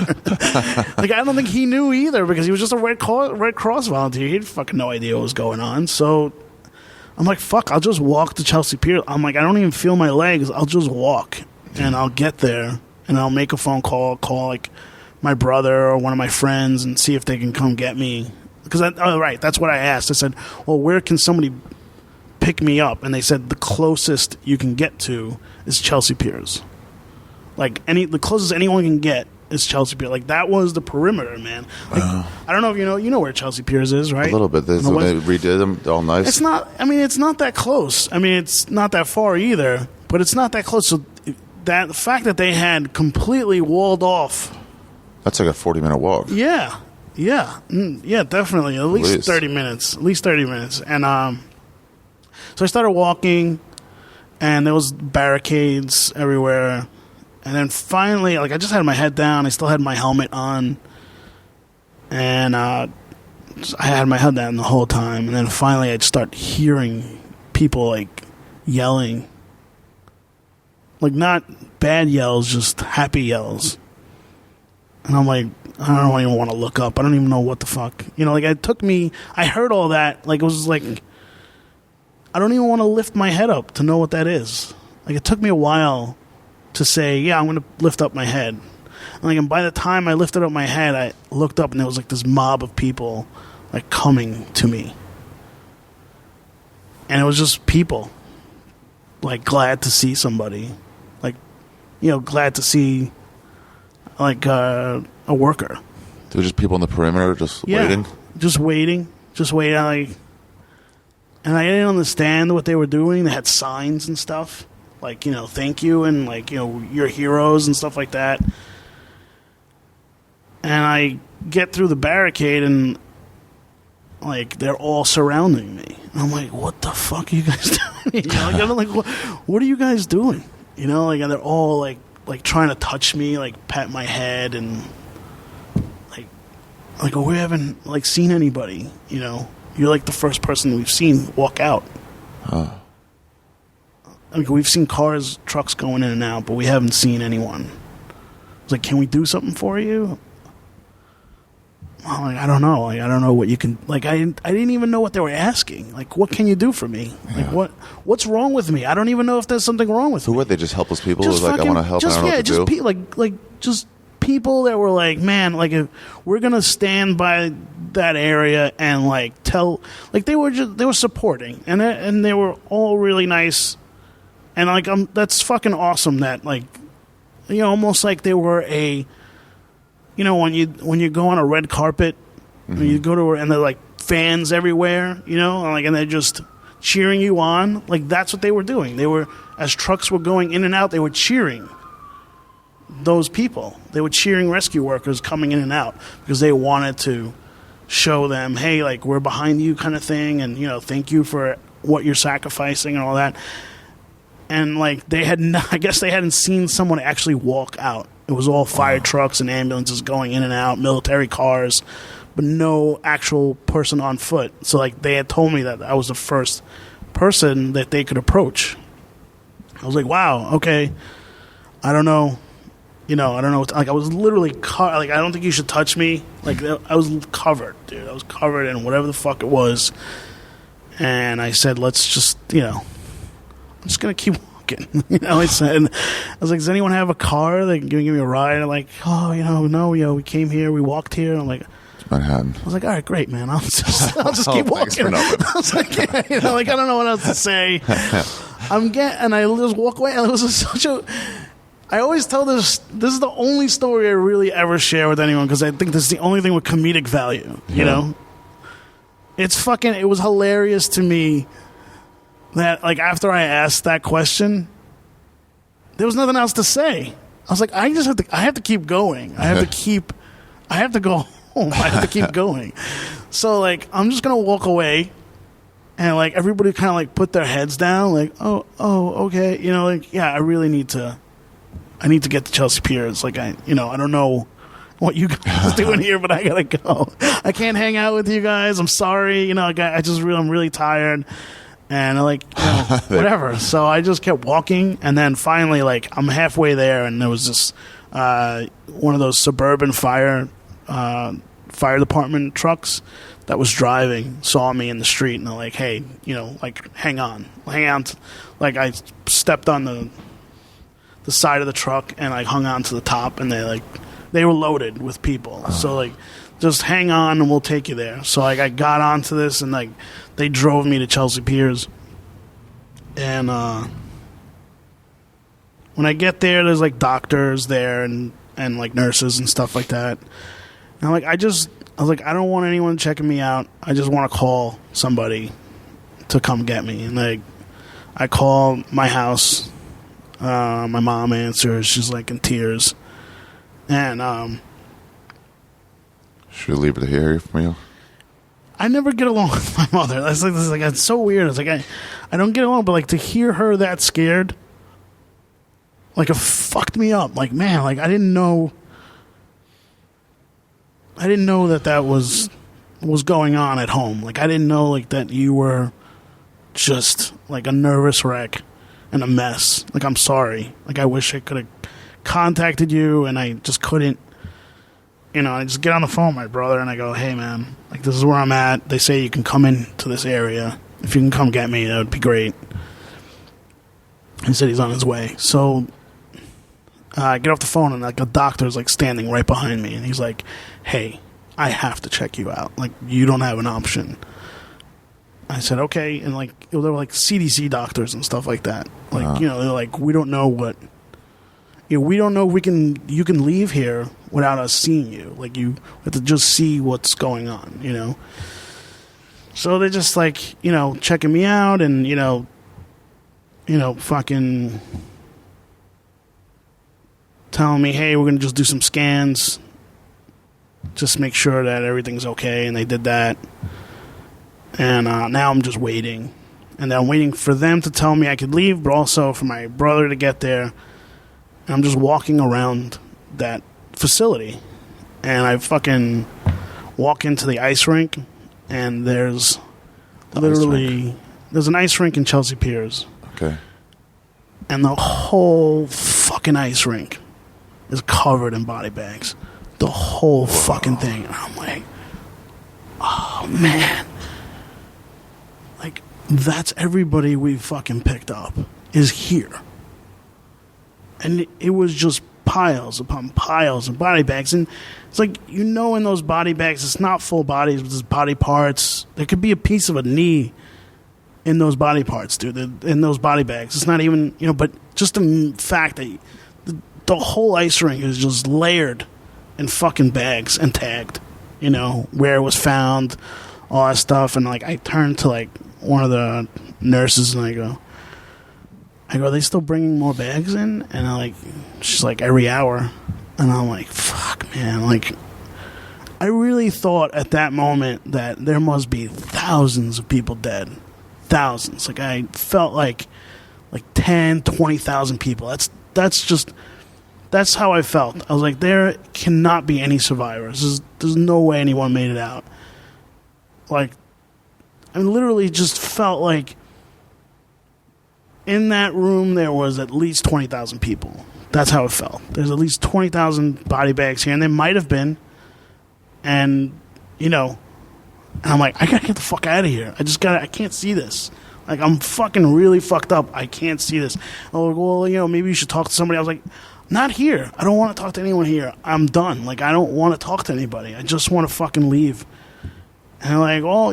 Like, I don't think he knew either, because he was just a Red Cross volunteer. He had fucking no idea what was going on. So I'm like, fuck, I'll just walk to Chelsea Pier. I'm like, I don't even feel my legs. I'll just walk, and I'll get there, and I'll make a phone call, like my brother or one of my friends, and see if they can come get me. Because that's what I asked. I said, well, where can somebody pick me up? And they said the closest you can get to is Chelsea Piers. Like the closest anyone can get is Chelsea Piers. Like that was the perimeter, man. Like, I don't know if you know where Chelsea Piers is, right? A little bit. They redid them all nice. It's not. I mean, it's not that close. I mean, it's not that far either. But it's not that close. So the fact that they had completely walled off. That's like a 40-minute walk. Yeah, definitely. At least 30 minutes. And so I started walking, and there was barricades everywhere. And then finally, like, I just had my head down. I still had my helmet on. And I had my head down the whole time. And then finally, I'd start hearing people, like, yelling. Like, not bad yells, just happy yells. And I'm like, I don't even want to look up. I don't even know what the fuck. Like, it took me... I heard all that. Like, it was like... I don't even want to lift my head up to know what that is. Like, it took me a while to say, yeah, I'm going to lift up my head. And by the time I lifted up my head, I looked up and there was like this mob of people like coming to me. And it was just people like glad to see somebody. Like, glad to see like a worker. There were just people on the perimeter just waiting? Just waiting. Like, and I didn't understand what they were doing. They had signs and stuff. Like, thank you and like, you're heroes and stuff like that. And I get through the barricade and like they're all surrounding me. And I'm like, what the fuck are you guys doing? I'm like, what are you guys doing? Like, and they're all like trying to touch me, like pat my head and like, oh, we haven't like seen anybody. You're like the first person we've seen walk out. Huh. I mean, we've seen cars, trucks going in and out, but we haven't seen anyone. I was like, can we do something for you? I'm like, I don't know. Like, I don't know what you can... Like, I didn't even know what they were asking. Like, what can you do for me? Yeah. Like, what's wrong with me? I don't even know if there's something wrong with me. Who were they? Just helpless people? Just like, I want to help, just, I don't know what to do? Just people that were like, man, like, if we're going to stand by that area and, like, tell... Like, they were supporting. And they were all really nice. And, like, that's fucking awesome that, like, almost like they were a... when you go on a red carpet, when you go to and they're like fans everywhere, and they're just cheering you on. Like, that's what they were doing. They were, as trucks were going in and out, they were cheering those people. They were cheering rescue workers coming in and out because they wanted to show them, hey, like, we're behind you kind of thing, and thank you for what you're sacrificing and all that. And like I guess they hadn't seen someone actually walk out. It was all fire trucks and ambulances going in and out, military cars, but no actual person on foot. So like they had told me that I was the first person that they could approach. I was like, wow, okay. I don't know. I don't know. Like, I was literally like, I don't think you should touch me. Like, I was covered, dude. I was covered in whatever the fuck it was. And I said, let's just, I'm just going to keep walking. I said, and I was like, does anyone have a car that can give me a ride? And like, oh, no, we came here, we walked here. And I'm like, Manhattan. I was like, all right, great, man. I'll just keep walking. I was like, yeah, like, I don't know what else to say. And I just walk away. And it was such a, I always tell this is the only story I really ever share with anyone because I think this is the only thing with comedic value, It's it was hilarious to me that, like, after I asked that question, there was nothing else to say. I was like, I have to keep going. I have to go home. I have to keep going. So, like, I'm just going to walk away, and, like, everybody kind of, like, put their heads down, like, oh, okay. Yeah, I need to get to Chelsea Piers. Like, I don't know what you guys are doing here, but I got to go. I can't hang out with you guys. I'm sorry. I'm really tired. And whatever. So I just kept walking, and then finally, like, I'm halfway there, and there was this one of those suburban fire department trucks that was driving, saw me in the street, and they're like, hey, like, hang on. Like, I stepped on the side of the truck, and I hung on to the top, and they were loaded with people. So, like, just hang on and we'll take you there. So, like, I got onto this, and, like, they drove me to Chelsea Piers. And when I get there, there's, like, doctors there and like, nurses and stuff like that. And I'm like, I was like, I don't want anyone checking me out. I just want to call somebody to come get me. And, like, I call my house. My mom answers. She's, like, in tears. And should we leave it to hear from you? I never get along with my mother. It's so weird. It's like I don't get along, but like to hear her that scared, like, it fucked me up. Like, man, like I didn't know that was going on at home. Like, I didn't know, like, that you were just like a nervous wreck and a mess. Like, I'm sorry. Like, I wish I could have contacted you, and I just couldn't. I just get on the phone with my brother, and I go, hey, man, like, this is where I'm at. They say you can come into this area. If you can come get me, that would be great. He said he's on his way. So I get off the phone and like a doctor's like standing right behind me, and he's like, "Hey, I have to check you out. Like, you don't have an option." I said, "Okay," and like they were like CDC doctors and stuff like that. Like they're like, "We don't know what, we don't know if you can leave here without us seeing you. Like you have to just see what's going on, So they're just like checking me out and fucking telling me, "Hey, we're gonna just do some scans, just make sure that everything's okay." And they did that, and now I'm just waiting, and I'm waiting for them to tell me I could leave, but also for my brother to get there. And I'm just walking around that facility, and I fucking walk into the ice rink, and there's there's an ice rink in Chelsea Piers. Okay. And the whole fucking ice rink is covered in body bags. The whole fucking thing. And I'm like, oh, man. Like, that's everybody we fucking picked up is here. And it was just piles upon piles of body bags. And it's like, in those body bags, it's not full bodies, but it's body parts. There could be a piece of a knee in those body parts, dude, in those body bags. It's not even, but just the fact that the whole ice rink is just layered in fucking bags and tagged, where it was found, all that stuff. And, like, I turned to, like, one of the nurses and I go, are they still bringing more bags in? And she's like, every hour. And I'm like, fuck, man. Like, I really thought at that moment that there must be thousands of people dead. Thousands. Like, I felt like 10, 20,000 people. That's how I felt. I was like, there cannot be any survivors. There's no way anyone made it out. Like, I literally just felt like in that room there was at least 20,000 people. That's how it felt. There's at least 20,000 body bags here, and there might have been. And, and I'm like, I gotta get the fuck out of here. I can't see this. Like, I'm fucking really fucked up. I can't see this. Oh, well, maybe you should talk to somebody. I was like, not here. I don't want to talk to anyone here. I'm done. Like, I don't want to talk to anybody. I just want to fucking leave. And they're like, well,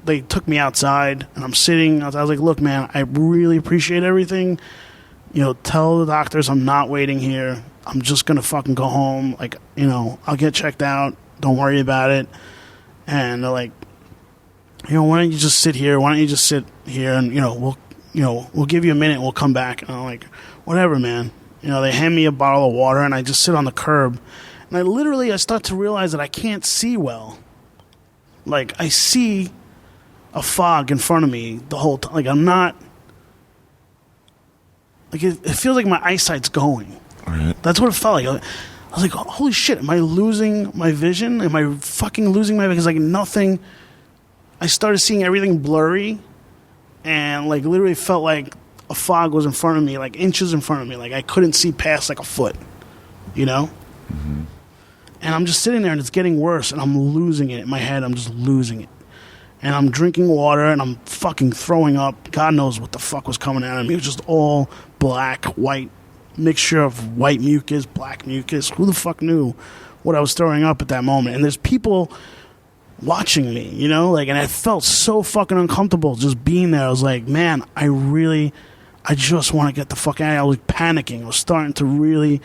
they took me outside, and I'm sitting. I was like, look, man, I really appreciate everything. Tell the doctors I'm not waiting here. I'm just going to fucking go home. Like, I'll get checked out. Don't worry about it. And they're like, why don't you just sit here? Why don't you just sit here and, we'll give you a minute and we'll come back. And I'm like, whatever, man. They hand me a bottle of water and I just sit on the curb. And I start to realize that I can't see well. Like, I see a fog in front of me the whole time. Like, I'm not, like, it feels like my eyesight's going. Right. That's what it felt like. I was like, holy shit, am I losing my vision? Am I fucking losing my vision? Because, like, nothing, I started seeing everything blurry, and, like, literally felt like a fog was in front of me, like, inches in front of me. Like, I couldn't see past, like, a foot, Mm-hmm. And I'm just sitting there, and it's getting worse, and I'm losing it in my head. I'm just losing it. And I'm drinking water, and I'm fucking throwing up. God knows what the fuck was coming out of me. It was just all black, white, mixture of white mucus, black mucus. Who the fuck knew what I was throwing up at that moment? And there's people watching me, and I felt so fucking uncomfortable just being there. I was like, man, I just want to get the fuck out of here. I was panicking. I was starting to really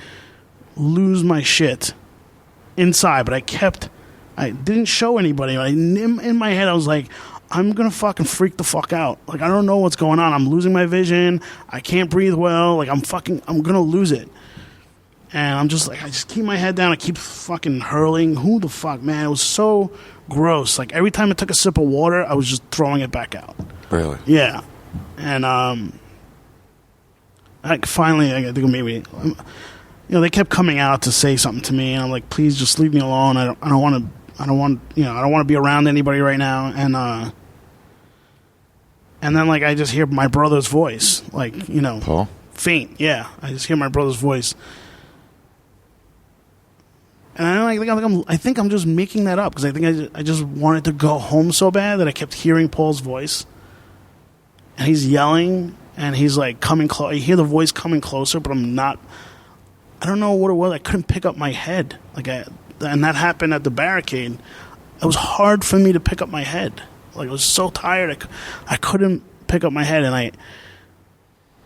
lose my shit inside, but I didn't show anybody. In my head, I was like, I'm going to fucking freak the fuck out. Like, I don't know what's going on. I'm losing my vision. I can't breathe well. Like, I'm going to lose it. And I'm just like, I just keep my head down. I keep fucking hurling. Who the fuck, man? It was so gross. Like, every time I took a sip of water, I was just throwing it back out. Really? Yeah. And finally, I think maybe, they kept coming out to say something to me, and I'm like, please just leave me alone. I don't want to be around anybody right now. And then, like, I just hear my brother's voice, like, Paul? Faint. Yeah, I just hear my brother's voice. And I think I'm just making that up, because I think I just wanted to go home so bad that I kept hearing Paul's voice. And he's yelling, and he's, like, coming close. I hear the voice coming closer, but I'm not I don't know what it was. I couldn't pick up my head. And that happened at the barricade. It was hard for me to pick up my head. Like, I was so tired. I couldn't pick up my head.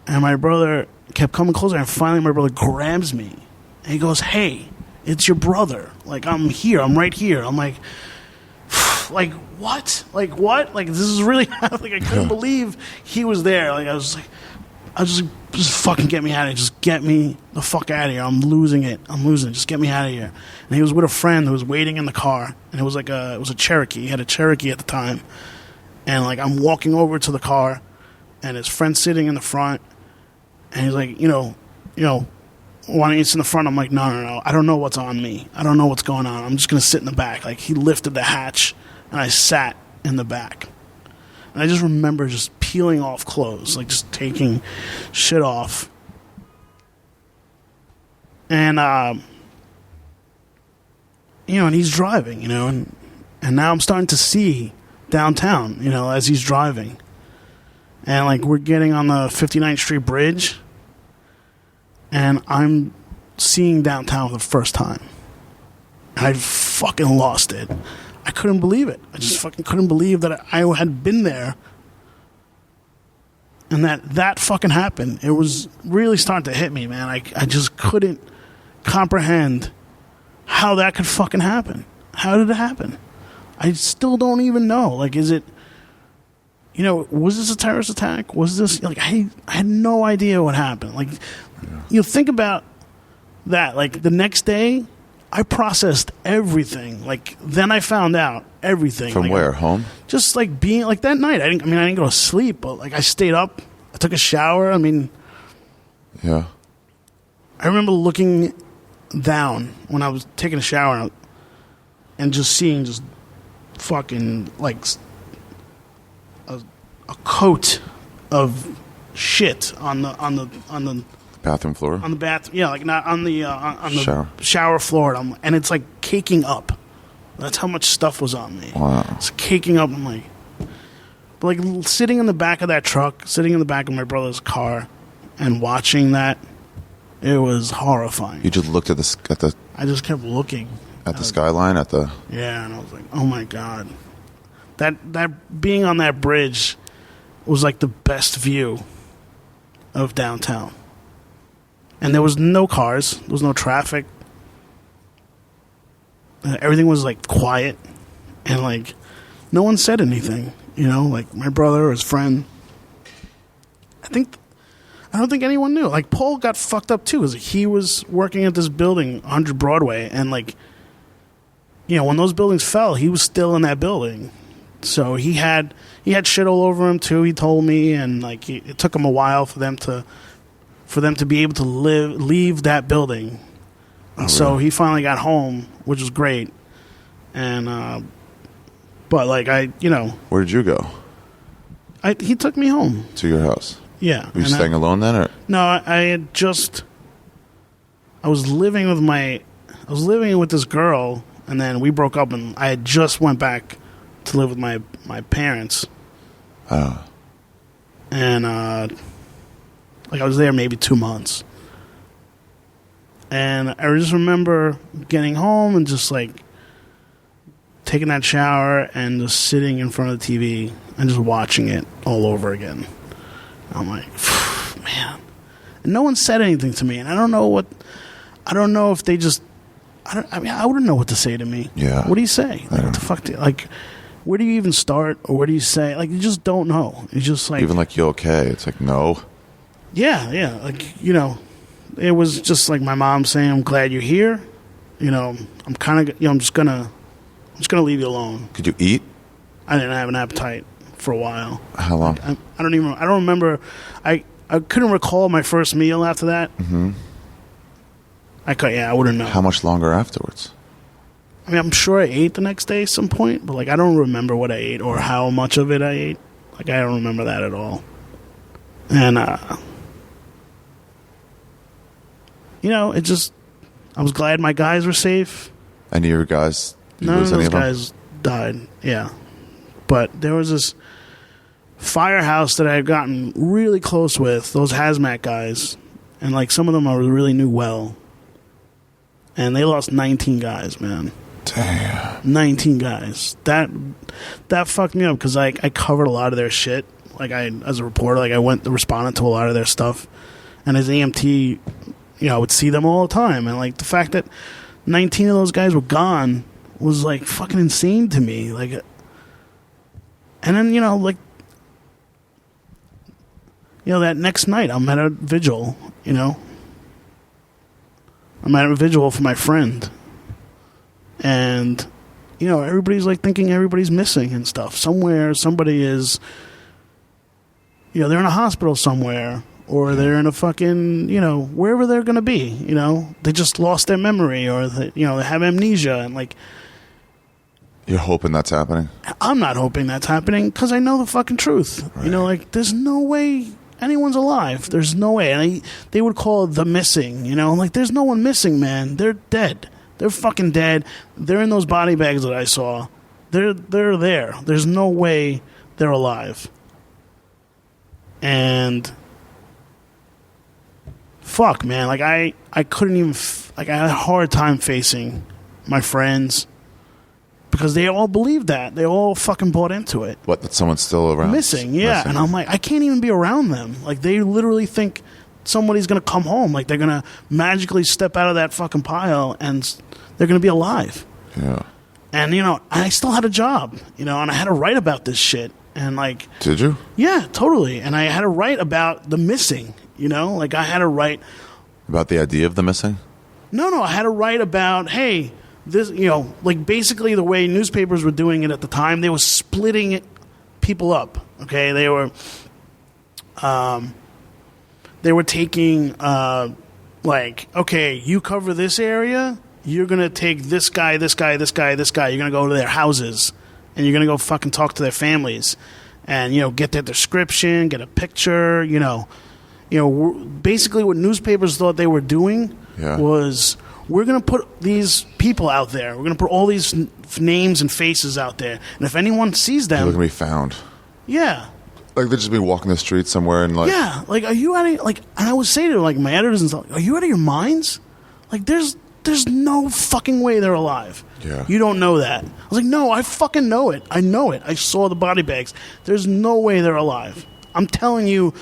And my brother kept coming closer. And finally, my brother grabs me. And he goes, "Hey, it's your brother. Like, I'm here. I'm right here." I'm like, what? Like, what? Like, this is really, like, I couldn't believe he was there. Like, I was just fucking get me out of here. Just get me the fuck out of here. I'm losing it. Just get me out of here. And he was with a friend who was waiting in the car. And it was a Cherokee. He had a Cherokee at the time. And, like, I'm walking over to the car. And his friend's sitting in the front. And he's like, you know, why don't you sit in the front? I'm like, no. I don't know what's on me. I don't know what's going on. I'm just going to sit in the back. Like, he lifted the hatch. And I sat in the back. And I just remember just peeling off clothes, like just taking shit off. And, and he's driving, and now I'm starting to see downtown, as he's driving. And, like, we're getting on the 59th Street Bridge, and I'm seeing downtown for the first time. And I fucking lost it. I couldn't believe it. I just fucking couldn't believe that I had been there and that fucking happened. It was really starting to hit me, man. I just couldn't comprehend how that could fucking happen. How did it happen? I still don't even know. Like, is it, was this a terrorist attack? Was this, like, I had no idea what happened. Like, think about that. Like, the next day, I processed everything. Like, then I found out everything. From like, where? Home? Just like being like that night. I didn't go to sleep, but like I stayed up. I took a shower. Yeah. I remember looking down when I was taking a shower and just seeing just fucking like a coat of shit on the bathroom floor? On the bathroom, yeah, like not on the shower floor. And it's like caking up. That's how much stuff was on me. Wow. It's caking up. I'm like, but like sitting in the back of that truck, sitting in the back of my brother's car, and watching that, it was horrifying. You just looked at the. I just kept looking at the skyline, Yeah, and I was like, oh my god, that being on that bridge was like the best view of downtown. And there was no cars. There was no traffic. Everything was, like, quiet. And, like, no one said anything. Like, my brother or his friend. I don't think anyone knew. Like, Paul got fucked up, too. Because he was working at this building, 100 Broadway. And, like, when those buildings fell, he was still in that building. So he had shit all over him, too, he told me. And, like, it took him a while for them to be able to leave that building. And so he finally got home, which was great. And, but like where did you go? He took me home. To your house? Yeah. Were you staying alone then, or? No, I was living with this girl, and then we broke up, and I had just went back to live with my parents. And, like, I was there maybe 2 months. And I just remember getting home and just, like, taking that shower and just sitting in front of the TV and just watching it all over again. I'm like, man. And no one said anything to me. And I don't know if they just... I wouldn't know what to say to me. Yeah. What do you say? Like, what the fuck where do you even start? Or what do you say? Like, you just don't know. It's just like... Even like, you okay? It's like, no. Yeah. Like, it was just like my mom saying, I'm glad you're here. I'm kind of, I'm just gonna leave you alone. Could you eat? I didn't have an appetite for a while. How long? I don't remember. I couldn't recall my first meal after that. Mm-hmm. I wouldn't know. How much longer afterwards? I'm sure I ate the next day at some point, but like I don't remember what I ate or how much of it I ate. Like I don't remember that at all. And it just, I was glad my guys were safe. Any of your guys? None of those guys died. Yeah, but there was this firehouse that I had gotten really close with. Those hazmat guys, and like some of them I really knew well, and they lost 19 guys, man. Damn. 19 guys. That fucked me up because I covered a lot of their shit. Like as a reporter, like I responded to a lot of their stuff, and as EMT, I would see them all the time, and like the fact that 19 of those guys were gone was like fucking insane to me. Like, and then that next night I'm at a vigil. I'm at a vigil for my friend. And, everybody's like thinking everybody's missing and stuff. Somewhere, somebody is, they're in a hospital somewhere, or they're in a fucking, wherever they're going to be, they just lost their memory, or, they have amnesia, and like. You're hoping that's happening? I'm not hoping that's happening, because I know the fucking truth. Right. There's no way anyone's alive. There's no way. And they would call it the missing, there's no one missing, man. They're dead. They're fucking dead. They're in those body bags that I saw. They're there. There's no way they're alive. And fuck, man. Like I couldn't even. I had a hard time facing my friends because they all believed that. They all fucking bought into it. What? That someone's still around? Missing, yeah. Missing. And I'm like, I can't even be around them. Like they literally think somebody's going to come home. Like they're going to magically step out of that fucking pile and they're going to be alive. Yeah. And, I still had a job, and I had to write about this shit. And like... Did you? Yeah, totally. And I had to write about the missing, Like I had to write... About the idea of the missing? No. I had to write about, hey, this, like basically the way newspapers were doing it at the time, they were splitting people up, okay? They were taking, like, okay, you cover this area, you're going to take this guy, this guy, this guy, this guy. You're going to go to their houses, and you're going to go fucking talk to their families and, get their description, get a picture, basically what newspapers thought they were doing was we're going to put these people out there. We're going to put all these names and faces out there. And if anyone sees them... They're going to be found. Yeah. Like they'd just be walking the street somewhere and like... Yeah. Like, are you out of... Like, and I would say to like my editors and stuff, are you out of your minds? Like, there's no fucking way they're alive. Yeah. You don't know that. I was like, no, I fucking know it. I know it. I saw the body bags. There's no way they're alive. I'm telling you,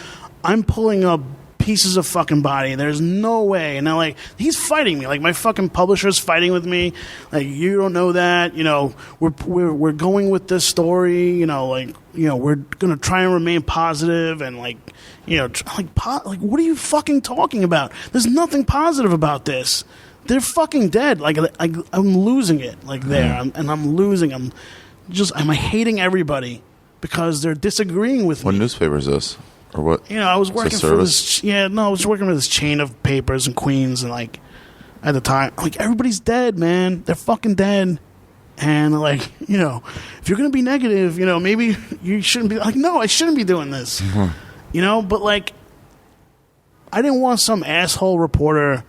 I'm pulling up pieces of fucking body. There's no way. And they're like, he's fighting me. Like, my fucking publisher's fighting with me. Like, you don't know that. We're going with this story. We're gonna try and remain positive and like, what are you fucking talking about? There's nothing positive about this. They're fucking dead. Like, I'm losing it. Like there, I'm losing. I'm hating everybody because they're disagreeing with me. What newspaper is this? Or what? I was working for this. I was working with this chain of papers in Queens, and like at the time, like everybody's dead, man. They're fucking dead, and like if you're gonna be negative, maybe you shouldn't be. Like, no, I shouldn't be doing this. But like, I didn't want some asshole reporter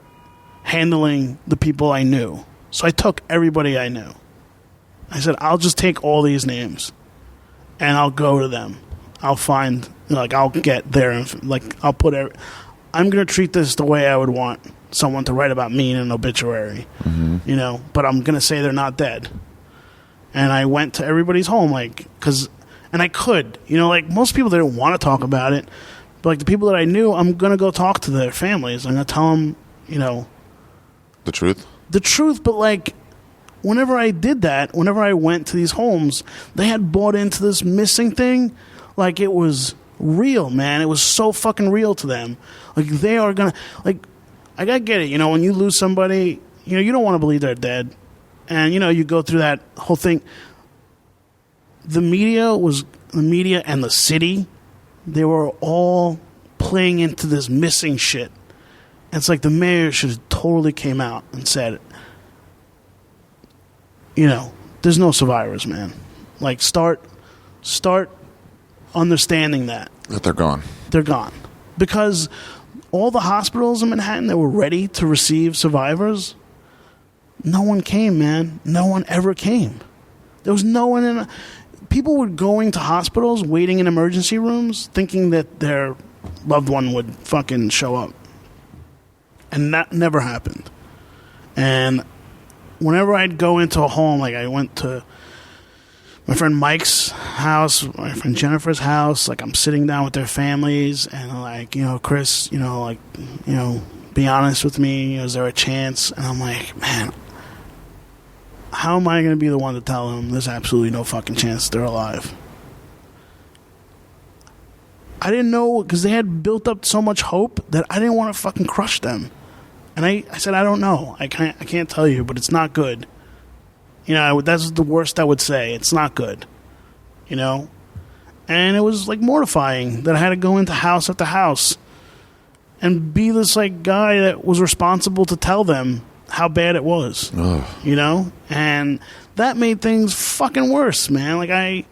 handling the people I knew, so I took everybody I knew. I said, I'll just take all these names, and I'll go to them. I'll find. I'll get there and I'll put I'm going to treat this the way I would want someone to write about me in an obituary, but I'm going to say they're not dead. And I went to everybody's home, and I could, most people didn't want to talk about it, but like the people that I knew, I'm going to go talk to their families. I'm going to tell them, the truth. The truth, but like, whenever I did that, whenever I went to these homes, they had bought into this missing thing like it was real, man. It was so fucking real to them. Like, they are gonna, like, I gotta get it, when you lose somebody, you don't want to believe they're dead. And, you go through that whole thing. The media and the city, they were all playing into this missing shit. And it's like the mayor should have totally came out and said, there's no survivors, man. Like, start understanding that they're gone. They're gone. Because all the hospitals in Manhattan that were ready to receive survivors, no one came, man. No one ever came. There was no one in... People were going to hospitals, waiting in emergency rooms, thinking that their loved one would fucking show up. And that never happened. And whenever I'd go into a home, like I went to my friend Mike's house, my friend Jennifer's house, like I'm sitting down with their families and like, Chris, be honest with me, is there a chance? And I'm like, man, how am I going to be the one to tell them there's absolutely no fucking chance they're alive? I didn't know, because they had built up so much hope that I didn't want to fucking crush them. And I said, I don't know. I can't tell you, but it's not good. That's the worst I would say. It's not good. And it was like mortifying that I had to go into house after house and be this like guy that was responsible to tell them how bad it was. Ugh. And that made things fucking worse, man. Like I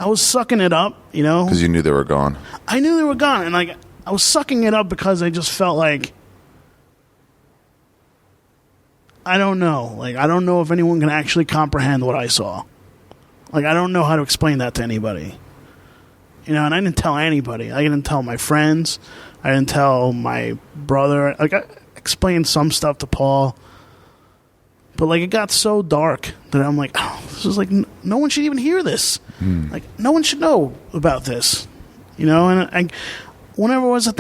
was sucking it up, Because you knew they were gone. I knew they were gone, and like I was sucking it up because I just felt like, I don't know. Like, I don't know if anyone can actually comprehend what I saw. Like, I don't know how to explain that to anybody. And I didn't tell anybody. I didn't tell my friends. I didn't tell my brother. Like, I explained some stuff to Paul. But, like, it got so dark that I'm like, this is like, no one should even hear this. Like, no one should know about this. And whenever I was at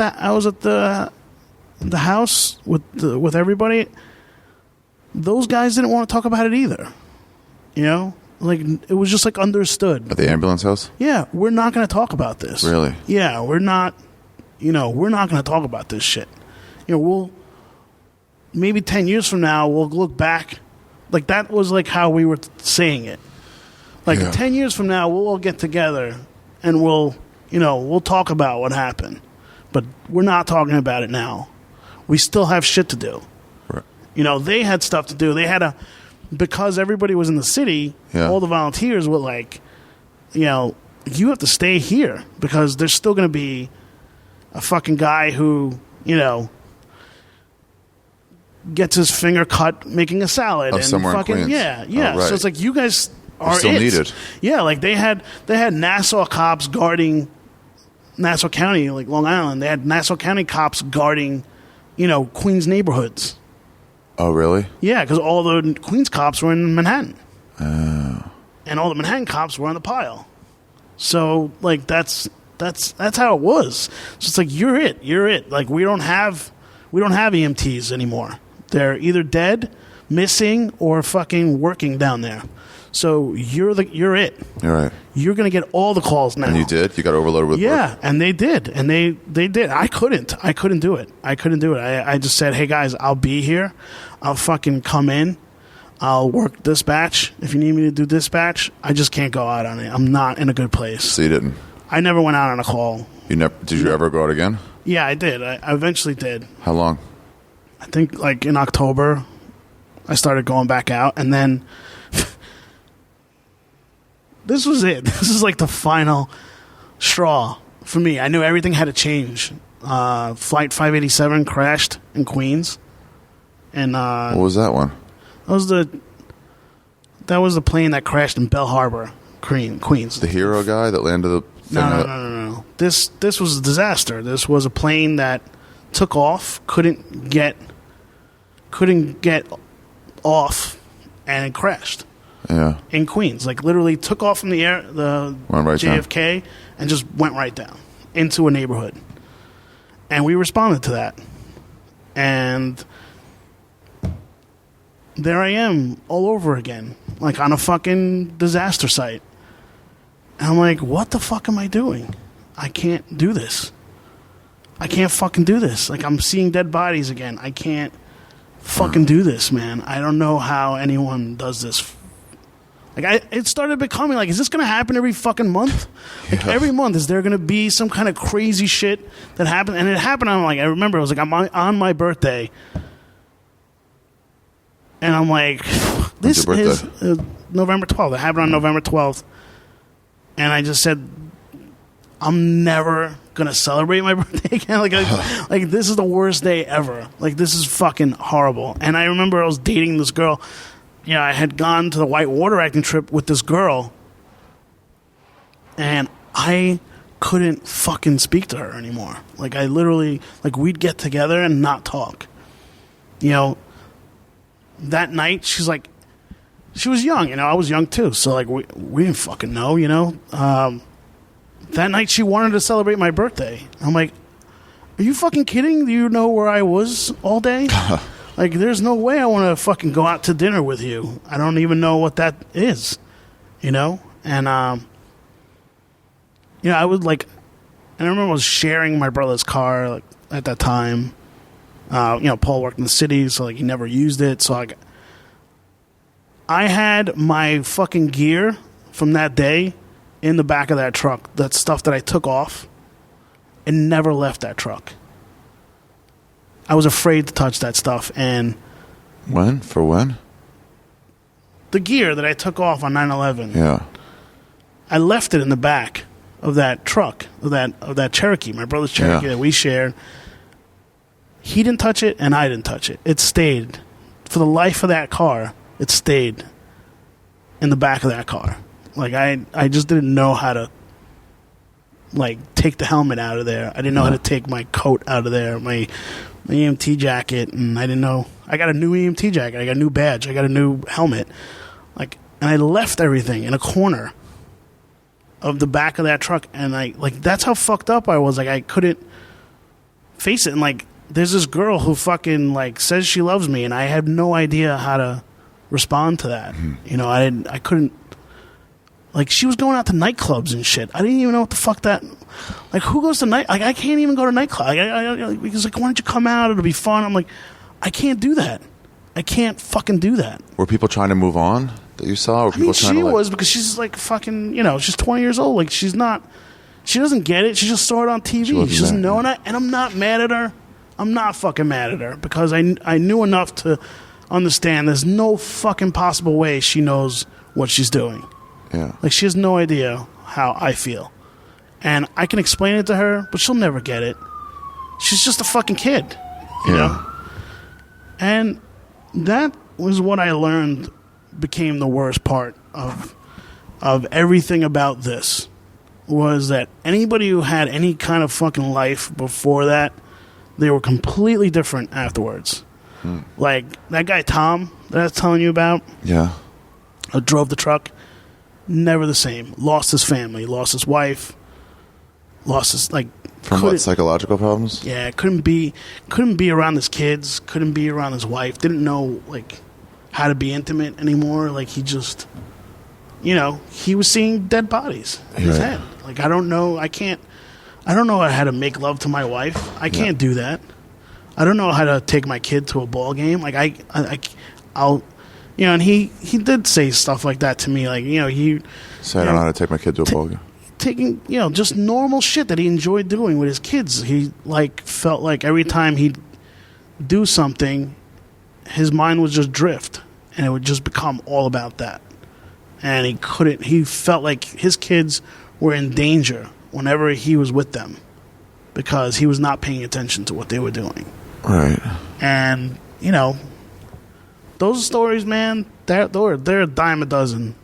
the house with everybody, those guys didn't want to talk about it either. Like, it was just like understood. At the ambulance house? Yeah, we're not going to talk about this. Really? Yeah, we're not going to talk about this shit. We'll, maybe 10 years from now, we'll look back. Like, that was like how we were saying it. Like, 10 years from now, we'll all get together and we'll talk about what happened. But we're not talking about it now. We still have shit to do. Right. They had stuff to do. They had because everybody was in the city, all the volunteers were like, you have to stay here because there's still going to be a fucking guy who, gets his finger cut making a salad. And somewhere fucking, in Queens. Yeah. Oh, right. So it's like, you guys are still needed. Yeah, like they had Nassau cops guarding Nassau County, like Long Island. They had Nassau County cops guarding, Queens neighborhoods. Oh, really? Yeah, because all the Queens cops were in Manhattan. Oh. And all the Manhattan cops were on the pile. So, like, that's how it was. So it's like, you're it. Like, we don't have EMTs anymore. They're either dead, missing, or fucking working down there. So you're it. You're right. You're gonna get all the calls now. And you did? You got overloaded with work? And they did. And they did. I couldn't do it. I just said, hey guys, I'll be here. I'll fucking come in. I'll work dispatch. If you need me to do dispatch, I just can't go out on it. I'm not in a good place. So you didn't? I never went out on a call. Did you ever go out again? Yeah, I did. I eventually did. How long? I think like in October, I started going back out, and then this was it. This is like the final straw for me. I knew everything had to change. Flight 587 crashed in Queens, and what was that one? That was the plane that crashed in Bell Harbor, Queens. The hero guy that landed the thing? No. This was a disaster. This was a plane that took off, couldn't get off, and it crashed. Yeah. In Queens, like literally took off from the right JFK down. And just went right down into a neighborhood, and we responded to that, and there I am all over again, like on a fucking disaster site, and I'm like, what the fuck am I doing? I can't do this. I can't fucking do this. Like, I'm seeing dead bodies again. I can't fucking do this, man. I don't know how anyone does this. Like, it started becoming like, is this going to happen every fucking month? Like, every month, is there going to be some kind of crazy shit that happened? And it happened on, like, I remember it was like on my birthday. And I'm like, this is November 12th. It happened on November 12th. And I just said, I'm never gonna celebrate my birthday again. Like this is the worst day ever. Like, this is fucking horrible. And I remember I was dating this girl. I had gone to the whitewater acting trip with this girl, and I couldn't fucking speak to her anymore. Like, I literally, like, we'd get together and not talk. that night, she's like, she was young, I was young too, so like we didn't fucking know, that night she wanted to celebrate my birthday. I'm like, are you fucking kidding? Do you know where I was all day? Like, there's no way I want to fucking go out to dinner with you. I don't even know what that is, And, I would like, and I remember I was sharing my brother's car like, at that time. Paul worked in the city, so like he never used it. So like, I had my fucking gear from that day in the back of that truck. That stuff that I took off and never left that truck. I was afraid to touch that stuff. And when? For when? The gear that I took off on 9/11. Yeah. I left it in the back of that truck, of that Cherokee, my brother's Cherokee that we shared. He didn't touch it, and I didn't touch it. It stayed. For the life of that car, it stayed in the back of that car. Like, I just didn't know how to, like, take the helmet out of there. I didn't know how to take my coat out of there, my EMT jacket, and I didn't know. I got a new EMT jacket. I got a new badge. I got a new helmet. Like, and I left everything in a corner of the back of that truck, and that's how fucked up I was. Like, I couldn't face it. And like, there's this girl who fucking like says she loves me, and I had no idea how to respond to that. I couldn't. Like, she was going out to nightclubs and shit. I didn't even know what the fuck that. Like, who goes to night? Like, I can't even go to nightclub. Because like, why don't you come out? It'll be fun. I'm like, I can't do that. I can't fucking do that. Were people trying to move on that you saw? Were people trying she to, like... was, because she's like fucking. She's 20 years old. Like, she's not. She doesn't get it. She just saw it on TV. She doesn't know it, and I'm not mad at her. I'm not fucking mad at her because I knew enough to understand there's no fucking possible way she knows what she's doing. Yeah. Like, she has no idea how I feel. And I can explain it to her, but she'll never get it. She's just a fucking kid. You know? And that was what I learned became the worst part of everything about this, was that anybody who had any kind of fucking life before that, they were completely different afterwards. Like, that guy Tom that I was telling you about, who drove the truck, never the same. Lost his family, lost his wife, lost his, like... From what, psychological problems? Yeah, couldn't be around his kids, couldn't be around his wife, didn't know, like, how to be intimate anymore. Like, he just... he was seeing dead bodies in his head. Like, I don't know how to make love to my wife. I can't do that. I don't know how to take my kid to a ball game. Like, I'll... and he did say stuff like that to me. Like, he... So I don't know how to take my kid to a ball game. Taking, just normal shit that he enjoyed doing with his kids. He, like, felt like every time he'd do something, his mind would just drift. And it would just become all about that. And he felt like his kids were in danger whenever he was with them because he was not paying attention to what they were doing. Right. And, those stories, man, they're a dime a dozen.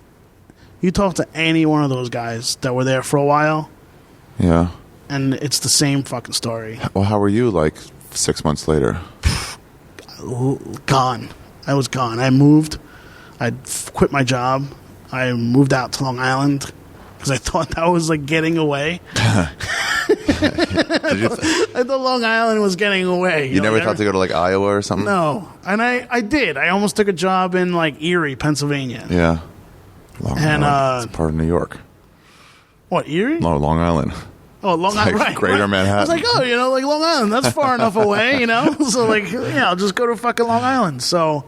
You talk to any one of those guys that were there for a while. Yeah. And it's the same fucking story. Well, how were you, like, 6 months later? Gone. I was gone. I moved. I quit my job. I moved out to Long Island because I thought that was like getting away. I thought Long Island was getting away. You never thought to go to like Iowa or something? No. And I did. I almost took a job in like Erie, Pennsylvania. Yeah. Long Island. It's part of New York. What, Erie? No, Long Island. Oh, Long Island, like right. Greater Manhattan. I was like, like Long Island, that's far enough away, So, like, I'll just go to fucking Long Island. So,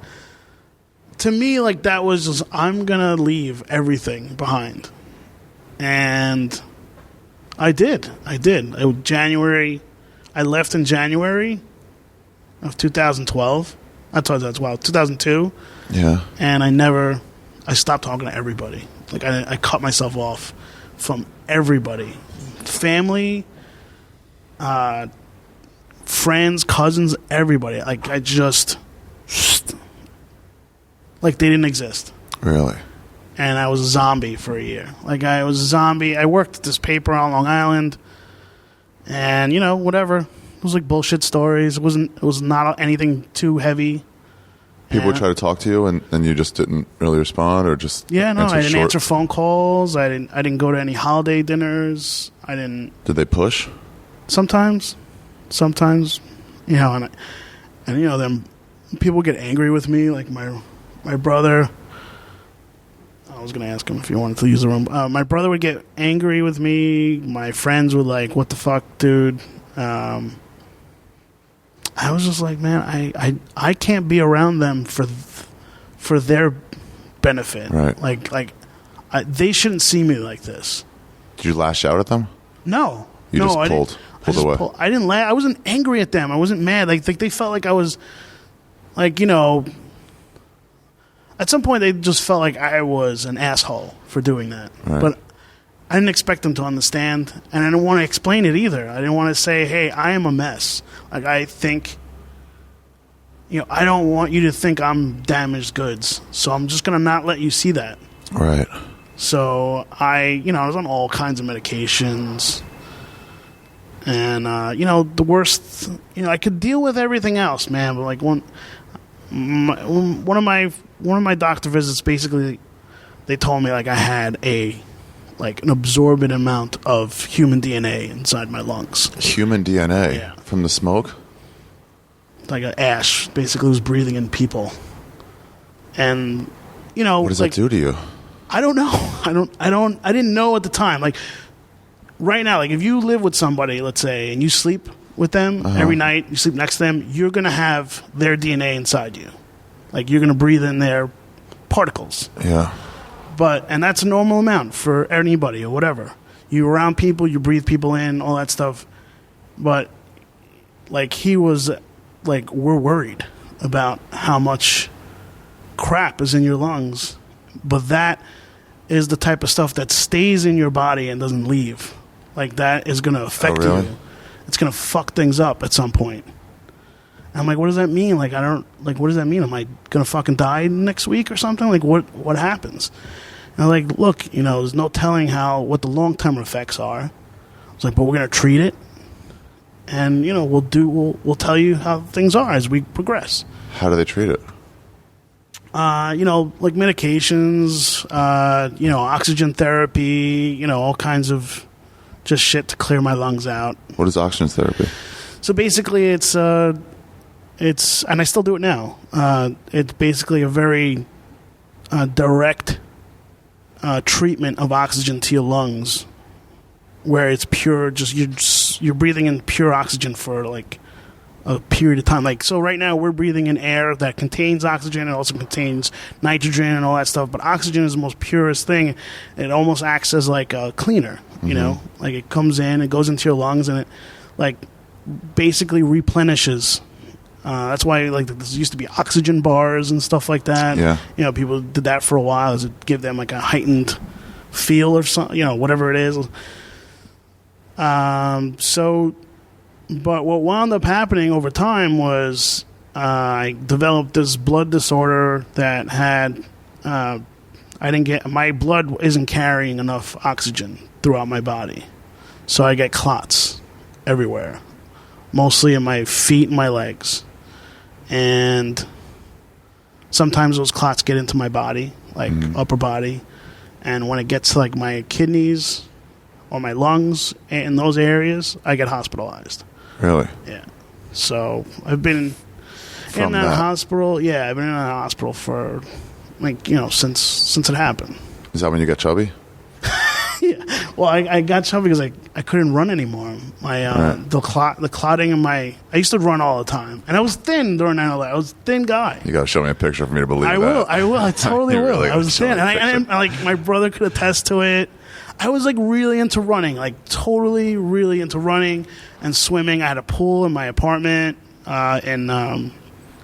to me, like, that was just, I'm going to leave everything behind. And I did. I left in January of 2012. I told you that's 2002. Yeah. And I stopped talking to everybody. Like, I cut myself off from everybody. Family, friends, cousins, everybody. Like, I just... Like, they didn't exist. Really? And I was a zombie for a year. Like, I was a zombie. I worked at this paper on Long Island. And, whatever. It was like bullshit stories. It was not anything too heavy. People would try to talk to you, and you just didn't really respond, or just I didn't answer phone calls. I didn't go to any holiday dinners. I didn't. Did they push? Sometimes, and then people get angry with me, like my brother. I was going to ask him if he wanted to use the room. My brother would get angry with me. My friends would like, "What the fuck, dude?" I was just like, man, I can't be around them for their benefit. Right. They shouldn't see me like this. Did you lash out at them? No. You just pulled away. I didn't laugh. I wasn't angry at them. I wasn't mad. Like they felt like I was, at some point they just felt like I was an asshole for doing that. Right. But I didn't expect them to understand, and I didn't want to explain it either. I didn't want to say, hey, I am a mess. Like, I think, I don't want you to think I'm damaged goods, so I'm just going to not let you see that. Right. So I was on all kinds of medications. And, the worst, I could deal with everything else, man. But like one of my doctor visits, basically, they told me like I had an absorbent amount of human DNA inside my lungs. Human DNA? Yeah. From the smoke? Like an ash, basically, was breathing in people. And, what does that do to you? I don't know. I didn't know at the time. Like, right now, like if you live with somebody, let's say, and you sleep with them every night, you sleep next to them, you're going to have their DNA inside you. Like, you're going to breathe in their particles. Yeah. And that's a normal amount for anybody or whatever. You're around people, you breathe people in, all that stuff. But, like, he was, like, we're worried about how much crap is in your lungs. But that is the type of stuff that stays in your body and doesn't leave. Like, that is going to affect you. It's going to fuck things up at some point. And I'm like, what does that mean? Like, what does that mean? Am I going to fucking die next week or something? Like, what happens? And I'm like, look, there's no telling what the long-term effects are. I was like, but we're going to treat it. And, we'll tell you how things are as we progress. How do they treat it? Like medications, oxygen therapy, all kinds of just shit to clear my lungs out. What is oxygen therapy? So basically it's, and I still do it now. It's basically a very direct treatment of oxygen to your lungs, where it's pure, you're breathing in pure oxygen for like a period of time. Like, so right now we're breathing in air that contains oxygen. It also contains nitrogen and all that stuff. But oxygen is the most purest thing. It almost acts as like a cleaner, like it comes in, it goes into your lungs, and it like basically replenishes. That's why like there used to be oxygen bars and stuff like that. Yeah. People did that for a while to give them like a heightened feel or something, whatever it is. But what wound up happening over time was I developed this blood disorder that had my blood isn't carrying enough oxygen throughout my body, so I get clots everywhere, mostly in my feet and my legs, and sometimes those clots get into my body, like upper body, and when it gets to like my kidneys or my lungs in those areas, I get hospitalized. Really? Yeah. So I've been in that hospital. Yeah, I've been in a hospital for since it happened. Is that when you got chubby? Yeah. Well, I got chubby because I couldn't run anymore. My the clotting in my. I used to run all the time, and I was thin during 9/11. I was a thin guy. You got to show me a picture for me to believe I that. I will. I totally will. Really I was thin, and like my brother could attest to it. I was like really into running, like totally really into running and swimming. I had a pool in my apartment in Long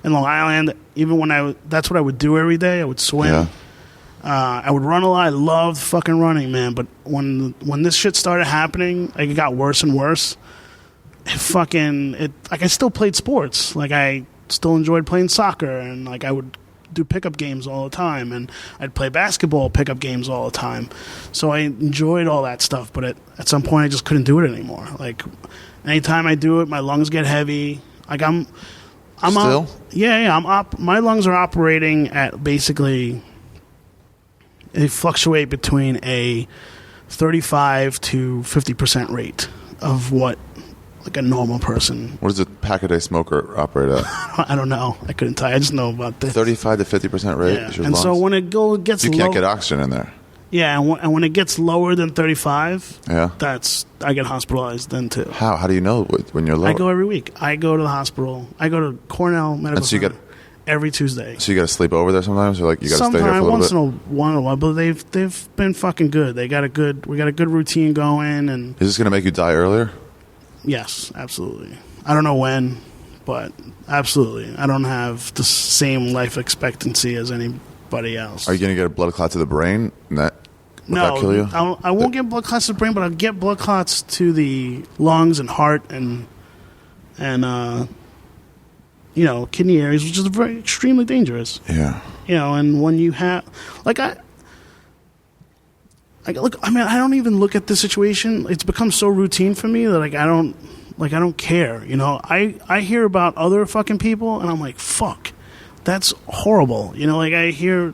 Island. Even that's what I would do every day. I would swim. Yeah. I would run a lot. I loved fucking running, man. But when this shit started happening, like it got worse and worse. Like I still played sports. Like I still enjoyed playing soccer, and like I would do pickup games all the time, and I'd play basketball pickup games all the time. So I enjoyed all that stuff, but at some point I just couldn't do it anymore. Like anytime I do it, my lungs get heavy. Like I'm Still? My lungs are operating at basically. They fluctuate between a 35 to 50% rate of what like a normal person. What does a pack-a-day smoker operate at? I don't know. I couldn't tell you. I just know about this. 35 to 50% rate Yeah. is your And lungs? so when it gets you low, can't get oxygen in there. yeah, and when it gets lower than 35, Yeah. I get hospitalized then too. How? How do you know when you're low? I go every week. I go to the hospital. I go to Cornell Medical And so you Center every Tuesday. So you got to sleep over there sometimes, or like you got to stay here for a little once bit. in a while, but they've been fucking good. We got a good routine going, and Is this going to make you die earlier? yes, absolutely. I don't know when, but absolutely. I don't have the same life expectancy as anybody else. Are you going to get a blood clot to the brain? And that would that kill you? I won't get blood clots to the brain, but I'll get blood clots to the lungs and heart and kidney areas, which is very extremely dangerous. Yeah. And when you have I don't even look at the situation. It's become so routine for me that I don't care. I hear about other fucking people and I'm like, fuck, that's horrible. I hear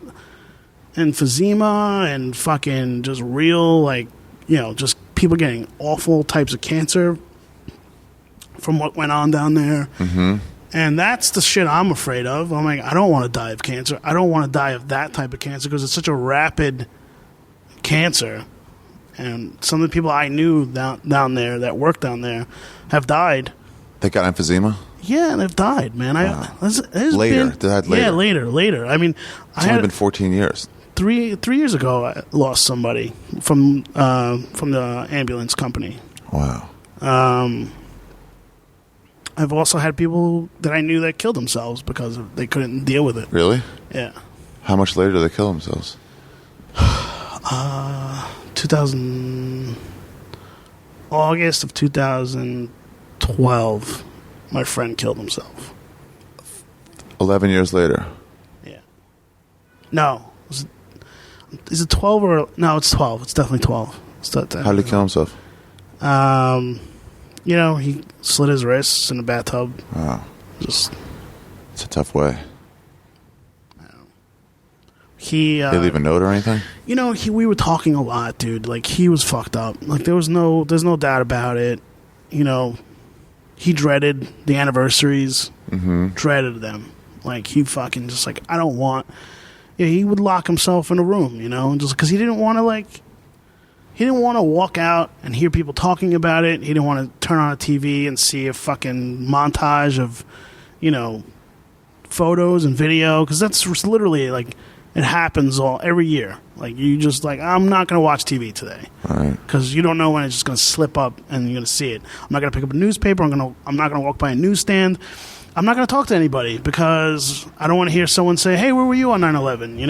emphysema and fucking just real just people getting awful types of cancer from what went on down there. Mm-hmm. And that's the shit I'm afraid of. I'm like, I don't want to die of cancer. I don't want to die of that type of cancer because it's such a rapid cancer. And some of the people I knew down there that worked down there have died. They got emphysema? Yeah, and they've died, man. Wow. Later. Yeah, later. I mean, it's only been 14 years. 3 years ago, I lost somebody from the ambulance company. Wow. I've also had people that I knew that killed themselves because they couldn't deal with it. Really? Yeah. How much later did they kill themselves? 2000 August of 2012, my friend killed himself. 11 years later. Yeah. No. Is it 12 or... No, it's 12. It's definitely 12. How did he kill himself? He slit his wrists in a bathtub. Wow. Just... It's a tough way. He... Did he leave a note or anything? We were talking a lot, dude. Like, he was fucked up. Like, there's no doubt about it. He dreaded the anniversaries. Mm-hmm. Dreaded them. Like, he fucking just like, I don't want... Yeah, he would lock himself in a room, just because he didn't want to, he didn't want to walk out and hear people talking about it. He didn't want to turn on a TV and see a fucking montage of, photos and video, because that's literally, it happens every year. You just, I'm not going to watch TV today. Because you don't know when it's just going to slip up and you're going to see it. I'm not going to pick up a newspaper. I'm not going to walk by a newsstand. I'm not going to talk to anybody because I don't want to hear someone say, hey, where were you on 9/11?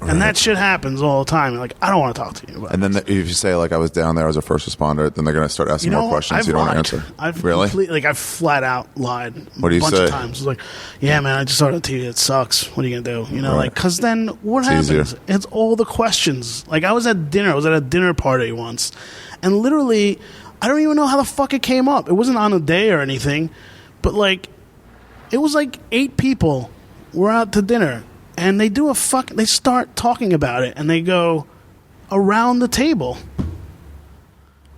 And that shit happens all the time. I don't want to talk to you about it. And then if you say, I was down there as a first responder, then they're going to start asking more questions you don't want to answer. I've really? I've flat out lied what do you a bunch say? of times. It's yeah, man, I just saw it on TV. It sucks. What are you going to do? Because then what happens? Easier. It's all the questions. I was at dinner. I was at a dinner party once. And literally, I don't even know how the fuck it came up. It wasn't on a day or anything. But, it was 8 people were out to dinner, and they they start talking about it, and they go around the table. And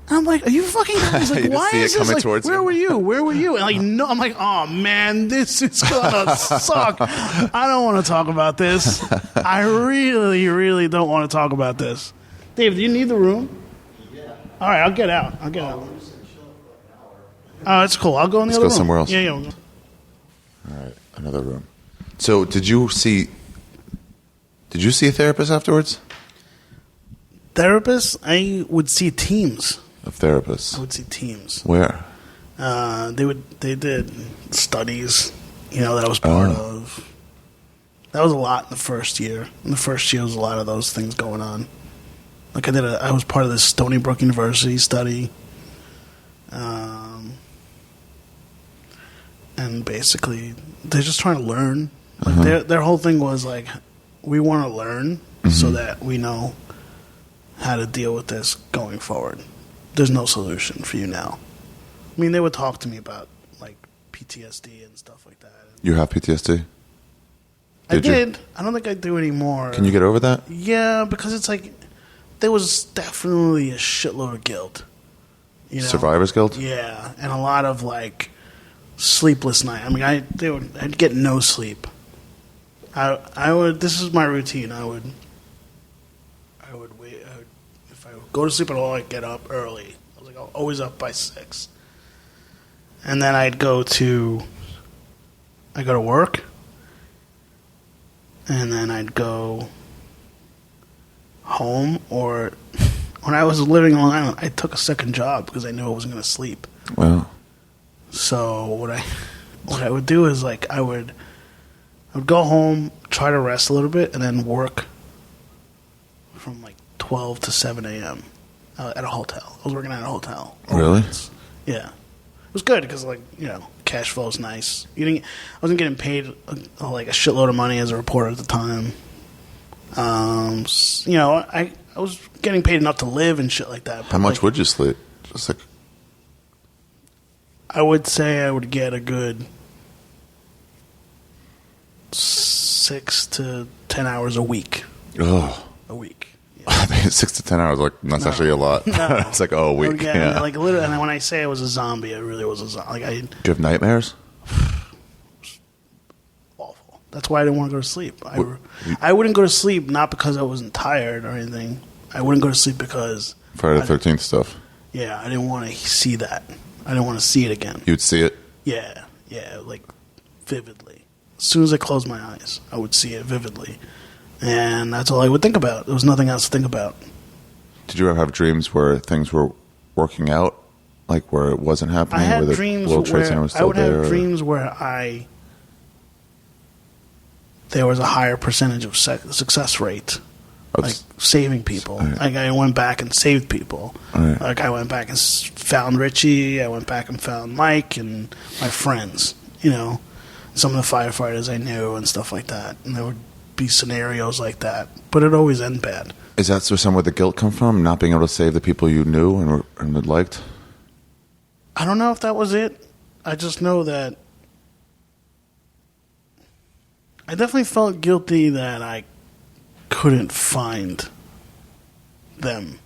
I'm like, are you fucking guys? Why is this? Where were you? Where were you? And no, I'm like, oh man, this is gonna suck. I don't want to talk about this. I really, really don't want to talk about this. Dave, do you need the room? Yeah. All right, I'll get out. Oh, that's cool. I'll go in the other room. Let's go somewhere else. Yeah. All right, another room. So, did you see a therapist afterwards? Therapists? I would see teams Of therapists? I would see teams. Where? They did studies, that I was part of. That was a lot in the first year. In the first year, there was a lot of those things going on. I was part of the Stony Brook University study. And basically, they're just trying to learn. Their whole thing was we want to learn so that we know how to deal with this going forward. There's no solution for you now. I mean, they would talk to me about PTSD and stuff like that. You have PTSD? I did. I don't think I do anymore. Can you get over that? Yeah, because it's like there was definitely a shitload of guilt. You know? Survivor's guilt? Yeah, and a lot of like sleepless night. I mean, I'd get no sleep. I would. This is my routine. I would wait. If I would go to sleep at all, I'd get up early. I was like always up by 6, and then I'd go to work, and then I'd go home. Or when I was living on Long Island, I took a second job because I knew I wasn't going to sleep. Wow. So what I would do is like I would go home, try to rest a little bit, and then work from like 12 to 7 a.m. At a hotel. I was working at a hotel. Really? Yeah. It was good because, like, you know, cash flow is nice. I wasn't getting paid like a shitload of money as a reporter at the time. You know, I was getting paid enough to live and shit like that. How much would you sleep? Just like, I would say I would get a good 6 to 10 hours a week. oh, A week. I think 6 to 10 hours. Like that's actually a lot. No. It's like a week. Yeah. Like literally, and when I say I was a zombie, I really was a zombie. Like Do you have nightmares? Awful. That's why I didn't want to go to sleep. I wouldn't go to sleep not because I wasn't tired or anything. I wouldn't go to sleep because Friday the 13th stuff. Yeah, I didn't want to see that. I didn't want to see it again. You'd see it? Yeah, like vividly. As soon as I closed my eyes, I would see it vividly. And that's all I would think about. There was nothing else to think about. Did you ever have dreams where things were working out? Like where it wasn't happening? I had where the dreams World Trade Center where was I still would there, have dreams where there was a higher percentage of success rate. Like saving people. Right. Like I went back and saved people. Right. Like I went back and found Richie. I went back and found Mike and my friends. You know, some of the firefighters I knew and stuff like that. And there would be scenarios like that, but it always end bad. Is that somewhere the guilt come from? Not being able to save the people you knew and liked? I don't know if that was it. I just know that I definitely felt guilty that I couldn't find them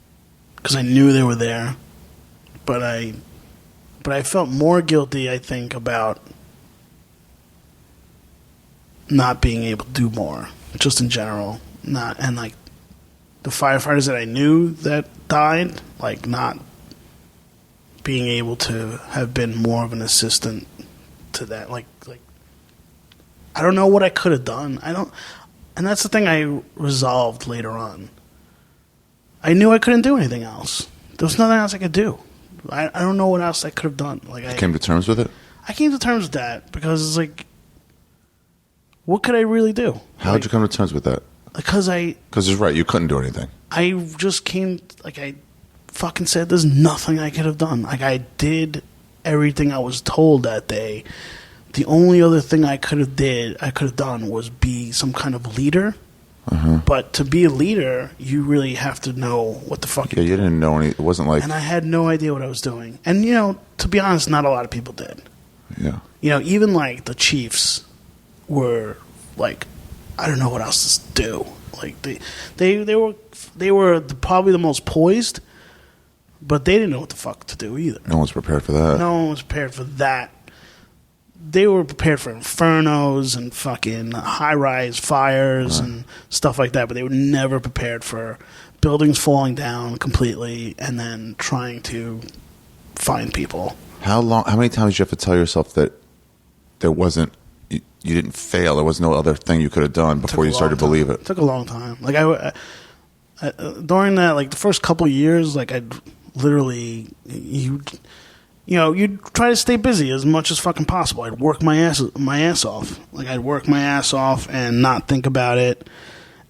because I knew they were there, but I felt more guilty, I think, about not being able to do more, just in general. And like the firefighters that I knew that died, like not being able to have been more of an assistant to that. Like I don't know what I could have done. And that's the thing I resolved later on. I knew I couldn't do anything else. There was nothing else I could do. I don't know what else I could have done. Like You came to terms with it? I came to terms with that because it's like, what could I really do? How did you come to terms with that? Because it's right, you couldn't do anything. I just came, like I fucking said, there's nothing I could have done. Like I did everything I was told that day. The only other thing I could have done was be some kind of leader. Uh-huh. But to be a leader, you really have to know what the fuck. Yeah, you didn't know any. It wasn't like. And I had no idea what I was doing. And you know, to be honest, not a lot of people did. Yeah. You know, even like the Chiefs were like, I don't know what else to do. Like they were probably the most poised, but they didn't know what the fuck to do either. No one's prepared for that. No one was prepared for that. They were prepared for infernos and fucking high-rise fires and stuff like that, but they were never prepared for buildings falling down completely and then trying to find people. How many times did you have to tell yourself that there wasn't, you didn't fail, there was no other thing you could have done before you started to believe it? It took a long time. Like I during that, like the first couple of years, like I'd literally, you'd try to stay busy as much as fucking possible. I'd work my ass off. Like I'd work my ass off and not think about it.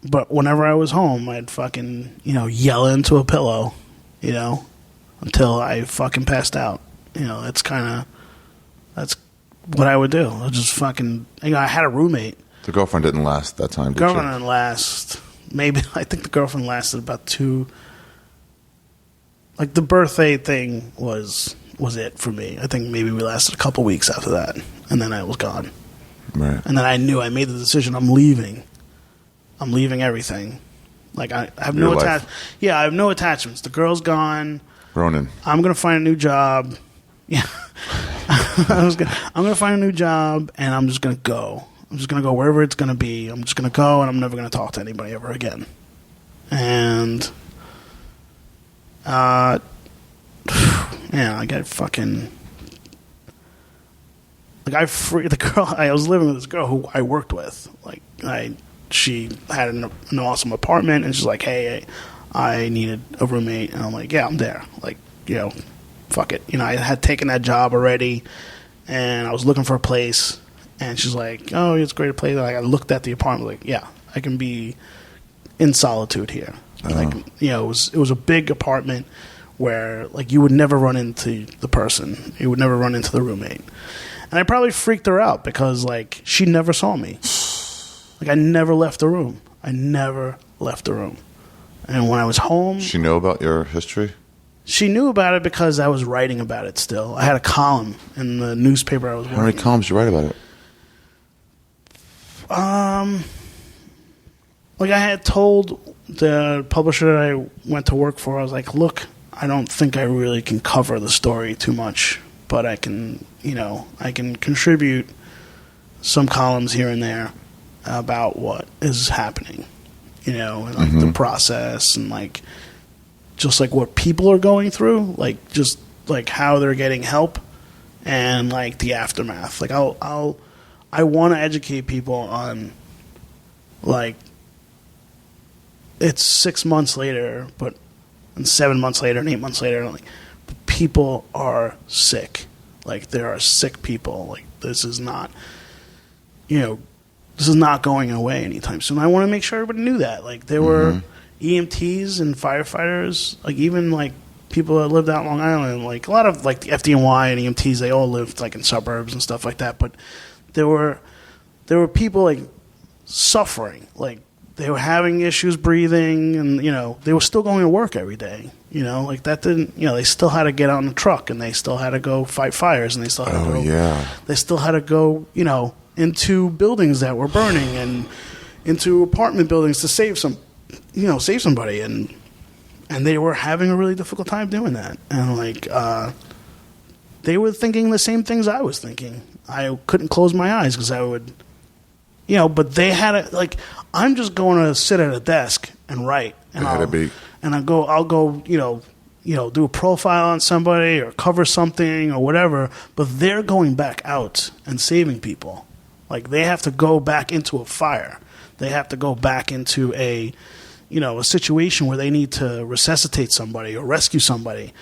But whenever I was home, I'd fucking, yell into a pillow, until I fucking passed out. That's what I would do. I just fucking, I had a roommate. The girlfriend didn't last that time, did Girlfriend she? didn't last. Maybe, I think the girlfriend lasted about 2. Like the birthday thing was was it for me. I think maybe we lasted a couple weeks after that, and then I was gone. Right. And then I knew I made the decision. I'm leaving. I'm leaving everything. Like I have Your no life. Yeah, I have no attachments. The girl's gone. Ronan. I'm gonna find a new job. Yeah, I'm gonna find a new job, and I'm just gonna go. I'm just gonna go wherever it's gonna be. I'm just gonna go, and I'm never gonna talk to anybody ever again. And, yeah, I got fucking. Like the girl. I was living with this girl who I worked with. Like she had an awesome apartment, and she's like, "Hey, I needed a roommate," and I'm like, "Yeah, I'm there." Like, fuck it. I had taken that job already, and I was looking for a place, and she's like, "Oh, it's a great place." Like, I looked at the apartment, like, "Yeah, I can be in solitude here." Like, it was a big apartment where like you would never run into the person, you would never run into the roommate. And I probably freaked her out because, like, she never saw me. Like, I never left the room. And when I was home... She knew about your history? She knew about it because I was writing about it still. I had a column in the newspaper I was working. How many columns did you write about it? Like, I had told the publisher that I went to work for, I was like, look, I don't think I really can cover the story too much. But I can, I can contribute some columns here and there about what is happening, and like the process and like just like what people are going through, like just like how they're getting help and like the aftermath. Like I want to educate people on like it's 6 months later, and 7 months later and 8 months later, like. People are sick. Like, there are sick people. Like, this is not, this is not going away anytime soon. I want to make sure everybody knew that. Like, there were EMTs and firefighters, like, even, like, people that lived out in Long Island, like, a lot of, like, the FDNY and EMTs, they all lived, like, in suburbs and stuff like that. But there were people, like, suffering. Like, they were having issues breathing and, they were still going to work every day. Like that didn't, they still had to get on the truck and they still had to go fight fires and they still had to go, they still had to go, into buildings that were burning and into apartment buildings to save somebody. And they were having a really difficult time doing that. And like, they were thinking the same things I was thinking. I couldn't close my eyes because I would, but they had like, I'm just going to sit at a desk and write. And I'll go, do a profile on somebody or cover something or whatever, but they're going back out and saving people. Like, they have to go back into a fire. They have to go back into a situation where they need to resuscitate somebody or rescue somebody.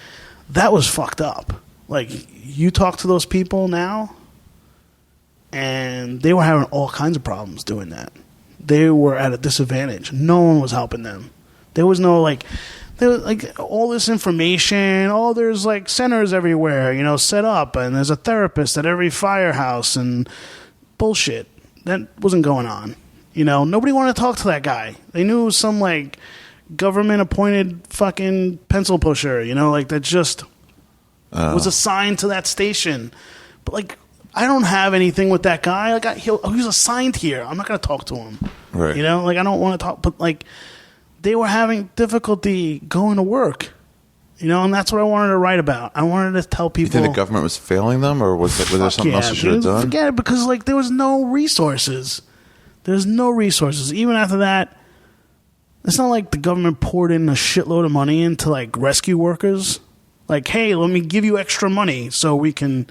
That was fucked up. Like, you talk to those people now, and they were having all kinds of problems doing that. They were at a disadvantage. No one was helping them. There was no, there was, all this information. Oh, there's, centers everywhere, set up. And there's a therapist at every firehouse and bullshit. That wasn't going on. Nobody wanted to talk to that guy. They knew it was some, government-appointed fucking pencil pusher, that just was assigned to that station. But, I don't have anything with that guy. He was assigned here. I'm not going to talk to him. Right. I don't want to talk. But, they were having difficulty going to work, and that's what I wanted to write about. I wanted to tell people. You think the government was failing them, or was there something else you should have done? Forget it, because there was no resources. There's no resources. Even after that, it's not like the government poured in a shitload of money into rescue workers. Hey, let me give you extra money so we can,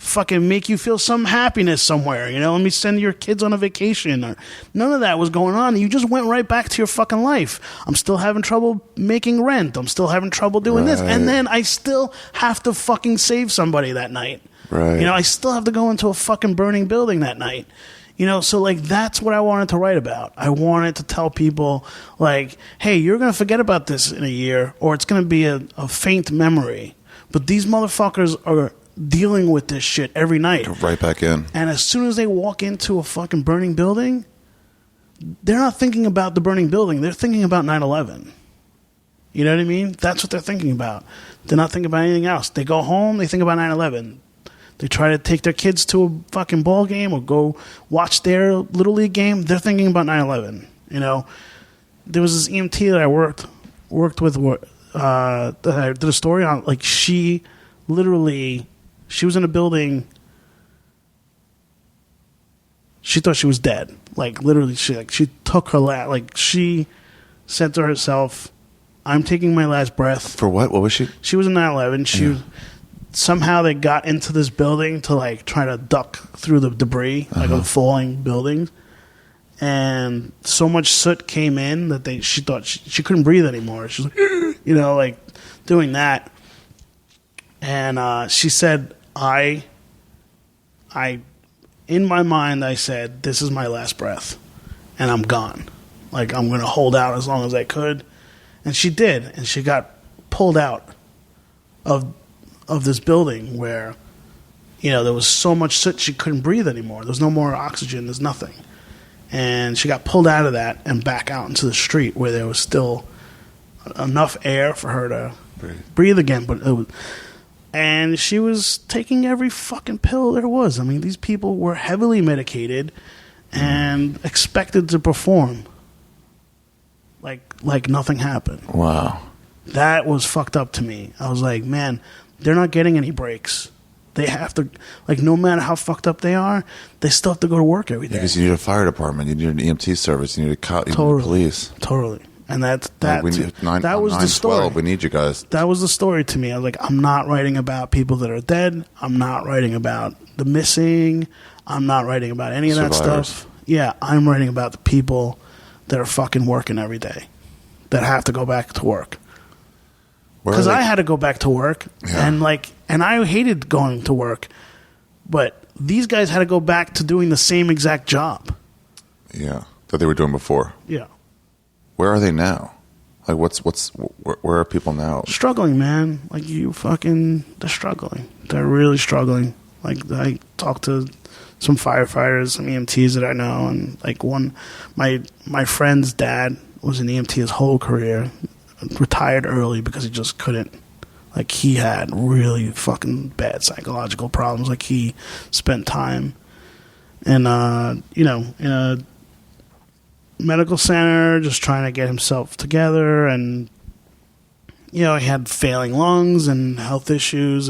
fucking make you feel some happiness somewhere, let me send your kids on a vacation. Or none of that was going on. You just went right back to your fucking life. I'm still having trouble making rent. I'm still having trouble doing this. And then I still have to fucking save somebody that night. Right. I still have to go into a fucking burning building that night. So that's what I wanted to write about. I wanted to tell people hey, you're going to forget about this in a year, or it's going to be a faint memory. But these motherfuckers are dealing with this shit every night. Go right back in. And as soon as they walk into a fucking burning building, they're not thinking about the burning building. They're thinking about 9/11. You know what I mean? That's what they're thinking about. They're not thinking about anything else. They go home, they think about 9/11. They try to take their kids to a fucking ball game or go watch their Little League game. They're thinking about 9/11. You know, there was this EMT that I worked with that I did a story on. Like, she was in a building. She thought she was dead. Like, literally, she took her last. Like, she said to herself, "I'm taking my last breath." For what? What was she? She was in 9/11. Somehow they got into this building to, like, try to duck through the debris, like, of falling buildings. And so much soot came in that she thought she couldn't breathe anymore. She was like, you know, like, doing that. And she said, I, in my mind, I said, this is my last breath, and I'm gone. Like, I'm going to hold out as long as I could. And she did, and she got pulled out of this building where, you know, there was so much soot she couldn't breathe anymore. There's no more oxygen. There's nothing. And she got pulled out of that and back out into the street where there was still enough air for her to breathe again. And she was taking every fucking pill there was. I mean, these people were heavily medicated and expected to perform like nothing happened. Wow. That was fucked up to me. I was like, man, they're not getting any breaks. They have to, like, no matter how fucked up they are, they still have to go to work every day. Because you need a fire department, you need an EMT service, you need a cop, you need police. Totally. And that we need that was the story. We need you guys. That was the story to me. I was like, I'm not writing about people that are dead. I'm not writing about the missing. I'm not writing about any of that stuff. Yeah, I'm writing about the people that are fucking working every day, that have to go back to work. Because I had to go back to work, and I hated going to work, but these guys had to go back to doing the same exact job. Yeah, that they were doing before. Yeah. Where are they now? Like, where are people now? Struggling, man. Like, they're struggling. They're really struggling. Like, I talked to some firefighters, some EMTs that I know, and like my friend's dad was an EMT his whole career, retired early because he just couldn't. Like, he had really fucking bad psychological problems. Like, he spent time in a medical center just trying to get himself together, and he had failing lungs and health issues,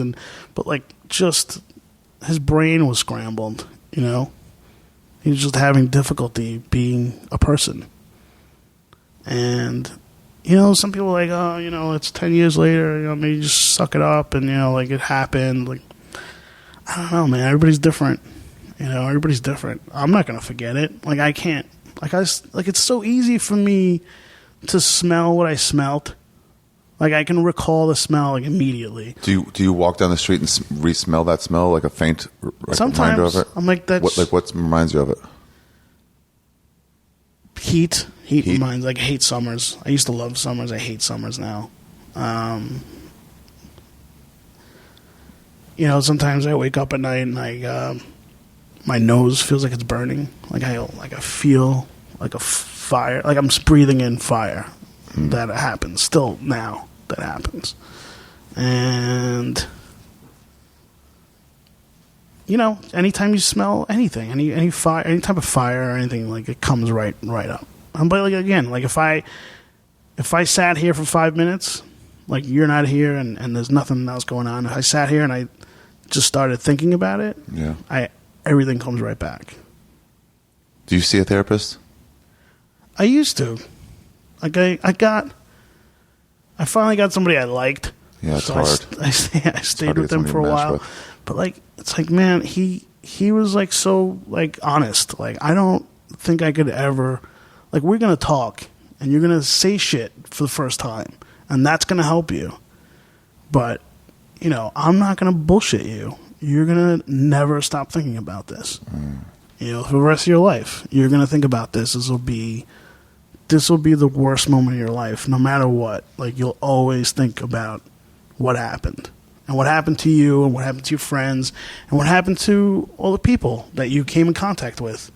but like, just his brain was scrambled. He was just having difficulty being a person. And some people are like, oh, it's 10 years later, maybe just suck it up, and like, it happened. Like, I don't know, man. Everybody's different. Everybody's different. I'm not gonna forget it. Like, I can't. Like, it's so easy for me to smell what I smelt. Like, I can recall the smell, like, immediately. Do you walk down the street and re-smell that smell, like a faint reminder of it? I'm like, that's... What reminds you of it? Heat reminds, like, I hate summers. I used to love summers. I hate summers now. Sometimes I wake up at night and my nose feels like it's burning. Like, I feel like a fire. Like, I'm breathing in fire. That happens. Still now, that happens. And, anytime you smell anything, any fire, any type of fire or anything, like, it comes right up. But, like, again, like, if I sat here for 5 minutes, like, you're not here and there's nothing else going on. If I sat here and I just started thinking about it, everything comes right back. Do you see a therapist? I used to. Like, I finally got somebody I liked. Yeah, it's hard. I stayed with them for a while. But, like, it's like, man, he was, like, so, like, honest. Like, I don't think I could ever... Like, we're going to talk, and you're going to say shit for the first time, and that's going to help you. But, I'm not going to bullshit you. You're going to never stop thinking about this. For the rest of your life, you're going to think about this. This will be the worst moment of your life, no matter what. Like, you'll always think about what happened, and what happened to you, and what happened to your friends, and what happened to all the people that you came in contact with.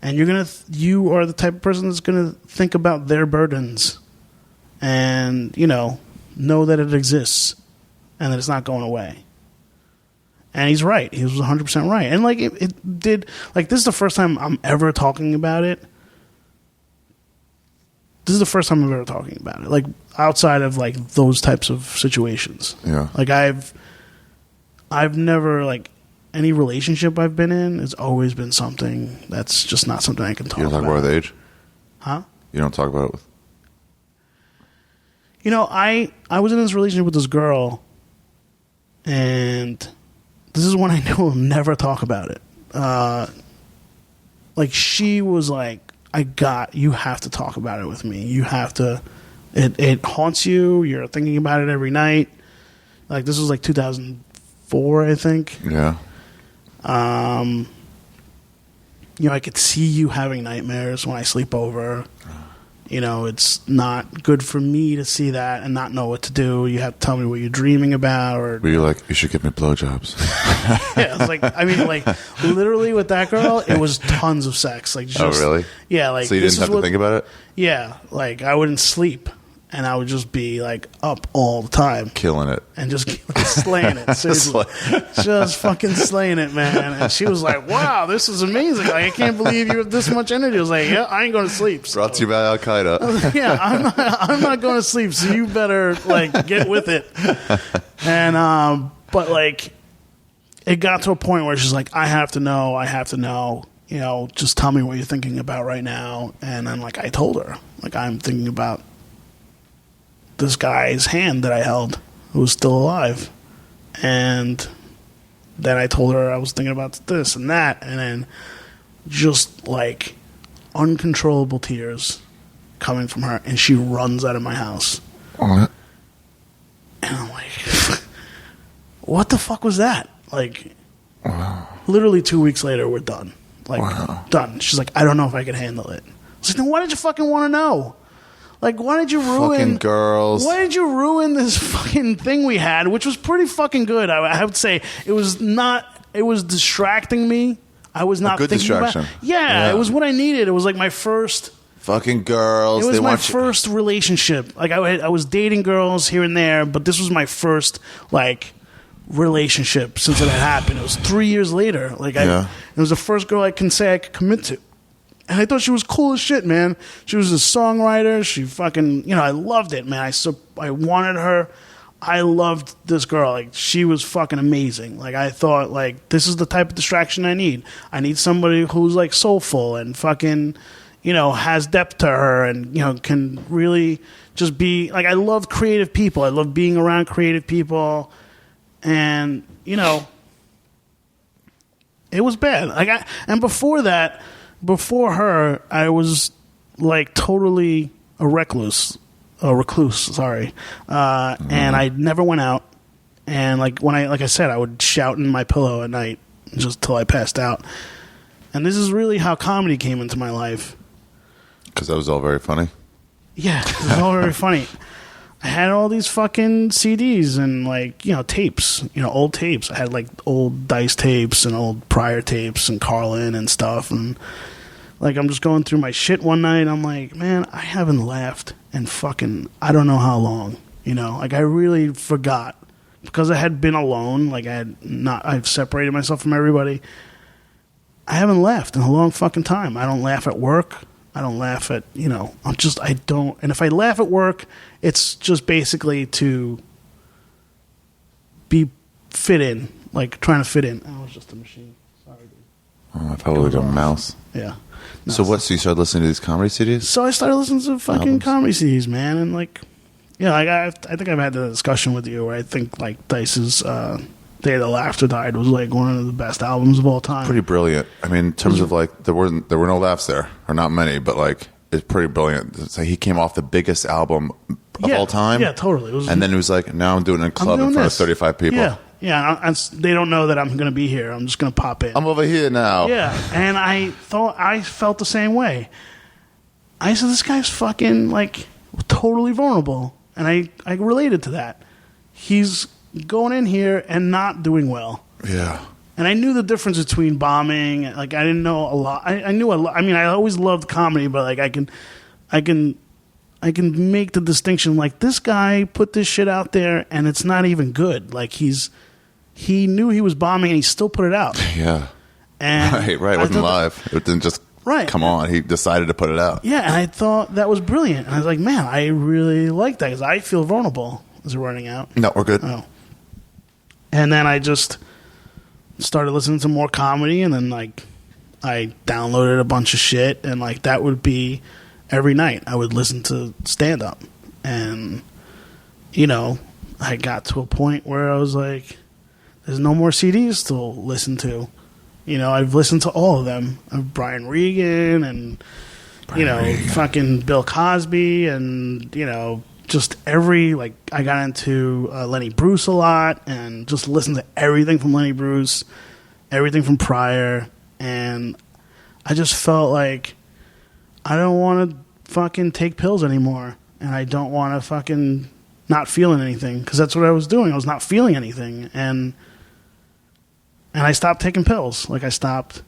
And you are the type of person that's gonna think about their burdens and, you know that it exists and that it's not going away. And he's right. He was 100% right. And, like, it did... Like, this is the first time I'm ever talking about it. This is the first time I'm ever talking about it. Like, outside of, like, those types of situations. Yeah. Like, I've never, like... Any relationship I've been in has always been something that's just not something I can talk about. You don't talk about it with age? Huh? You don't talk about it with... You know, I was in this relationship with this girl, and this is when I knew I'll never talk about it. Like, she was like, you have to talk about it with me. You have to, it haunts you. You're thinking about it every night. Like, this was like 2004, I think. Yeah. You know, I could see you having nightmares when I sleep over. You know, it's not good for me to see that and not know what to do. You have to tell me what you're dreaming about. Or were you like, you should give me blowjobs? Yeah, it's like, I mean, like, literally with that girl, it was tons of sex. Like, just, oh, really? Yeah, like, so you didn't have to think about it? Yeah, like, I wouldn't sleep, and I would just be, like, up all the time. Killing it. And just slaying it. Seriously. Just fucking slaying it, man. And she was like, wow, this is amazing. Like, I can't believe you have this much energy. I was like, yeah, I ain't going to sleep. So. Brought to you by Al-Qaeda. Yeah, I'm not going to sleep, so you better, like, get with it. And, but, like, it got to a point where she's like, I have to know, you know, just tell me what you're thinking about right now. And then, like, I told her, like, I'm thinking about this guy's hand that I held who was still alive. And then I told her I was thinking about this and that, and then just like uncontrollable tears coming from her, and she runs out of my house. What? And I'm like, what the fuck was that? Like, wow. Literally 2 weeks later, we're done. Like, wow. Done. She's like, I don't know if I can handle it. I was like, then why did you fucking want to know? Like, why did you ruin... Fucking girls. Why did you ruin this fucking thing we had, which was pretty fucking good? I have to say, it was not... It was distracting me. I was not good thinking distraction. about... Yeah, it was what I needed. It was like my first... Fucking girls. It was they my want first relationship. Like, I was dating girls here and there, but this was my first, like, relationship since it had happened. It was 3 years later. Like, it was the first girl I can say I could commit to. And I thought she was cool as shit, man. She was a songwriter. She fucking, you know, I loved it, man. I wanted her. I loved this girl. Like, she was fucking amazing. Like, I thought, like, this is the type of distraction I need. I need somebody who's, like, soulful and fucking, you know, has depth to her and, you know, can really just be, like, I love creative people. I love being around creative people. And, you know, it was bad. Like, and before that... Before her, I was like totally a recluse, sorry. And I never went out. And like like I said, I would shout in my pillow at night just till I passed out. And this is really how comedy came into my life. Because that was all very funny? Yeah, it was all very funny. I had all these fucking CDs and, like, you know, tapes, you know, old tapes. I had, like, old Dice tapes and old Pryor tapes and Carlin and stuff. And, like, I'm just going through my shit one night. I'm like, man, I haven't laughed in fucking I don't know how long, you know. Like, I really forgot. Because I had been alone. Like, I've separated myself from everybody. I haven't laughed in a long fucking time. I don't laugh at work. I don't laugh at, you know, I don't. And if I laugh at work, it's just basically to be fit in, like trying to fit in. Oh, it's just a machine. Sorry, dude. Oh, I probably got a mouse. Yeah. No, so you started listening to these comedy CDs? So I started listening to fucking comedy CDs, man. And like, yeah, like I think I've had the discussion with you where I think like Dice's Day That Laughter Died was like one of the best albums of all time. Pretty brilliant. I mean, in terms of like there were no laughs there, or not many, but like it's pretty brilliant. It's like he came off the biggest album of all time. Yeah, totally. And then he was like, now I'm doing a club in front of 35 people. Yeah. And they don't know that I'm going to be here. I'm just going to pop in. I'm over here now. Yeah, and I felt the same way. I said, this guy's fucking like totally vulnerable, and I related to that. He's going in here and not doing well. Yeah. And I knew the difference between bombing. Like, I didn't know a lot. I knew a lot. I mean, I always loved comedy, but like I can make the distinction. Like, this guy put this shit out there, and it's not even good. Like, he knew he was bombing, and he still put it out. Yeah. And right. It wasn't live. It didn't just come on. He decided to put it out. Yeah, and I thought that was brilliant. And I was like, man, I really like that because I feel vulnerable. Is it running out? No, we're good. Oh. And then I just started listening to more comedy, and then, like, I downloaded a bunch of shit, and, like, that would be every night. I would listen to stand-up. And, you know, I got to a point where I was like, there's no more CDs to listen to. You know, I've listened to all of them. Brian Regan and, fucking Bill Cosby and, just every, like, I got into Lenny Bruce a lot and just listened to everything from Lenny Bruce, everything from Pryor, and I just felt like I don't want to fucking take pills anymore, and I don't want to fucking not feeling anything, because that's what I was doing. I was not feeling anything, and I stopped taking pills. Like, I stopped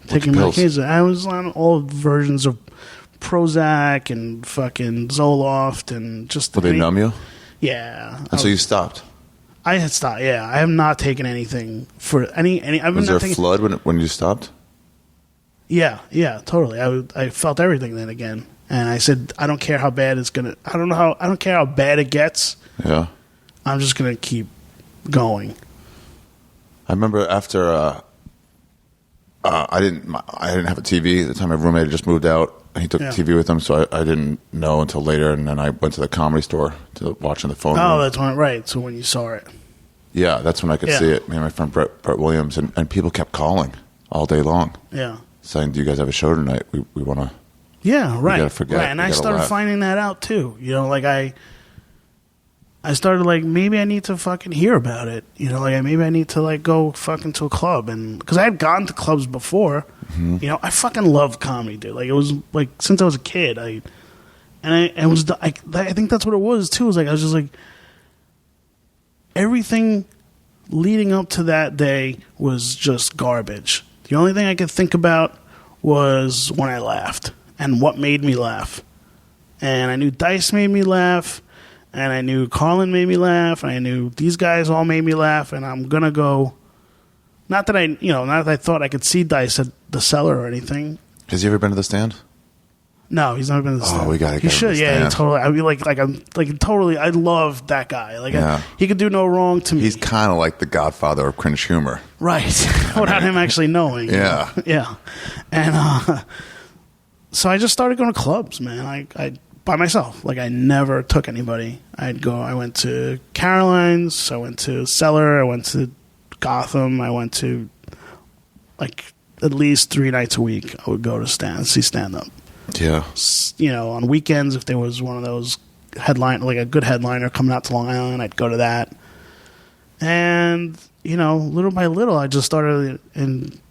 taking medication. I was on all versions of Prozac and fucking Zoloft and just... Will they numb you? Yeah. And so you stopped? I had stopped, yeah. I have not taken anything for any was there a flood when you stopped? Yeah, totally. I felt everything then again. And I said, I don't care how bad it's going to... I don't care how bad it gets. Yeah. I'm just going to keep going. I remember after I didn't have a TV at the time. My roommate had just moved out. He took the TV with him, so I didn't know until later. And then I went to the Comedy Store to watch in the phone room. That's when, right. So when you saw it. Yeah, that's when I could see it. Me and my friend Brett Williams, and people kept calling all day long. Yeah. Saying, do you guys have a show tonight? We want to... Yeah, right. We got to forget. Right, and I started finding that out, too. Like, I started, like, maybe I need to fucking hear about it. Like, maybe I need to, like, go fucking to a club. And because I had gone to clubs before. Mm-hmm. I fucking loved comedy, dude. Like, it was, like, since I was a kid. I think that's what it was, too. It was, like, I was just, like, everything leading up to that day was just garbage. The only thing I could think about was when I laughed and what made me laugh. And I knew Dice made me laugh. And I knew Carlin made me laugh, and I knew these guys all made me laugh, and I'm gonna go. Not that I thought I could see Dice at the Cellar or anything. Has he ever been to the Stand? No, he's never been to the Stand. Oh, we gotta get him should, to the yeah, Stand. totally. I mean, totally. I love that guy. Like, he could do no wrong to me. He's kind of like the Godfather of cringe humor, right? Without him actually knowing. Yeah, yeah. And so I just started going to clubs, man. I by myself. Like, I never took anybody. I went to Caroline's, I went to Cellar, I went to Gotham, I went to, like, at least 3 nights a week I would go to see stand-up. Yeah. On weekends, if there was one of those like a good headliner coming out to Long Island, I'd go to that. And, little by little, I just started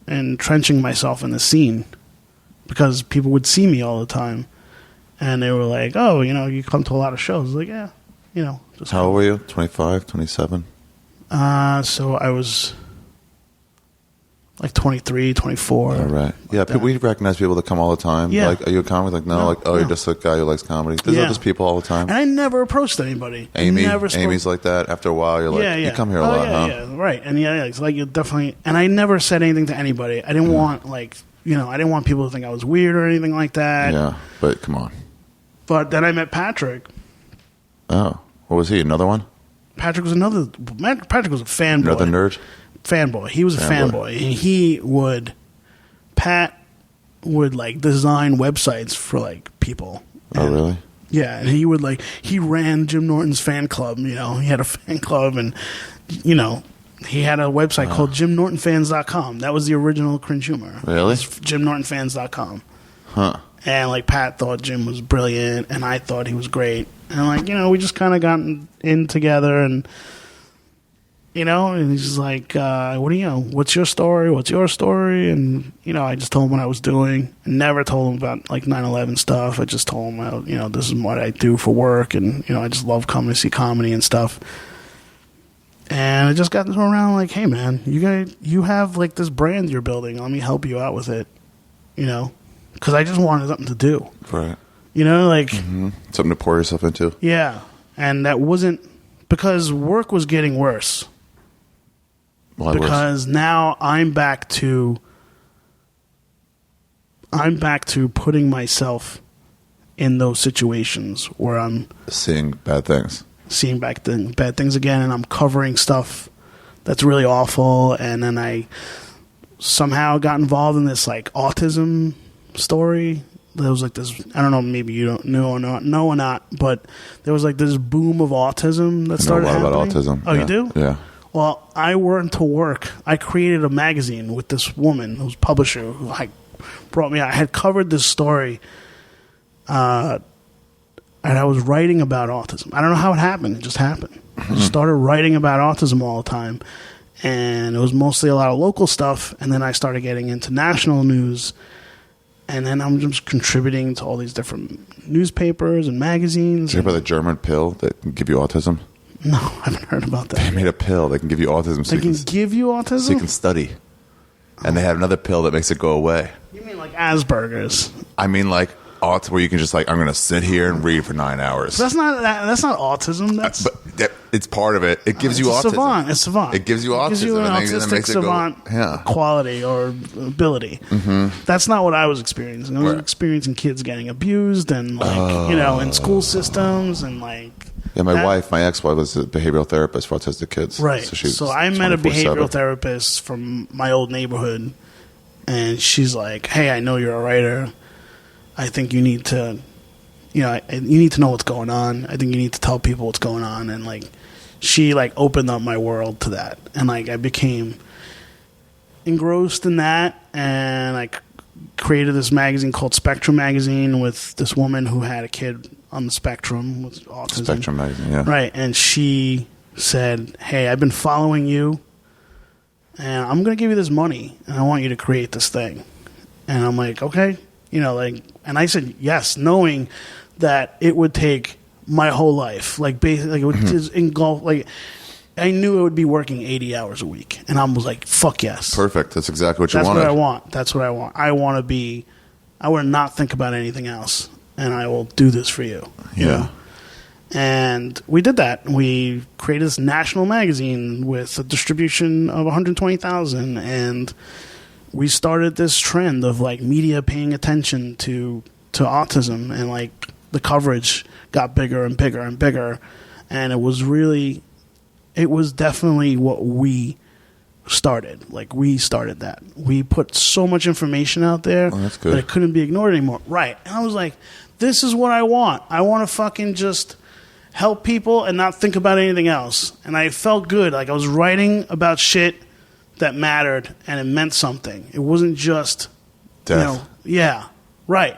entrenching myself in the scene because people would see me all the time. And they were like, oh, you come to a lot of shows. I was like, yeah, Just How old were you? 25, 27? So I was like 23, 24. All right. Yeah, we recognize people that come all the time. Yeah. Like, are you a comic? Like, no. You're just a guy who likes comedy. There's those people all the time. And I never approached anybody. Amy's like that. After a while, you're like, you come here a lot, huh? Yeah, right. And it's like, you definitely, and I never said anything to anybody. I didn't want, like, I didn't want people to think I was weird or anything like that. Yeah, but come on. But then I met Patrick. Oh, what was he? Another one? Patrick was a fanboy. Another nerd? Fanboy. He was a fanboy. And Pat would, like, design websites for, like, people. Oh, really? Yeah, and he ran Jim Norton's fan club, He had a fan club, and, he had a website called JimNortonFans.com. That was the original cringe humor. Really? JimNortonFans.com. Huh. And, like, Pat thought Jim was brilliant, and I thought he was great. And, like, we just kind of got in together, and, and he's just like, what's your story? What's your story? And, I just told him what I was doing. I never told him about, like, 9/11 stuff. I just told him, this is what I do for work, and, I just love coming to see comedy and stuff. And I just got around like, hey, man, you have, like, this brand you're building. Let me help you out with it, because I just wanted something to do. Right. You know, like something to pour yourself into. Yeah, and that wasn't because work was getting worse. Why because worse? Now I'm back to putting myself in those situations where I'm seeing bad things. Seeing bad things again, and I'm covering stuff that's really awful, and then I somehow got involved in this like autism story. There was like this, I don't know, maybe you don't know or not, but there was like this boom of autism that started happening. I know a lot about autism. Oh, yeah. You do? Yeah. Well, I went to work. I created a magazine with this woman who's a publisher who like brought me out. I had covered this story, and I was writing about autism. I don't know how it happened. It just happened. I just started writing about autism all the time, and it was mostly a lot of local stuff, and then I started getting into national news. And then I'm just contributing to all these different newspapers and magazines. Did you hear about the German pill that can give you autism? No, I haven't heard about that. They made a pill that can give you autism. They can give you autism? So you can study. And they have another pill that makes it go away. You mean like Asperger's? I mean like where you can just like, I'm going to sit here and read for 9 hours. That's not autism. That's it's part of it. It gives you autism. Savant. It's savant. It gives you autism. It gives you an and autistic savant quality or ability. Mm-hmm. That's not what I was experiencing. I was experiencing kids getting abused and like in school systems and like. Yeah, my ex-wife was a behavioral therapist for autistic kids. Right. So I met a behavioral therapist from my old neighborhood, and she's like, "Hey, I know you're a writer. I think you need to, you need to know what's going on. I think you need to tell people what's going on." And like, she like opened up my world to that, and like I became engrossed in that, and I created this magazine called Spectrum Magazine with this woman who had a kid on the spectrum with autism. Spectrum Magazine, yeah. Right, and she said, "Hey, I've been following you, and I'm going to give you this money, and I want you to create this thing." And I'm like, "Okay." And I said yes, knowing that it would take my whole life. Like, basically, it would just engulf, like, I knew I would be working 80 hours a week. And I was like, fuck yes. Perfect. That's exactly what you wanted. That's what I want. I want to not think about anything else. And I will do this for you. You know? And we did that. We created this national magazine with a distribution of 120,000, and we started this trend of like media paying attention to autism, and like the coverage got bigger and bigger and bigger, and it was definitely what we started. Like, we started that. We put so much information out there that it couldn't be ignored anymore. Right. And I was like, this is what I want. I want to fucking just help people and not think about anything else. And I felt good. Like, I was writing about shit that mattered, and it meant something. It wasn't just death. Right.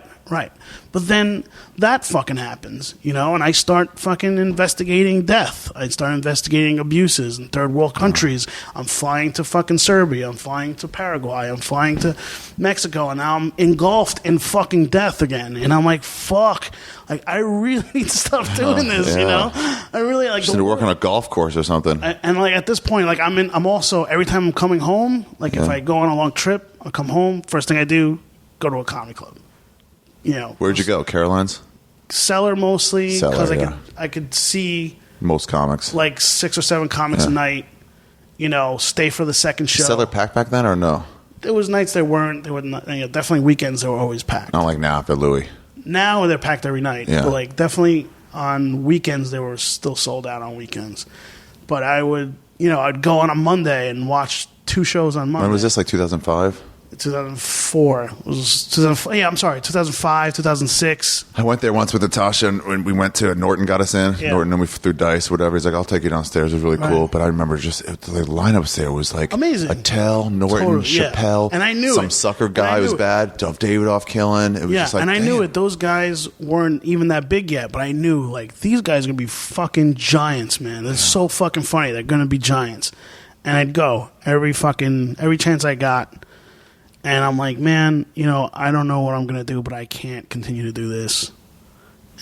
But then that fucking happens, and I start fucking investigating death. I start investigating abuses in third world countries. I'm flying to fucking Serbia. I'm flying to Paraguay. I'm flying to Mexico, and now I'm engulfed in fucking death again. And I'm like, fuck. Like, I really need to stop doing this, I really like. Just need to work on a golf course or something. And like at this point, like I'm also, every time I'm coming home, like if I go on a long trip, I'll come home. First thing I do, go to a comedy club. Where'd you go? Caroline's? Cellar mostly, because Cellar, I could see most comics, like 6 or 7 comics a night. Stay for the second show. Cellar packed back then or no? There was nights they weren't. They were not, definitely weekends. They were always packed. Not like now after Louis. Now they're packed every night. Yeah. But like definitely on weekends they were still sold out on weekends. But I would, I'd go on a Monday and watch 2 shows on Monday. When was this? Like 2005? 2004. It was 2005, 2006. I went there once with Natasha, and we went to Norton, got us in. Yeah. Norton, and we threw dice, whatever. He's like, I'll take you downstairs. It was really cool. But I remember the lineups there was like amazing. Attell, Norton, Chappelle. And I knew some sucker guy was bad. Dov Davidoff killing. It was just like, and I knew it. Those guys weren't even that big yet, but I knew like these guys are gonna be fucking giants, man. That's so fucking funny. They're gonna be giants. And I'd go every chance I got. And I'm like, man, I don't know what I'm going to do, but I can't continue to do this.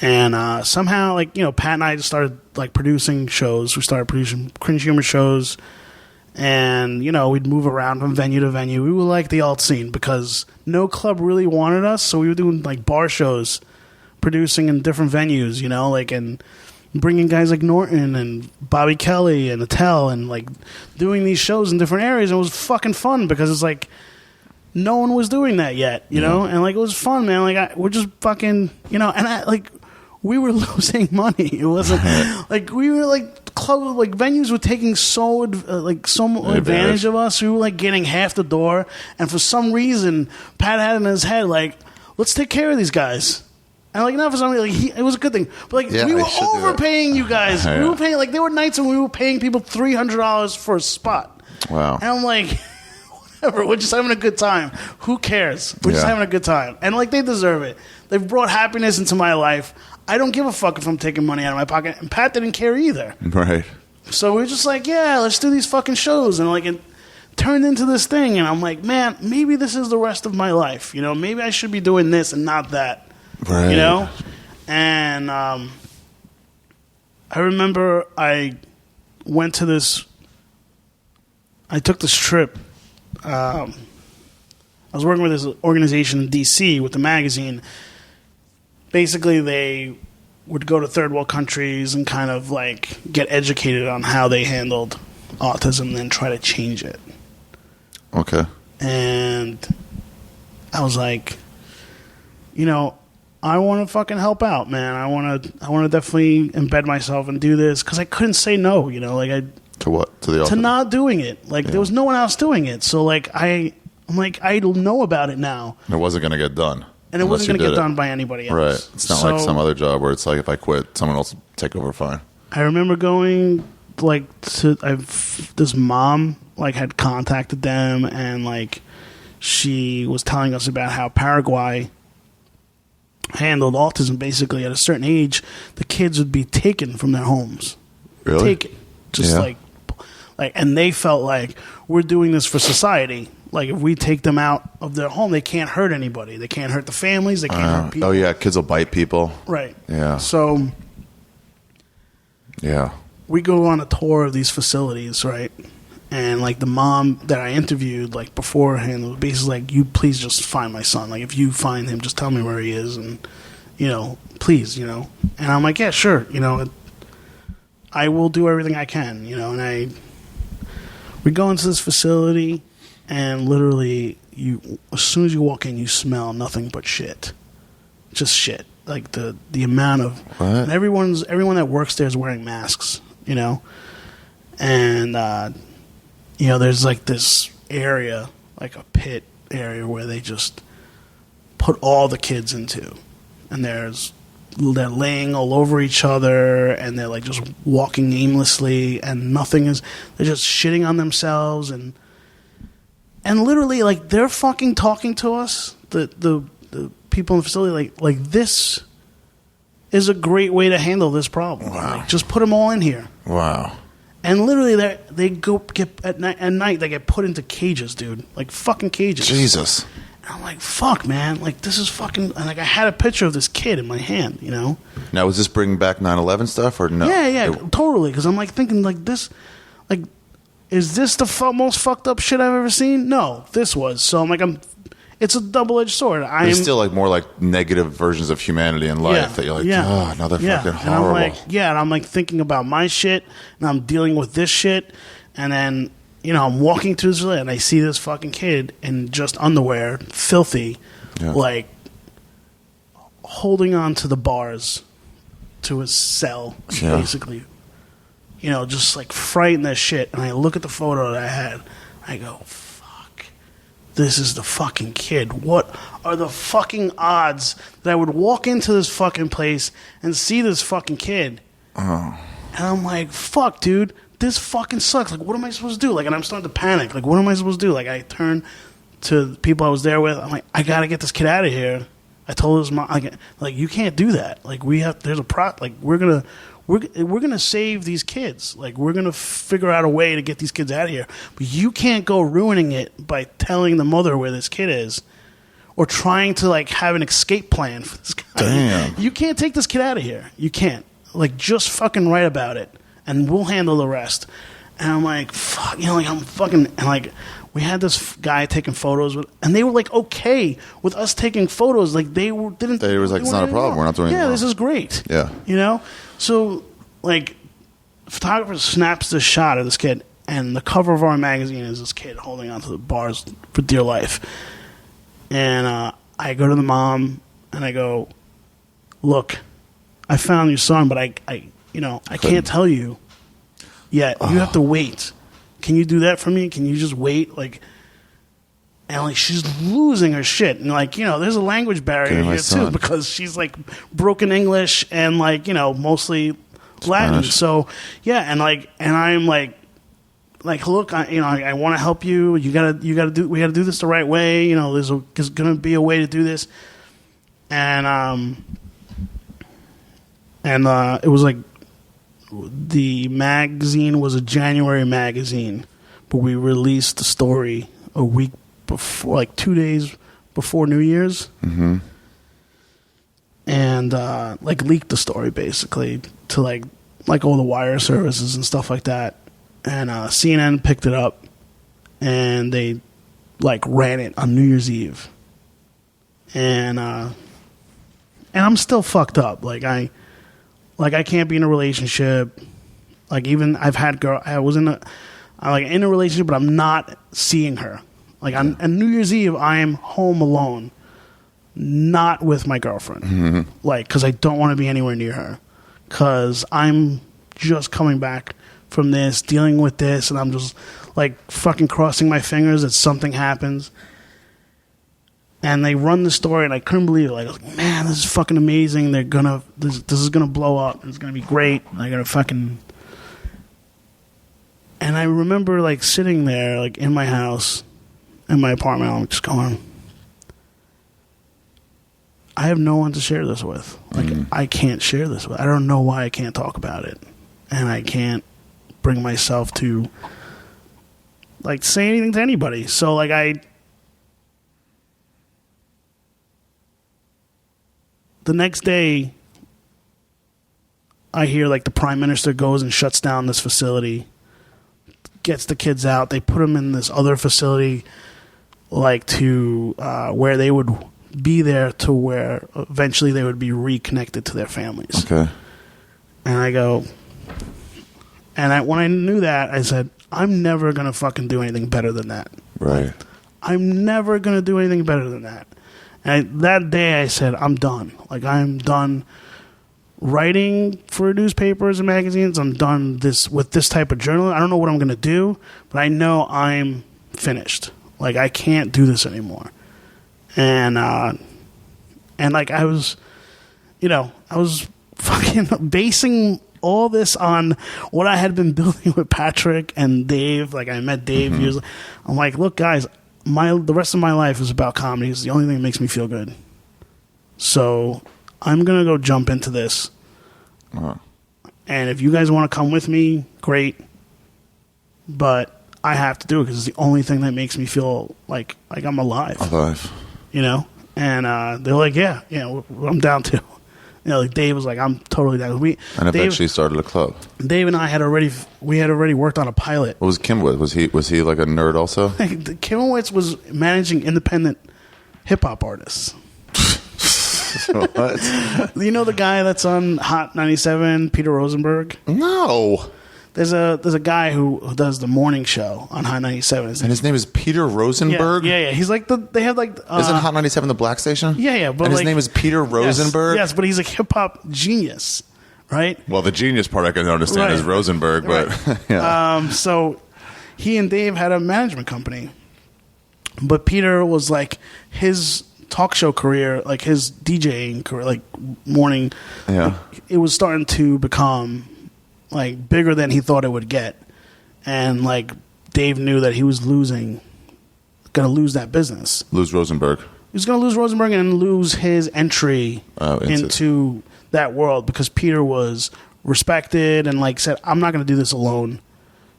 And somehow, like, Pat and I just started, like, producing shows. We started producing cringe humor shows. And, we'd move around from venue to venue. We were like the alt scene because no club really wanted us. So we were doing, like, bar shows producing in different venues, you know, like, and bringing guys like Norton and Bobby Kelly and Attell and like doing these shows in different areas. It was fucking fun because it's like no one was doing that yet, you know, and like it was fun, man. Like we're just fucking, you know, and we were losing money. It wasn't like we were like close. Like venues were taking so advantage of us. We were like getting half the door, and for some reason, Pat had in his head like, let's take care of these guys. And like not for some reason, like it was a good thing, but like we were overpaying you guys. We were paying like there were nights when we were paying people $300 for a spot. Wow. And I'm like, whatever. We're just having a good time. Who cares? We're just having a good time, and like they deserve it. They've brought happiness into my life. I don't give a fuck if I'm taking money out of my pocket, and Pat didn't care either. Right. So we were just like, yeah, let's do these fucking shows, and like it turned into this thing, and I'm like, man, maybe this is the rest of my life. You know, maybe I should be doing this and not that. Right. You know? And I remember I took this trip. I was working with this organization in D.C. with the magazine. Basically, they would go to third world countries and kind of like get educated on how they handled autism and then try to change it. Okay. And I was like, you know, I want to fucking help out, man. I want to definitely embed myself and do this because I couldn't say no, you know, like to what? To the to not doing it. Like there was no one else doing it, so like I'm like I know about it now. It wasn't going to get done. And it wasn't going to get done by anybody else. Right. It's not like some other job where it's like if I quit, someone else will take over fine. I remember going like to this mom like had contacted them and like she was telling us about how Paraguay handled autism. Basically at a certain age the kids would be taken from their homes. Really? Taken. Just like and they felt like we're doing this for society. Like, if we take them out of their home, they can't hurt anybody. They can't hurt the families. They can't hurt people. Oh, yeah. Kids will bite people. Right. Yeah. So, yeah. We go on a tour of these facilities, right? And, like, the mom that I interviewed, like, beforehand was basically like, you please just find my son. Like, if you find him, just tell me where he is and, you know, please, you know. And I'm like, yeah, sure. You know, I will do everything I can, you know. And we go into this facility. And literally, as soon as you walk in, you smell nothing but shit, just shit. Like the amount of and everyone that works there is wearing masks, you know. And you know, there's like this area, like a pit area, where they just put all the kids into, and they're laying all over each other, and they're like just walking aimlessly, and they're just shitting on themselves And literally, like, they're fucking talking to us, the people in the facility, like this is a great way to handle this problem. Wow. Like, just put them all in here. Wow. And literally, they go get at night, they get put into cages, dude. Like, fucking cages. Jesus. And I'm like, fuck, man. Like, this is fucking... And, like, I had a picture of this kid in my hand, you know? Now, was this bringing back 9/11 stuff, or no? Yeah, totally. Because I'm, like, thinking, like, this... Like... Is this the most fucked up shit I've ever seen? No, this was. So I'm like, it's a double-edged sword. There's still like more like negative versions of humanity in life that you're like, oh, another fucking horrible. And I'm like, and I'm like thinking about my shit, and I'm dealing with this shit, and then, you know, I'm walking through this and I see this fucking kid in just underwear, filthy, like holding on to the bars to his cell, basically. You know, just like frightened as shit. And I look at the photo that I had. I go, fuck. This is the fucking kid. What are the fucking odds that I would walk into this fucking place and see this fucking kid? And I'm like, fuck, dude. This fucking sucks. Like, what am I supposed to do? Like, and I'm starting to panic. Like, what am I supposed to do? Like, I turn to the people I was there with. I'm like, I got to get this kid out of here. I told his mom, like, you can't do that. Like, we're gonna save these kids. Like, we're gonna figure out a way to get these kids out of here. But you can't go ruining it by telling the mother where this kid is, or trying to like have an escape plan for this guy. Damn. You can't take this kid out of here. You can't. Like, just fucking write about it, and we'll handle the rest. And I'm like, fuck, you know, like I'm fucking, and like we had this guy taking photos with, and they were like okay with us taking photos. Like they were didn't. They was like, it's not a problem. We're not doing anything wrong. This is great. Yeah. You know, so like, photographer snaps this shot of this kid, and the cover of our magazine is this kid holding onto the bars for dear life. And I go to the mom and I go, look, I found your son, but I can't tell you yet. You have to wait. Can you do that for me? Can you just wait? Like, and like she's losing her shit, and like there's a language barrier here too because she's like broken English and like mostly Latin. Spanish. So yeah, and I'm like look, I want to help you. We gotta do this the right way. There's gonna be a way to do this, and it was like the magazine was a January magazine, but we released the story a week before, like 2 days before New Year's, and like leaked the story basically to like all the wire services and stuff like that. And CNN picked it up, and they like ran it on New Year's Eve. And I'm still fucked up. Like I can't be in a relationship. Like even I was in a relationship, but I'm not seeing her. Like on New Year's Eve, I am home alone, not with my girlfriend. Like because I don't want to be anywhere near her, because I'm just coming back from this, dealing with this, and I'm just like fucking crossing my fingers that something happens. And they run the story, and I couldn't believe it. Like, man, this is fucking amazing. This is gonna blow up. It's gonna be great. I gotta fucking. And I remember like sitting there, like in my house, in my apartment. I'm just going, I have no one to share this with. Like, I can't share this with. I don't know why I can't talk about it, and I can't bring myself to like say anything to anybody. So like the next day I hear like the prime minister goes and shuts down this facility, gets the kids out. They put them in this other facility like to where they would be there to where eventually they would be reconnected to their families. Okay. And I go, and when I knew that, I said, I'm never going to fucking do anything better than that. Right. I'm never going to do anything better than that. And that day I said, I'm done. Like, I'm done writing for newspapers and magazines. I'm done with this type of journalism. I don't know what I'm going to do, but I know I'm finished. Like, I can't do this anymore. And like, I was fucking basing all this on what I had been building with Patrick and Dave. Like, I met Dave years. I'm like, look, guys, the rest of my life is about comedy. It's the only thing that makes me feel good. So I'm gonna go jump into this. And if you guys want to come with me, great. But I have to do it because it's the only thing that makes me feel like I'm alive. And they're like, yeah, I'm down too. Like Dave was like, I'm totally down. And eventually started a club. Dave and I had already worked on a pilot. What was Kimwitz? Was he like a nerd also? Kimwitz was managing independent hip hop artists. What? You know the guy that's on Hot 97, Peter Rosenberg? No. There's a guy who does the morning show on Hot 97. And his name is Peter Rosenberg? Yeah. He's like they have like... Isn't Hot 97 the black station? Yeah. But and his name is Peter Rosenberg? Yes, but he's a hip-hop genius, right? Well, the genius part I can understand is Rosenberg, but... yeah. So he and Dave had a management company. But Peter was like his talk show career, like his DJing career, like morning... Yeah. It was starting to become... like bigger than he thought it would get, and like Dave knew that he was gonna lose that business. Lose Rosenberg. He was gonna lose Rosenberg and lose his entry into that world because Peter was respected and like said, I'm not gonna do this alone.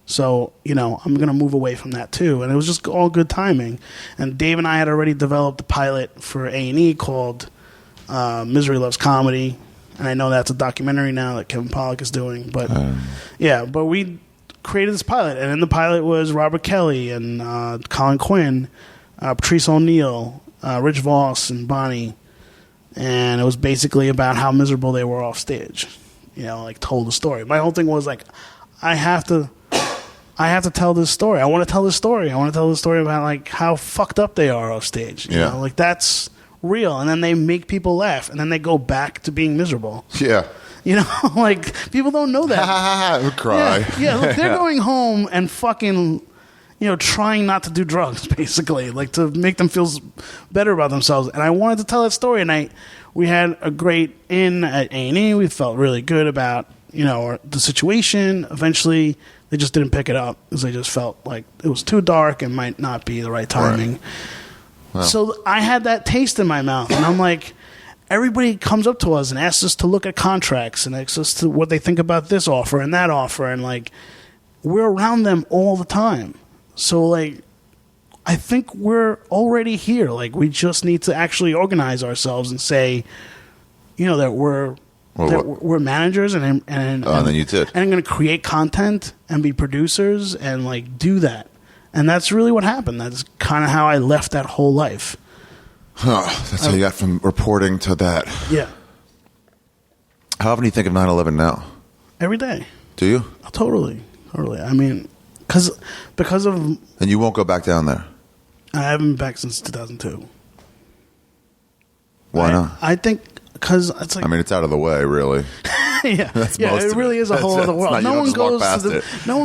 So I'm gonna move away from that too, and it was just all good timing. And Dave and I had already developed a pilot for A&E called Misery Loves Comedy. And I know that's a documentary now that Kevin Pollak is doing, but but created this pilot, and in the pilot was Robert Kelly and Colin Quinn, Patrice O'Neill, Rich Voss, and Bonnie, and it was basically about how miserable they were off stage. You know, like told the story. My whole thing was like, I have to tell this story. I want to tell this story. I want to tell the story about like how fucked up they are off stage. You know, like that's real, and then they make people laugh, and then they go back to being miserable. Yeah. You know, like, people don't know that. Would cry. Yeah, look, they're going home and fucking, trying not to do drugs, basically, like, to make them feel better about themselves. And I wanted to tell that story, and we had a great in at A&E. We felt really good about, the situation. Eventually, they just didn't pick it up because they just felt like it was too dark and might not be the right timing. Right. Well. So I had that taste in my mouth, and I'm like... Everybody comes up to us and asks us to look at contracts and asks us to what they think about this offer and that offer. And, like, we're around them all the time. So, like, I think we're already here. Like, we just need to actually organize ourselves and say, that we're managers and then you did. And I'm going to create content and be producers and, like, do that. And that's really what happened. That's kind of how I left that whole life. That's how you got from reporting to that. Yeah. How often do you think of 9/11 now? Every day. Do you? Oh, totally. I mean, because of... And you won't go back down there? I haven't been back since 2002. Why not? I think because it's like... I mean, it's out of the way, really. Yeah, it really is a whole other world. No one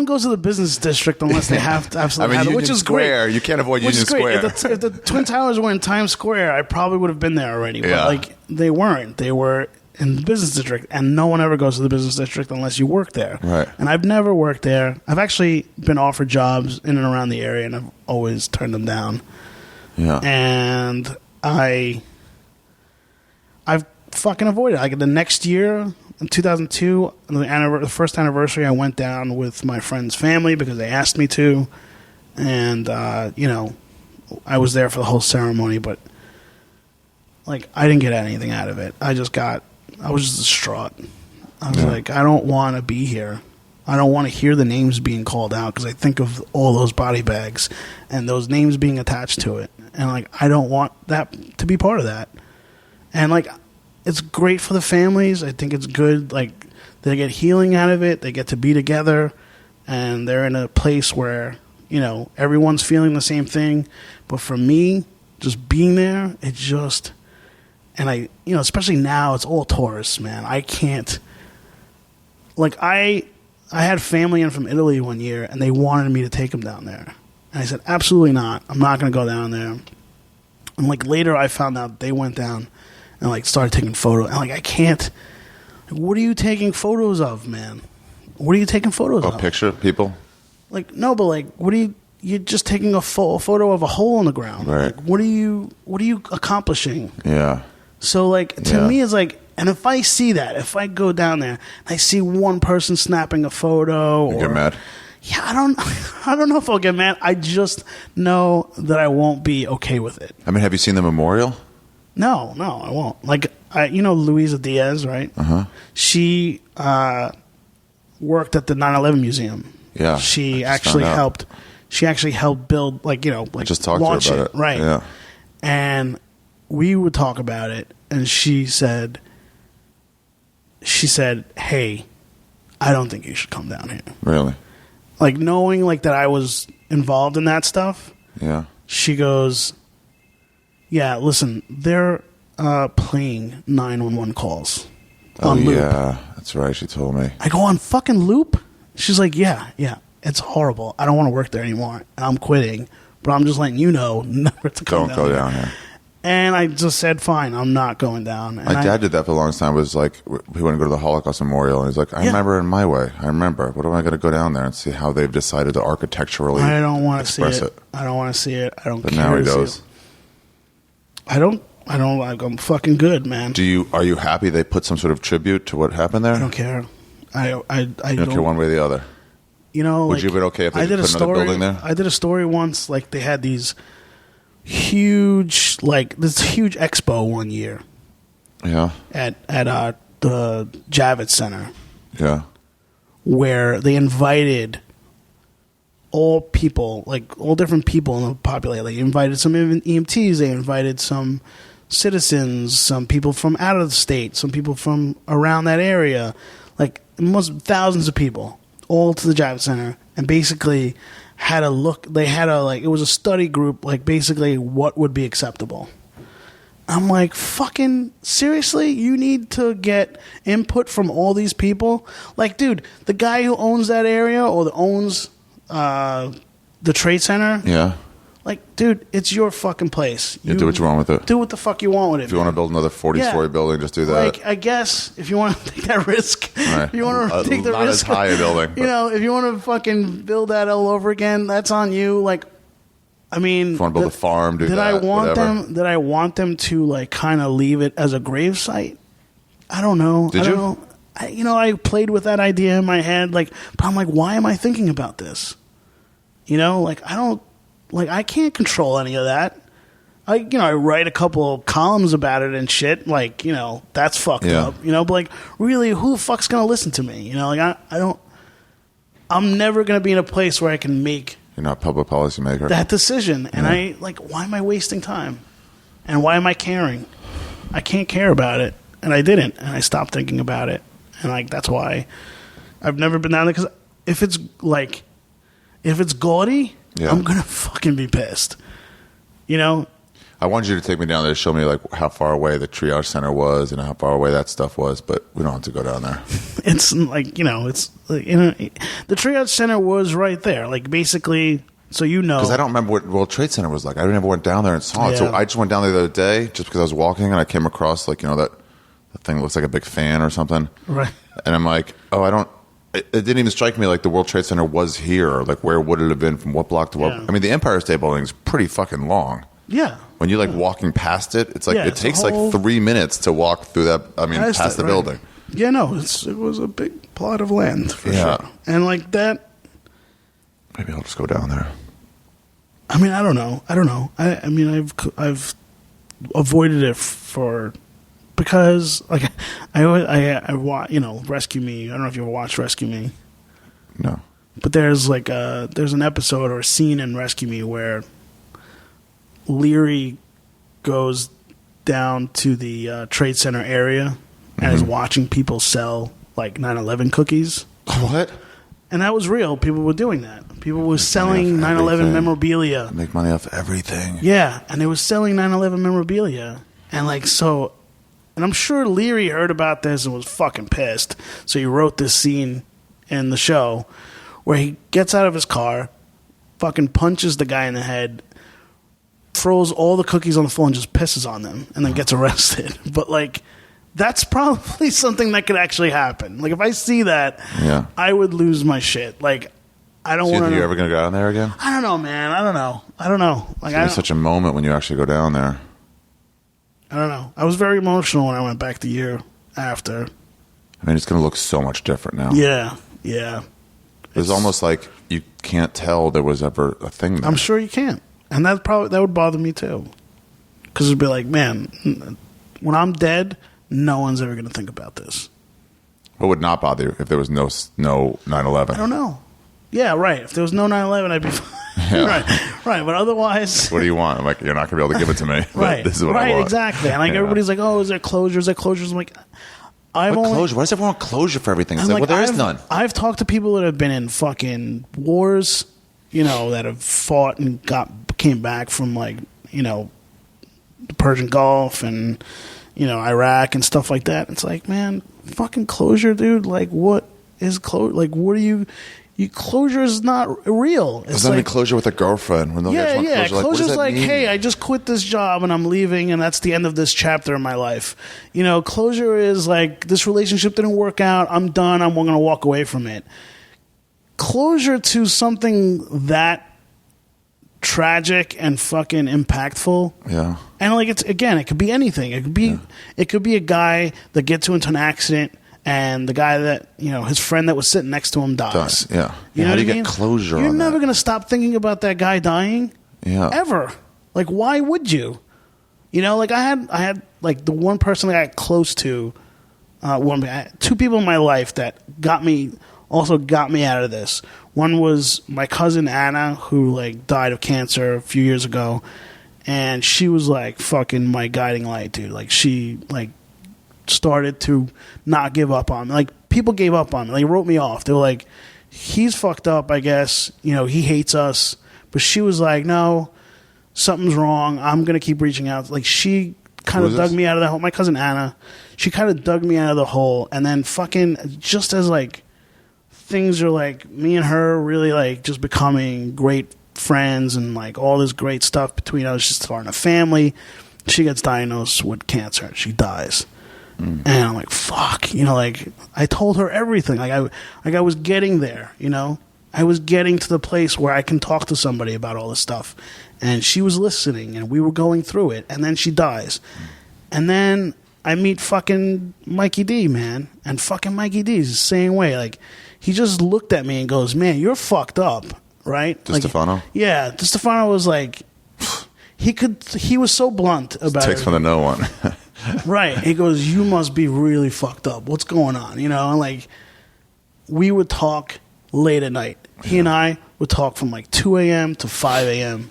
goes to the business district unless they have to absolutely have it, which is Square. Great. You can't avoid Union Square. If the Twin Towers were in Times Square, I probably would have been there already. But like they weren't. They were in the business district, and no one ever goes to the business district unless you work there. Right. And I've never worked there. I've actually been offered jobs in and around the area, and I've always turned them down. Yeah. And I've fucking avoided it. Like the next year. In 2002, the first anniversary, I went down with my friend's family because they asked me to. And, I was there for the whole ceremony, but, like, I didn't get anything out of it. I was just distraught. I was like, I don't want to be here. I don't want to hear the names being called out because I think of all those body bags and those names being attached to it. And, like, I don't want that to be part of that. And, like... It's great for the families. I think it's good. Like, they get healing out of it. They get to be together. And they're in a place where, everyone's feeling the same thing. But for me, just being there, it just... And I, especially now, it's all tourists, man. I can't... Like, I had family in from Italy one year, and they wanted me to take them down there. And I said, absolutely not. I'm not going to go down there. And, like, later I found out they went down... And, like, started taking photos. And, like, I can't... What are you taking photos of, man? What are you taking photos of? A picture of people? Like, no, but, like, what are you... You're just taking a photo of a hole in the ground. Right. Like, what are you accomplishing? Yeah. So, like, to me, it's like... And if I see that, if I go down there, and I see one person snapping a photo... You get mad? Yeah, I don't know if I'll get mad. I just know that I won't be okay with it. I mean, have you seen the memorial? No, I won't. Like, Luisa Diaz, right? Uh-huh. She worked at the 9/11 Museum. Yeah. She actually helped build, just talked launch to her about it. Right. Yeah. And we would talk about it, and she said, hey, I don't think you should come down here. Really? Like, knowing, like, that I was involved in that stuff. Yeah. She goes... Yeah, listen, they're playing 911 calls on loop. Yeah, that's right, she told me. I go, on fucking loop? She's like, yeah, it's horrible. I don't want to work there anymore. I'm quitting, but I'm just letting you know never to come down. Don't go down here. And I just said, fine, I'm not going down. And my dad did that for the longest time. Was like, he wouldn't go to the Holocaust Memorial, and he's like, I remember in my way. I remember. What am I going to go down there and see how they've decided to architecturally I don't want to see it. I don't want to see it. I don't but care. But now he does. I don't like. I'm fucking good, man. Are you happy they put some sort of tribute to what happened there? I don't care. I don't care one way or the other. Would you have been okay if they put another building there? I did a story once. Like, they had these huge, this huge expo one year. Yeah. At the Javits Center. Yeah. Where they invited all people, like all different people in the population. They invited some EMTs, they invited some citizens, some people from out of the state, some people from around that area, like most thousands of people, all to the Javits Center, and basically had a look. They had a it was a study group, like basically what would be acceptable. I'm like, fucking seriously? You need to get input from all these people? Like, dude, the guy who owns that area or that owns the Trade Center. Yeah. Like, dude, it's your fucking place. You do what you want with it. Do what the fuck you want with it. If you want to build another 40-story building, just do that. Like, I guess if you want to take that risk, Right. if you want to take the not risk, as high a building. You know, if you want to fucking build that all over again, that's on you. Like, I mean, if you want to build a farm, do that. Did I want them to like kind of leave it as a grave site? I don't know. Did I don't you? know. I played with that idea in my head, like, but I'm like, why am I thinking about this? You know, like I can't control any of that. I write a couple of columns about it and shit. Like, you know, that's fucked up. You know, but like, really, who the fuck's gonna listen to me? You know, like I'm never gonna be in a place where I can make. You're not a public policy maker. That decision. And why am I wasting time? And why am I caring? I can't care about it. And I didn't. And I stopped thinking about it. And like, that's why I've never been down there. Because if it's gaudy, I'm going to fucking be pissed. You know? I wanted you to take me down there to show me like how far away the triage center was and how far away that stuff was, but we don't have to go down there. It's like, you know, it's like, you know, the triage center was right there. Like basically, so you know. Because I don't remember what World Trade Center was like. I never went down there and saw it. So I just went down there the other day just because I was walking and I came across like, you know, that thing looks like a big fan or something. Right. And I'm like, it didn't even strike me like the World Trade Center was here. Like where would it have been from what block to what? I mean, the Empire State Building is pretty fucking long. Yeah. When you're like walking past it, it's like it takes like 3 minutes to walk through that. I mean, past the building. Yeah, no, it was a big plot of land for sure. And like that. Maybe I'll just go down there. I mean, I don't know. I mean, I've avoided it because like I you know, Rescue Me. I don't know if you ever watched Rescue Me. No. But there's an episode or a scene in Rescue Me where Leary goes down to the Trade Center area and is watching people sell like 9/11 cookies. What? And that was real. People were doing that. People were selling 9/11 memorabilia. Make money off everything. Yeah, and they were selling 9/11 memorabilia. And like so, and I'm sure Leary heard about this and was fucking pissed. So he wrote this scene in the show where he gets out of his car, fucking punches the guy in the head, throws all the cookies on the floor and just pisses on them and then gets arrested. But like, that's probably something that could actually happen. Like if I see that, I would lose my shit. Like I don't want to. Do you think you're ever going to go down there again? I don't know, man. I don't know. Like it's such a moment when you actually go down there. I don't know. I was very emotional when I went back the year after. I mean, it's going to look so much different now. Yeah. It's almost like you can't tell there was ever a thing there. I'm sure you can't. And that would bother me too. Because it'd be like, man, when I'm dead, no one's ever going to think about this. What would not bother you if there was no 9/11? I don't know. Yeah, right. If there was no 9/11, I'd be fine. Yeah. Right. But otherwise, what do you want? I'm like, you're not going to be able to give it to me. Right. This is what I want. Exactly. And like everybody's like, oh, is there closure? I'm like, closure? Why does everyone want closure for everything? It's like, well, there is none. I've talked to people that have been in fucking wars, you know, that have fought and came back from like, you know, the Persian Gulf and, you know, Iraq and stuff like that. It's like, man, fucking closure, dude. Like, what is closure? Like, what are you? Closure is not real. It's like closure with a girlfriend. When yeah. Closure's like, mean? Hey, I just quit this job and I'm leaving, and that's the end of this chapter in my life. You know, closure is like, this relationship didn't work out. I'm done. I'm going to walk away from it. Closure to something that tragic and fucking impactful. Yeah. And like, it could be anything. It could be a guy that gets into an accident and the guy that, you know, his friend that was sitting next to him dies. Yeah. You know how do you what I mean? get closure? You're on never that? going to stop thinking about that guy dying. Yeah. Ever. Like, why would you? You know, like I had like the one person that I got close to, two people in my life that got me also got me out of this. One was my cousin Anna, who like died of cancer a few years ago, and she was like fucking my guiding light, dude. Like she like started to not give up on me. Like people gave up on me. They wrote me off. They were like, he's fucked up, I guess. You know, he hates us. But she was like, no, something's wrong. I'm gonna keep reaching out. Like she kind of dug me out of the hole. My cousin Anna, she kind of dug me out of the hole, and then fucking just as like things are like me and her really like just becoming great friends and like all this great stuff between us, just starting a family. She gets diagnosed with cancer. She dies. And I'm like, fuck, you know, like I told her everything. Like I was getting there, you know. I was getting to the place where I can talk to somebody about all this stuff. And she was listening and we were going through it, and then she dies. And then I meet fucking Mikey D, man. And fucking Mikey D is the same way. Like he just looked at me and goes, man, you're fucked up, right? DeStefano? Yeah, DeStefano was like, he was so blunt about it. Takes from the no one. Right. He goes, you must be really fucked up. What's going on? You know, and like we would talk late at night. He and I would talk from like 2 a.m. to 5 a.m.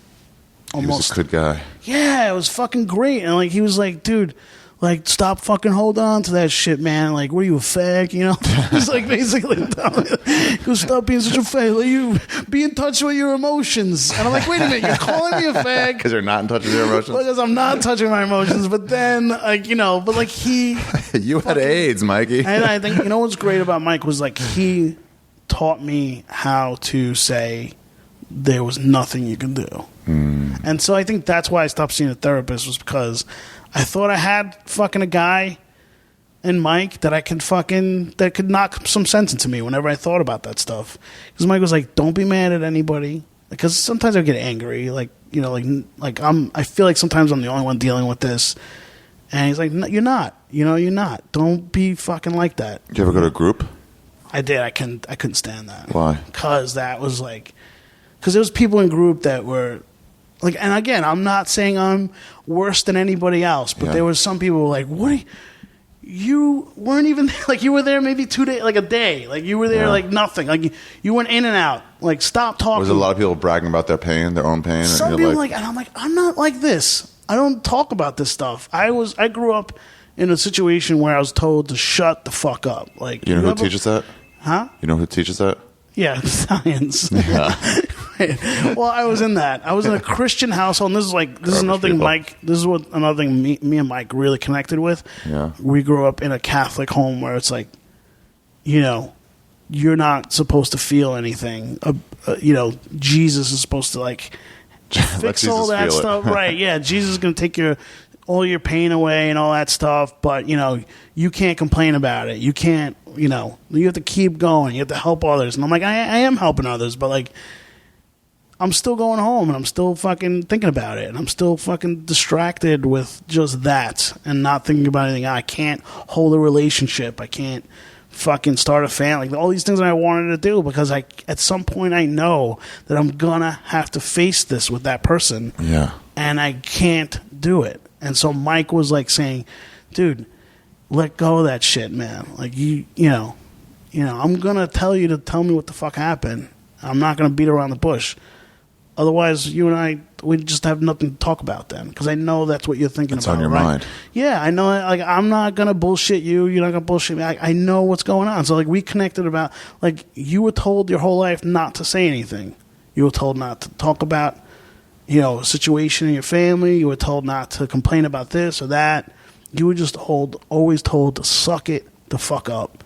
Almost. He was a good guy. Yeah, it was fucking great. And like he was like, dude, like stop fucking hold on to that shit, man. Like, what are you, a fag? You know? He's like basically telling me, go stop being such a fag. Like, you be in touch with your emotions. And I'm like, wait a minute, you're calling me a fag? Because you're not in touch with your emotions? Because I'm not touching my emotions. But then, like, you know, but like he... You had AIDS, Mikey. And I think, you know what's great about Mike was like he taught me how to say there was nothing you can do. And so I think that's why I stopped seeing a therapist, was because I thought I had fucking a guy in Mike that could knock some sense into me whenever I thought about that stuff. Because Mike was like, don't be mad at anybody. Because sometimes I get angry. Like, you know, I feel like sometimes I'm the only one dealing with this. And he's like, no, you're not. You know, you're not. Don't be fucking like that. Did you ever go to a group? I did. I couldn't stand that. Why? Because that was like... Because there was people in group that were... Like, and again, I'm not saying I'm worse than anybody else, but there was some people who were like, what are you weren't even... Like, you were there maybe 2 days... Like, a day. Like, you were there like nothing. Like, you went in and out. Like, stop talking. Was a lot of people bragging about their pain, their own pain? Some and people and I'm like, I'm not like this. I don't talk about this stuff. I grew up in a situation where I was told to shut the fuck up. Like, you know who teaches that? Huh? You know who teaches that? Yeah, science. Yeah. Right. Well, I was in that. I was in a Christian household, and this is another thing Mike, this is what another thing me and Mike really connected with. Yeah. We grew up in a Catholic home where it's like, you know, you're not supposed to feel anything. You know, Jesus is supposed to like fix all that stuff. Right, yeah. Jesus is going to take all your pain away and all that stuff, but, you know, you can't complain about it. You can't, you know, you have to keep going. You have to help others. And I'm like, I am helping others, but, like, I'm still going home and I'm still fucking thinking about it. And I'm still fucking distracted with just that and not thinking about anything. I can't hold a relationship. I can't fucking start a family. Like, all these things that I wanted to do, because at some point I know that I'm gonna have to face this with that person. Yeah. And I can't do it. And so Mike was like saying, dude, let go of that shit, man. Like, you know, I'm going to tell you to tell me what the fuck happened. I'm not going to beat around the bush. Otherwise, you and I, we just have nothing to talk about then. Because I know that's what you're thinking it's about. It's on your right? mind. Yeah, I know. Like, I'm not going to bullshit you. You're not going to bullshit me. I know what's going on. So, like, we connected about, like, you were told your whole life not to say anything. You were told not to talk about, you know, a situation in your family. You were told not to complain about this or that. You were just always told to suck it the fuck up,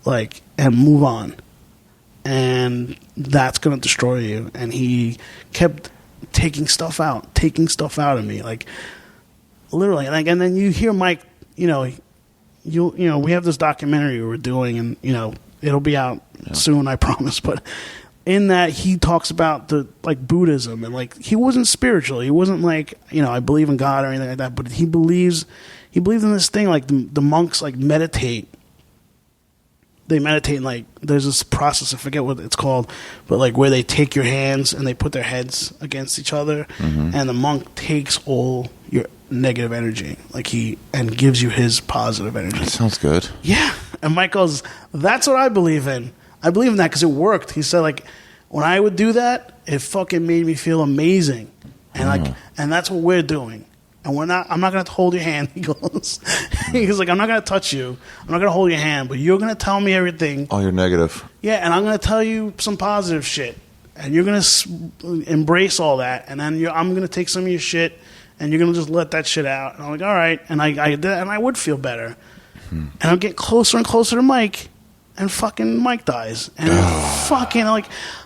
like, and move on. And that's going to destroy you. And he kept taking stuff out of me, like, literally. Like, and then you hear Mike, you know, we have this documentary we're doing, and, you know, it'll be out soon, I promise, but in that he talks about the, like, Buddhism, and, like, he wasn't spiritual. He wasn't like, you know, I believe in God or anything like that, but he believed in this thing, like, the monks, like, meditate. They meditate, and, like, there's this process, I forget what it's called, but, like, where they take your hands and they put their heads against each other, and the monk takes all your negative energy, like, and gives you his positive energy. That sounds good. Yeah. And Mike goes, that's what I believe in. I believe in that because it worked. He said, like, when I would do that, it fucking made me feel amazing. And and that's what we're doing. And I'm not going to hold your hand. He goes, like, I'm not going to touch you. I'm not going to hold your hand, but you're going to tell me everything. Oh, you're negative. Yeah, and I'm going to tell you some positive shit. And you're going to embrace all that. And then I'm going to take some of your shit, and you're going to just let that shit out. And I'm like, all right. And I did that, and I would feel better. And I'll get closer and closer to Mike, and fucking Mike dies. And fucking, I'm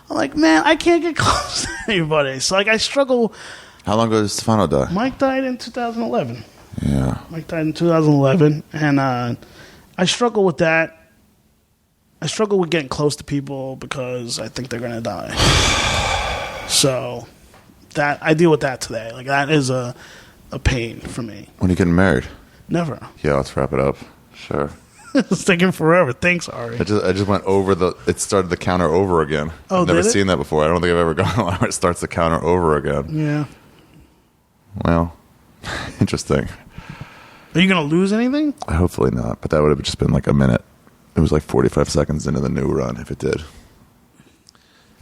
like, man, I can't get close to anybody. So, like, I struggle. How long ago did Stefano die? Mike died in 2011. Yeah. Mike died in 2011. And I struggle with that. I struggle with getting close to people because I think they're going to die. So that I deal with that today. Like, that is a pain for me. When are you getting married? Never. Yeah, let's wrap it up. Sure. It's taking forever. Thanks, Ari. I just went over it started the counter over again. Oh, I've never did it? seen that before. I don't think I've ever gone where it starts the counter over again. Yeah. Well, interesting. Are you going to lose anything? Hopefully not, but that would have just been like a minute. It was like 45 seconds into the new run if it did.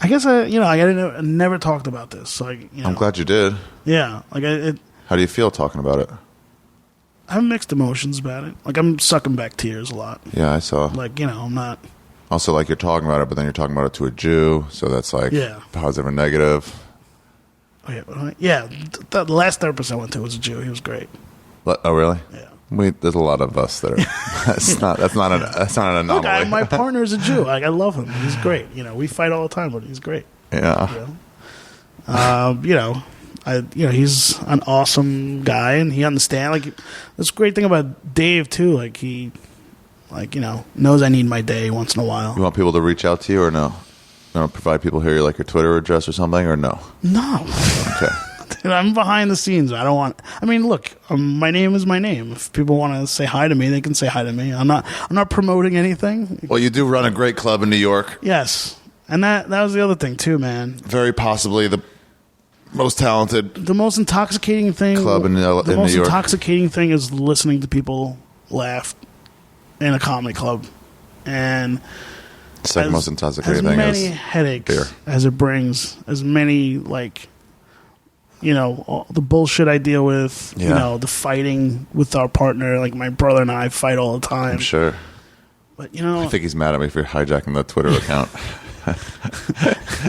I guess I never talked about this. So I'm glad you did. Yeah. Like How do you feel talking about it? I have mixed emotions about it. Like, I'm sucking back tears a lot. Yeah, I saw. Like, I'm not. Also, like, you're talking about it, but then you're talking about it to a Jew, so that's like positive and negative. Oh, yeah. The last therapist I went to was a Jew. He was great. Oh, really? Yeah. There's a lot of us that are. that's not an anomaly. Look, my partner's a Jew. Like, I love him. He's great. We fight all the time, but he's great. Yeah. He's an awesome guy, and he understands. Like, that's the great thing about Dave too. Like, he, knows I need my day once in a while. You want people to reach out to you or no? You want to provide people here like your Twitter address or something or no? No. Okay. Dude, I'm behind the scenes. I don't want. I mean, look, my name is my name. If people want to say hi to me, they can say hi to me. I'm not promoting anything. Well, you do run a great club in New York. Yes, and that was the other thing too, man. Very possibly the most talented, the most intoxicating thing club in New York. The most intoxicating thing is listening to people laugh in a comedy club, and second most intoxicating thing as many is headaches beer. As it brings, as many all the bullshit I deal with. Yeah. The fighting with our partner. Like, my brother and I fight all the time. I'm sure. But I think he's mad at me for hijacking the Twitter account.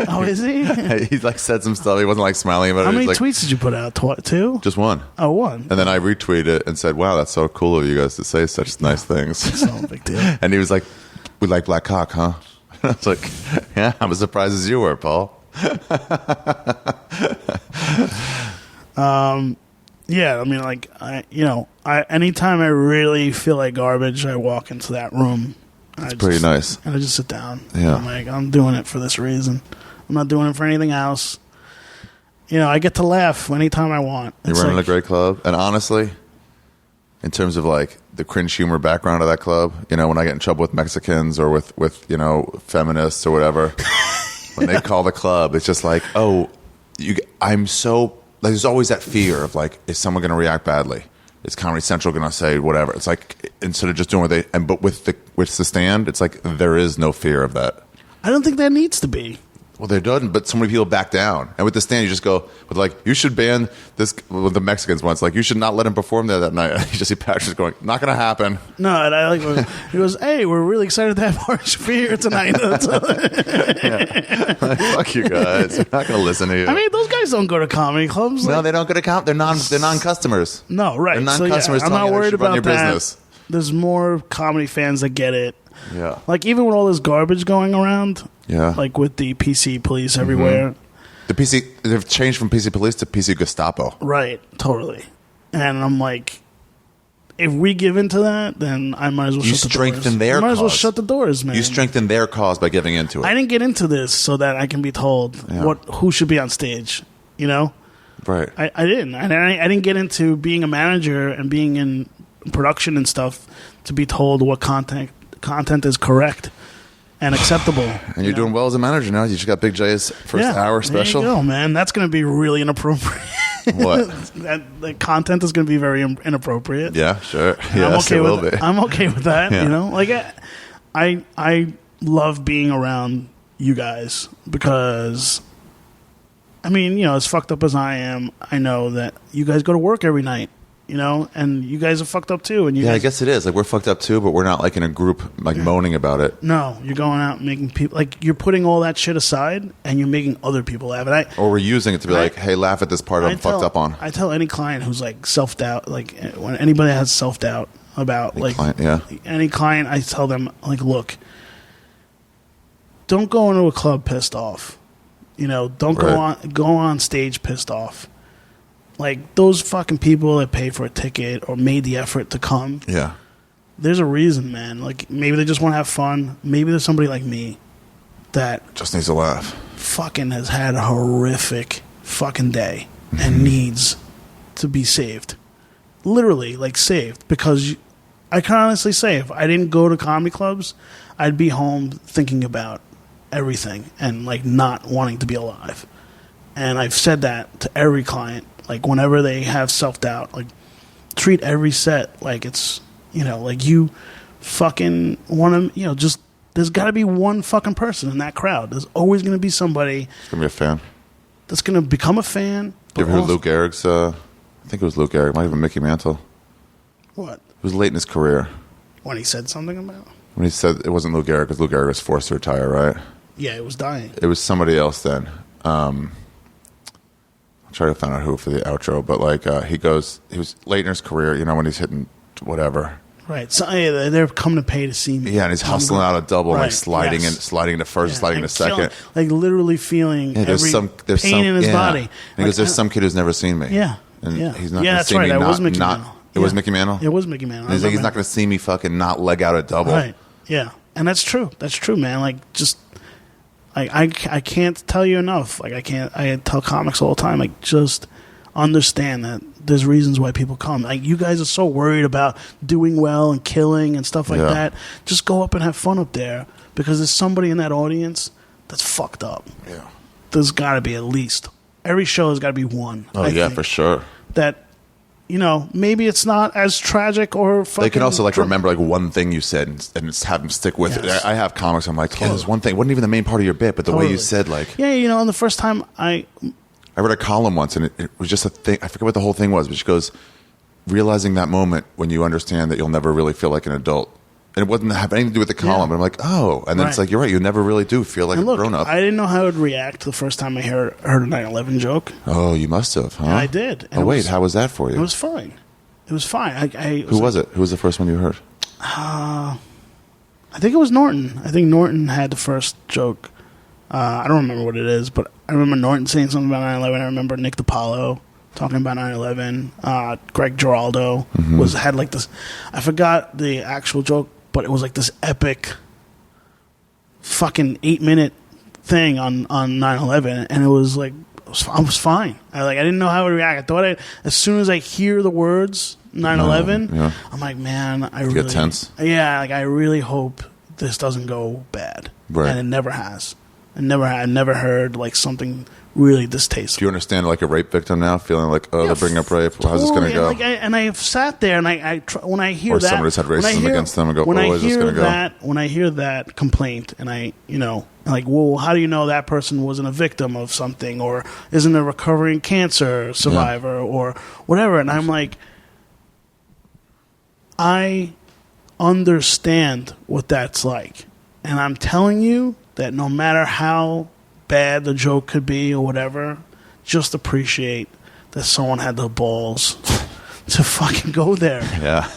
Oh, is he? He said some stuff. He wasn't smiling about it. How many tweets did you put out? Two? Just one. Oh, one. And then I retweeted it and said, "Wow, that's so cool of you guys to say such nice things." It's not a big deal. And he was like, "We like black cock, huh?" And I was like, "Yeah, I'm as surprised as you were, Paul." Yeah, I mean, anytime I really feel like garbage, I walk into that room. It's pretty nice. And I just sit down. Yeah. I'm like, I'm doing it for this reason. I'm not doing it for anything else. I get to laugh anytime I want. You're running a great club. And honestly, in terms of the cringe humor background of that club, when I get in trouble with Mexicans or with feminists or whatever, when they call the club, it's just like, I'm so, there's always that fear of is someone going to react badly? Is Comedy Central going to say whatever? It's instead of just doing but with the stand, it's there is no fear of that. I don't think that needs to be. Well, there doesn't, but so many people back down. And with the stand, you just go with you should ban this. With the Mexicans once, you should not let him perform there that night. And you just see Patrick going, not going to happen. No, and I when he goes, "Hey, we're really excited to have Ari Shaffir tonight." Fuck you guys. They're not going to listen to you. I mean, those guys don't go to comedy clubs. No, they don't go to They're non-customers. No, right. They're non-customers. I'm not worried about your that. Business. There's more comedy fans that get it. Yeah. Even with all this garbage going around. Yeah. With the PC police everywhere. Mm-hmm. They've changed from PC police to PC Gestapo. Right. Totally. And I'm like, if we give into that, then I might as well shut the doors. You strengthen their cause. I might as well shut the doors, man. You strengthen their cause by giving into it. I didn't get into this so that I can be told who should be on stage, Right. I didn't. I didn't get into being a manager and being in production and stuff to be told what content is correct and acceptable. And you're doing well as a manager now. You just got Big J's first hour special. There you go, man. That's going to be really inappropriate. What? The content is going to be very inappropriate. Yeah, sure. Yes, it will be. I'm okay with that. Yeah. I love being around you guys because, I mean, you know, as fucked up as I am, I know that you guys go to work every night, you know, and you guys are fucked up too. And you I guys, guess it is. Like, we're fucked up too, but we're not like in a group like moaning about it. no, you're going out and making people, like, you're putting all that shit aside and you're making other people laugh. And Or we're using it to be like, hey, laugh at this part I'm fucked up on. I tell any client who's like self-doubt, like when anybody has self-doubt about any client, I tell them, like, look, don't go into a club pissed off. You know, don't go on stage pissed off. Like, those fucking people that paid for a ticket or made the effort to come. Yeah. There's a reason, man. Like, maybe they just want to have fun. Maybe there's somebody like me that just needs to laugh. Fucking has had a horrific fucking day and needs to be saved. Literally, like, saved. Because I can honestly say, if I didn't go to comedy clubs, I'd be home thinking about everything and, like, not wanting to be alive. And I've said that to every client. Like, whenever they have self-doubt, like, treat every set like it's, you know, like you fucking want to, you know, just, there's got to be one fucking person in that crowd. There's always going to be somebody. It's going to be a fan. That's going to become a fan. You ever heard Lou Gehrig's, I think it was Lou Gehrig, might have been Mickey Mantle. What? It was late in his career. When he said something about? When he said, it wasn't Lou Gehrig, because Lou Gehrig was forced to retire, right? Yeah, it was dying. It was somebody else then. I'll try to find out who for the outro, but like he was late in his career, you know, when he's hitting whatever. Right. So they're coming to pay to see me. Yeah, and he's hustling out a double, right. like sliding into first, sliding into second. Like literally feeling there's every pain in his body. And he goes, there's some kid who's never seen me. Yeah. And he's not yeah, going to that's see right. me That not, was Mickey not Mantle. It was Mickey Mantle? It was Mickey Mantle. And he's like, he's not going to see me fucking not leg out a double. Right. Yeah. And that's true. That's true, man. Like, just, I can't tell you enough. Like, I tell comics all the time, like, just understand that there's reasons why people come. Like, you guys are so worried about doing well and killing and stuff like that. Just go up and have fun up there, because there's somebody in that audience that's fucked up. Yeah. There's got to be at least. Every show has got to be one. Oh, yeah, for sure. That, you know, maybe it's not as tragic or fucking... They can also, like, remember, like, one thing you said and just have them stick with it. I have comics, I'm like, yeah, there's one thing. It wasn't even the main part of your bit, but the way you said, like... Yeah, you know, and the first time I read a column once, and it was just a thing. I forget what the whole thing was, but she goes, realizing that moment when you understand that you'll never really feel like an adult. And it wouldn't have anything to do with the column. But I'm like, oh. And then it's like, you're right. You never really do feel like a grown-up. I didn't know how I would react the first time I heard a 9/11 joke. Oh, you must have, huh? And I did. And wait. How was that for you? It was fine. It was fine. Who was it? Who was the first one you heard? I think it was Norton. I think Norton had the first joke. I don't remember what it is, but I remember Norton saying something about 9/11. I remember Nick DiPaolo talking about 9/11. Greg Giraldo had like this. I forgot the actual joke, but it was like this epic, fucking 8-minute thing on 9/11, and it was like I was fine. I didn't know how to react. I thought as soon as I hear the words 9/11, I'm like, man, you get tense. Yeah, like, I really hope this doesn't go bad, right? And it never has. I never heard like something really distasteful. Do you understand, like, a rape victim now, feeling like, they're bringing up rape? How's this going to go? And I've sat there, and when I hear that, or somebody's had racism against them, and go, is this going to go? When I hear that complaint, and like, well, how do you know that person wasn't a victim of something, or isn't a recovering cancer survivor, or whatever? And I'm like, I understand what that's like, and I'm telling you that no matter how bad the joke could be or whatever, just appreciate that someone had the balls to fucking go there,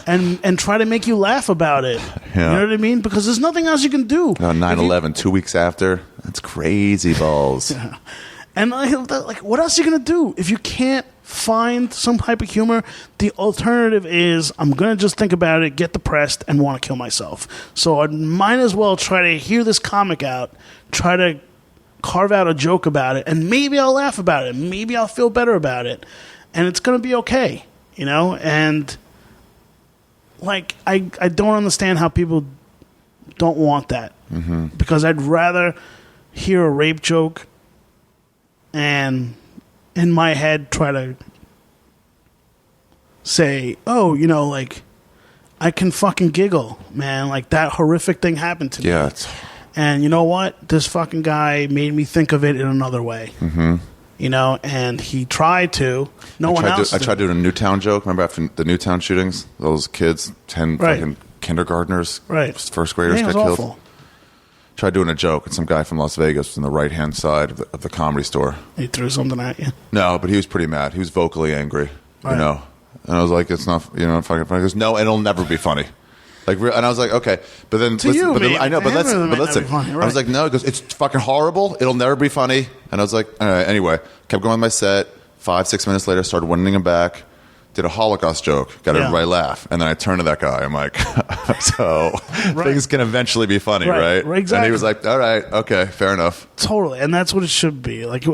and try to make you laugh about it. You know what I mean? Because there's nothing else you can do. 9/11, 2 weeks after, that's crazy balls. And like, what else are you gonna do if you can't find some type of humor? The alternative is, I'm gonna just think about it, get depressed, and want to kill myself. So I might as well try to hear this comic out, try to carve out a joke about it, and maybe I'll laugh about it, maybe I'll feel better about it, and it's gonna be okay, you know? And like, I don't understand how people don't want that, because I'd rather hear a rape joke and in my head try to say, oh, you know, like, I can fucking giggle, man. Like, that horrific thing happened to me. Yeah. And you know what? This fucking guy made me think of it in another way. Mm-hmm. You know, and he tried to. I tried doing a Newtown joke. Remember after the Newtown shootings? Those kids, 10 fucking kindergartners, first graders got killed. Awful. Tried doing a joke, and some guy from Las Vegas was on the right-hand side of the Comedy Store. He threw something at you? No, but he was pretty mad. He was vocally angry, you know. And I was like, it's not, fucking funny. He goes, no, it'll never be funny. Like, and I was like, okay, but then, I know, but listen. Funny, right. I was like, no, because it's fucking horrible. It'll never be funny. And I was like, all right. Anyway, kept going with my set. 5-6 minutes later, started winning him back. Did a Holocaust joke, got everybody laugh, and then I turned to that guy. I'm like, so things can eventually be funny, right? Exactly. And he was like, all right, okay, fair enough. Totally, and that's what it should be. Like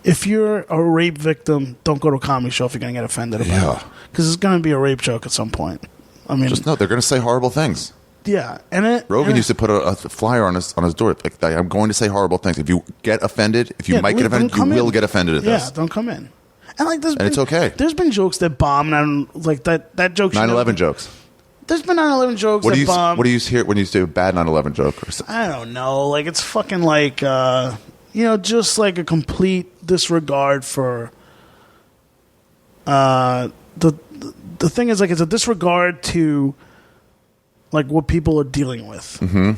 if you're a rape victim, don't go to a comedy show if you're gonna get offended about it, because it's gonna be a rape joke at some point. I mean, just no, they're going to say horrible things. Yeah, and Rogan used to put a flyer on his door. Like, I'm going to say horrible things. If you get offended, you might get offended, you will get offended at this. Yeah, don't come in. And it's okay. There's been jokes that bomb, and like that joke. 9/11 jokes. There's been 9/11 jokes that bomb. What do you hear when you say a bad 9/11 joke? I don't know. Like, it's fucking like just like a complete disregard for the thing is, like, it's a disregard to, like, what people are dealing with. Mm-hmm.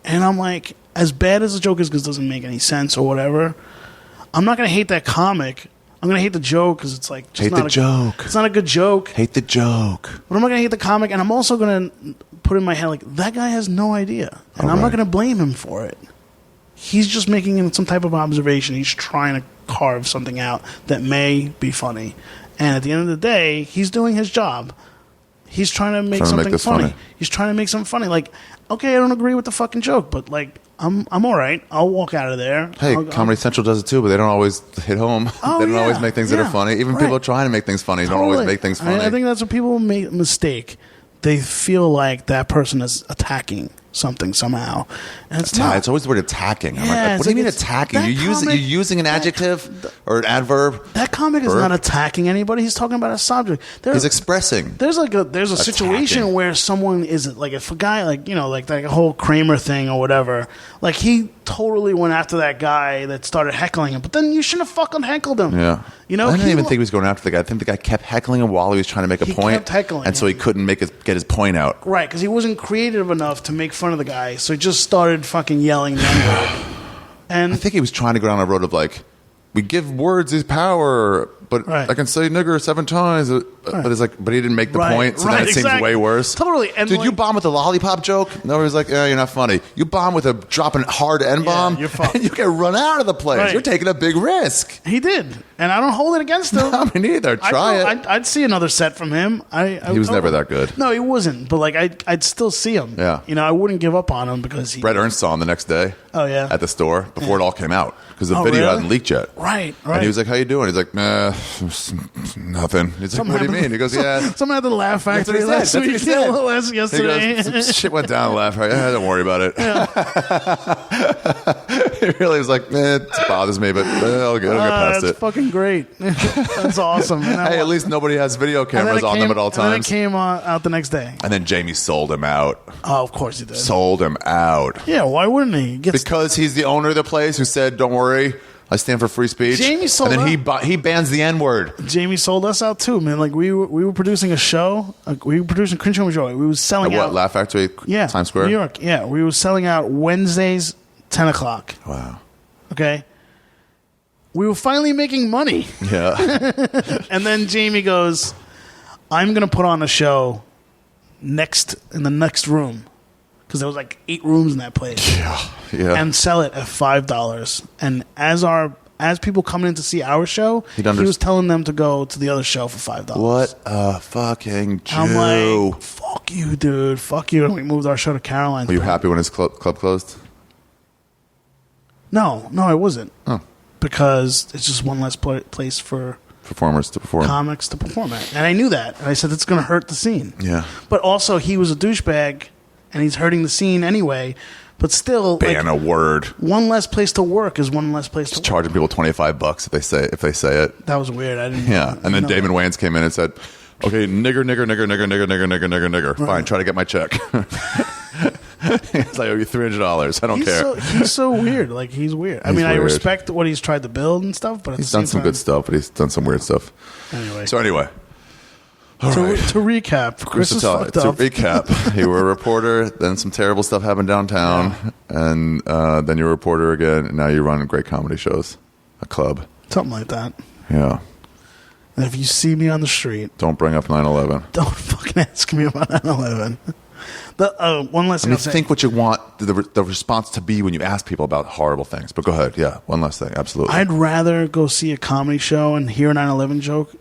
And I'm like, as bad as the joke is because it doesn't make any sense or whatever, I'm not going to hate that comic. I'm going to hate the joke because it's like... Hate the joke. It's not a good joke. Hate the joke. But I'm not going to hate the comic, and I'm also going to put in my head, like, that guy has no idea. And I'm not going to blame him for it. He's just making some type of observation. He's trying to carve something out that may be funny. And at the end of the day, he's doing his job. He's trying to make something funny. He's trying to make something funny. Like, okay, I don't agree with the fucking joke, but like, I'm all right. I'll walk out of there. Hey, Comedy Central does it too, but they don't always hit home. They don't always make things that are funny. Even people trying to make things funny don't always make things funny. I think that's what people mistake. They feel like that person is attacking something somehow, and it's not. It's always the word attacking. I'm like, what do you mean attacking? You're using an adjective or an adverb. That comic is not attacking anybody. He's talking about a subject. He's expressing. There's a situation where someone is like, if a guy like like a whole Kramer thing or whatever, like he totally went after that guy that started heckling him, but then you shouldn't have fucking heckled him. Yeah. I didn't even think he was going after the guy. I think the guy kept heckling him while he was trying to make a point. Kept heckling and so he couldn't get his point out. Right, because he wasn't creative enough to make fun of the guy, so he just started fucking yelling the N-word. And I think he was trying to go down a road of like, we give words his power, but I can say nigger 7 times. But it's like, but he didn't make the point, so then it seems way worse. Totally. And dude, you bomb with a lollipop joke? No, he was like, you're not funny. You bomb with a dropping hard N-bomb, you're fucked. And you get run out of the place. Right. You're taking a big risk. He did, and I don't hold it against him. No, me neither. Try it. I'd see another set from him. He was never that good. No, he wasn't. But like, I'd still see him. Yeah. I wouldn't give up on him because Brett Ernst saw him the next day. Oh yeah. At the store before it all came out because the video hadn't leaked yet. Right. And he was like, "How you doing?" He's like, nothing. He's like, "What do you mean?" He goes, "Yeah." Someone at the Laugh Factory last week. Yesterday. He goes, shit went down the Laugh Factory. Don't worry about it. Yeah. He really was like, it bothers me, but I'll get past it. That's fucking great. That's awesome. Hey, at least nobody has video cameras on them at all times. And then it came out the next day. And then Jamie sold him out. Oh, of course he did. Sold him out. Yeah, why wouldn't he? Because he's the owner of the place who said, don't worry, I stand for free speech. Jamie sold and then he bans the N-word. Jamie sold us out too, man. Like we were producing a show. We were producing Cringe Home Joy. We were selling out. What, Laugh Factory? Yeah, Times Square? New York. Yeah, we were selling out Wednesdays, 10 o'clock. Wow. Okay. We were finally making money. Yeah. And then Jamie goes, I'm going to put on a show in the next room. Because there was like 8 rooms in that place. Yeah. And sell it at $5. And as people coming in to see our show, he was telling them to go to the other show for $5. What a fucking Jew. I'm like, fuck you, dude. Fuck you. And we moved our show to Caroline. Were you happy when his club closed? No, I wasn't. Oh. Because it's just one less place for performers to perform, comics to perform at. And I knew that. And I said, it's going to hurt the scene. Yeah. But also, he was a douchebag, and he's hurting the scene anyway. But still, ban a word. One less place to work is one less place to work. Charging people $25 if they say it. That was weird. I didn't. Yeah, and then Damon Wayans came in and said, "Okay, nigger. Fine, try to get my check." It's like, I owe you $300. I don't care. He's so weird. Like, he's weird. I mean, I respect what he's tried to build and stuff, but he's done some good stuff, but he's done some weird stuff. Anyway. So anyway. To recap, Cris is fucked up. To recap, you were a reporter, then some terrible stuff happened downtown, and then you're a reporter again, and now you run great comedy shows, a club. Something like that. Yeah. And if you see me on the street... Don't bring up 9/11. Don't fucking ask me about 9/11. One last thing I'll say. Think what you want the response to be when you ask people about horrible things. But go ahead. Yeah, one last thing. Absolutely. I'd rather go see a comedy show and hear a 9/11 joke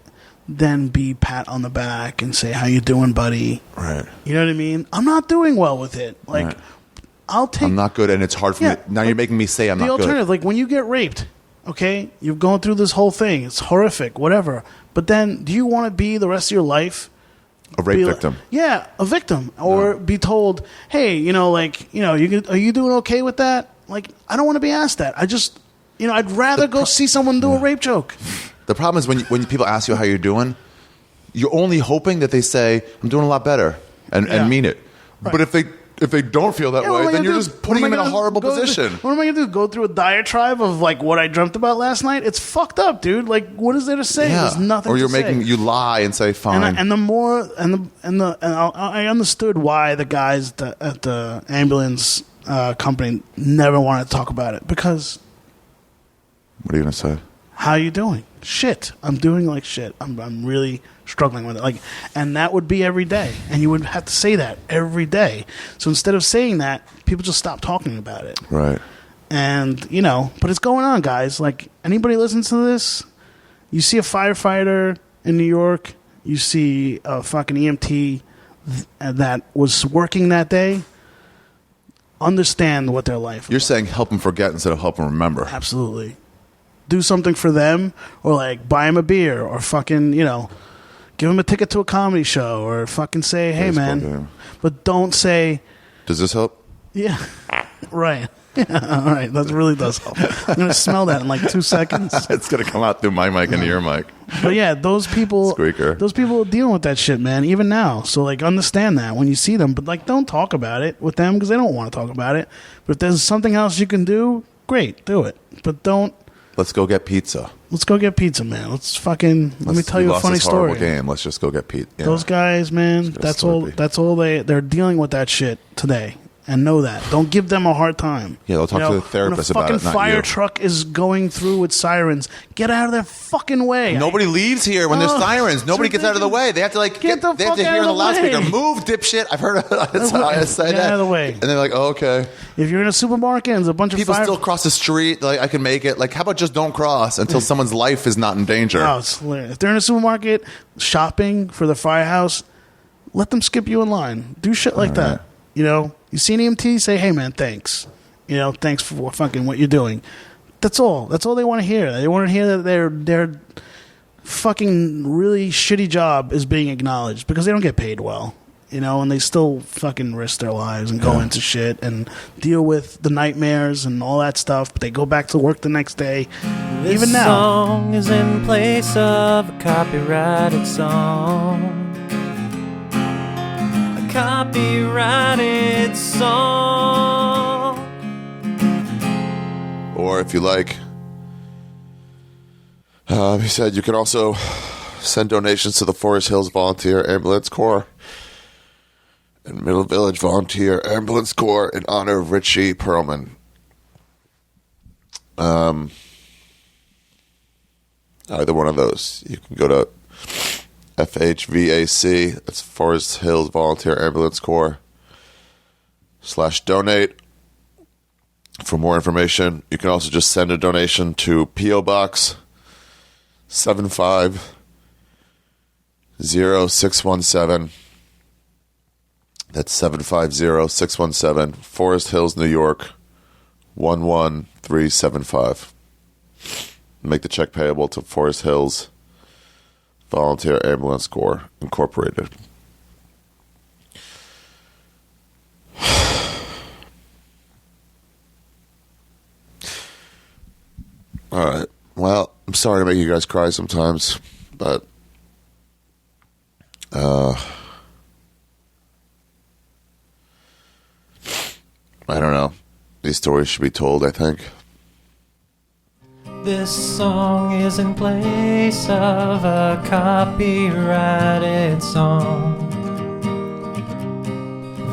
than be pat on the back and say, how you doing, buddy? Right. You know what I mean? I'm not doing well with it. Like, right. I'm not good, and it's hard for me. Now you're making me say I'm not good. The alternative, like when you get raped, okay, you're going through this whole thing. It's horrific, whatever. But then, do you want to be the rest of your life a rape victim? A victim, or be told, "Hey, are you doing okay with that?" Like, I don't want to be asked that. I just, I'd rather go see someone do a rape joke. The problem is when people ask you how you're doing, you're only hoping that they say, "I'm doing a lot better," and mean it. Right. But if they don't feel that way, then you're just putting them in a horrible position. What am I going to do? Go through a diatribe of like what I dreamt about last night? It's fucked up, dude. Like, what is there to say? Yeah. There's nothing. Or you lie and say fine. I understood why the guys at the ambulance company never wanted to talk about it, because. What are you going to say? How are you doing? Shit. I'm doing like shit. I'm really struggling with it. Like, and that would be every day. And you would have to say that every day. So instead of saying that, people just stop talking about it. Right. And, but it's going on, guys. Like, anybody listens to this, you see a firefighter in New York, you see a fucking EMT that was working that day, understand what their life is. You're saying help them forget instead of help them remember. Absolutely. Do something for them, or like buy them a beer, or fucking, give them a ticket to a comedy show, or fucking say, hey, man. Game. But don't say... Does this help? Yeah. Right. Yeah, all right. That really does help. I'm going to smell that in like 2 seconds. It's going to come out through my mic into your mic. But yeah, those people... Squeaker. Those people are dealing with that shit, man, even now. So like, understand that when you see them. But like, don't talk about it with them, because they don't want to talk about it. But if there's something else you can do, great, do it. But don't... Let's go get pizza. Let's go get pizza, man. Let me tell you a funny story. Horrible game. Let's just go get pizza. Yeah. Those guys, man, that's all they're dealing with that shit today. And know that. Don't give them a hard time. Yeah, they'll talk to the therapist about it. When a fucking fire truck is going through with sirens, get out of their fucking way. Nobody leaves here when there's sirens. Nobody gets out of the way. They have to get the they have to hear in the loudspeaker, "Move, dipshit." I've heard I say that. Get out of the way. And they're like, "Oh, okay." If you're in a supermarket and there's a bunch of people still cross the street, like, I can make it. Like, how about just don't cross until someone's life is not in danger? Oh, it's hilarious. If they're in a supermarket shopping for the firehouse, let them skip you in line. Do shit like that. You see an EMT, say, hey, man, thanks. Thanks for fucking what you're doing. That's all. That's all they want to hear. They want to hear that their fucking really shitty job is being acknowledged, because they don't get paid well, and they still fucking risk their lives and go into shit and deal with the nightmares and all that stuff, but they go back to work the next day. Even now. This song is in place of a copyrighted song. Copyrighted song. Or if you like, he said you can also send donations to the Forest Hills Volunteer Ambulance Corps and Middle Village Volunteer Ambulance Corps in honor of Richie Perlman. Either one of those. You can go to FHVAC, that's Forest Hills Volunteer Ambulance Corps /donate for more information. You can also just send a donation to P.O. Box 750-617. That's 750-617, Forest Hills, New York 11375. Make the check payable to Forest Hills Volunteer Ambulance Corps Incorporated. All right. Well, I'm sorry to make you guys cry sometimes, but these stories should be told, I think. This song is in place of a copyrighted song.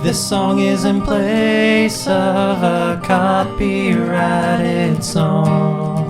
This song is in place of a copyrighted song.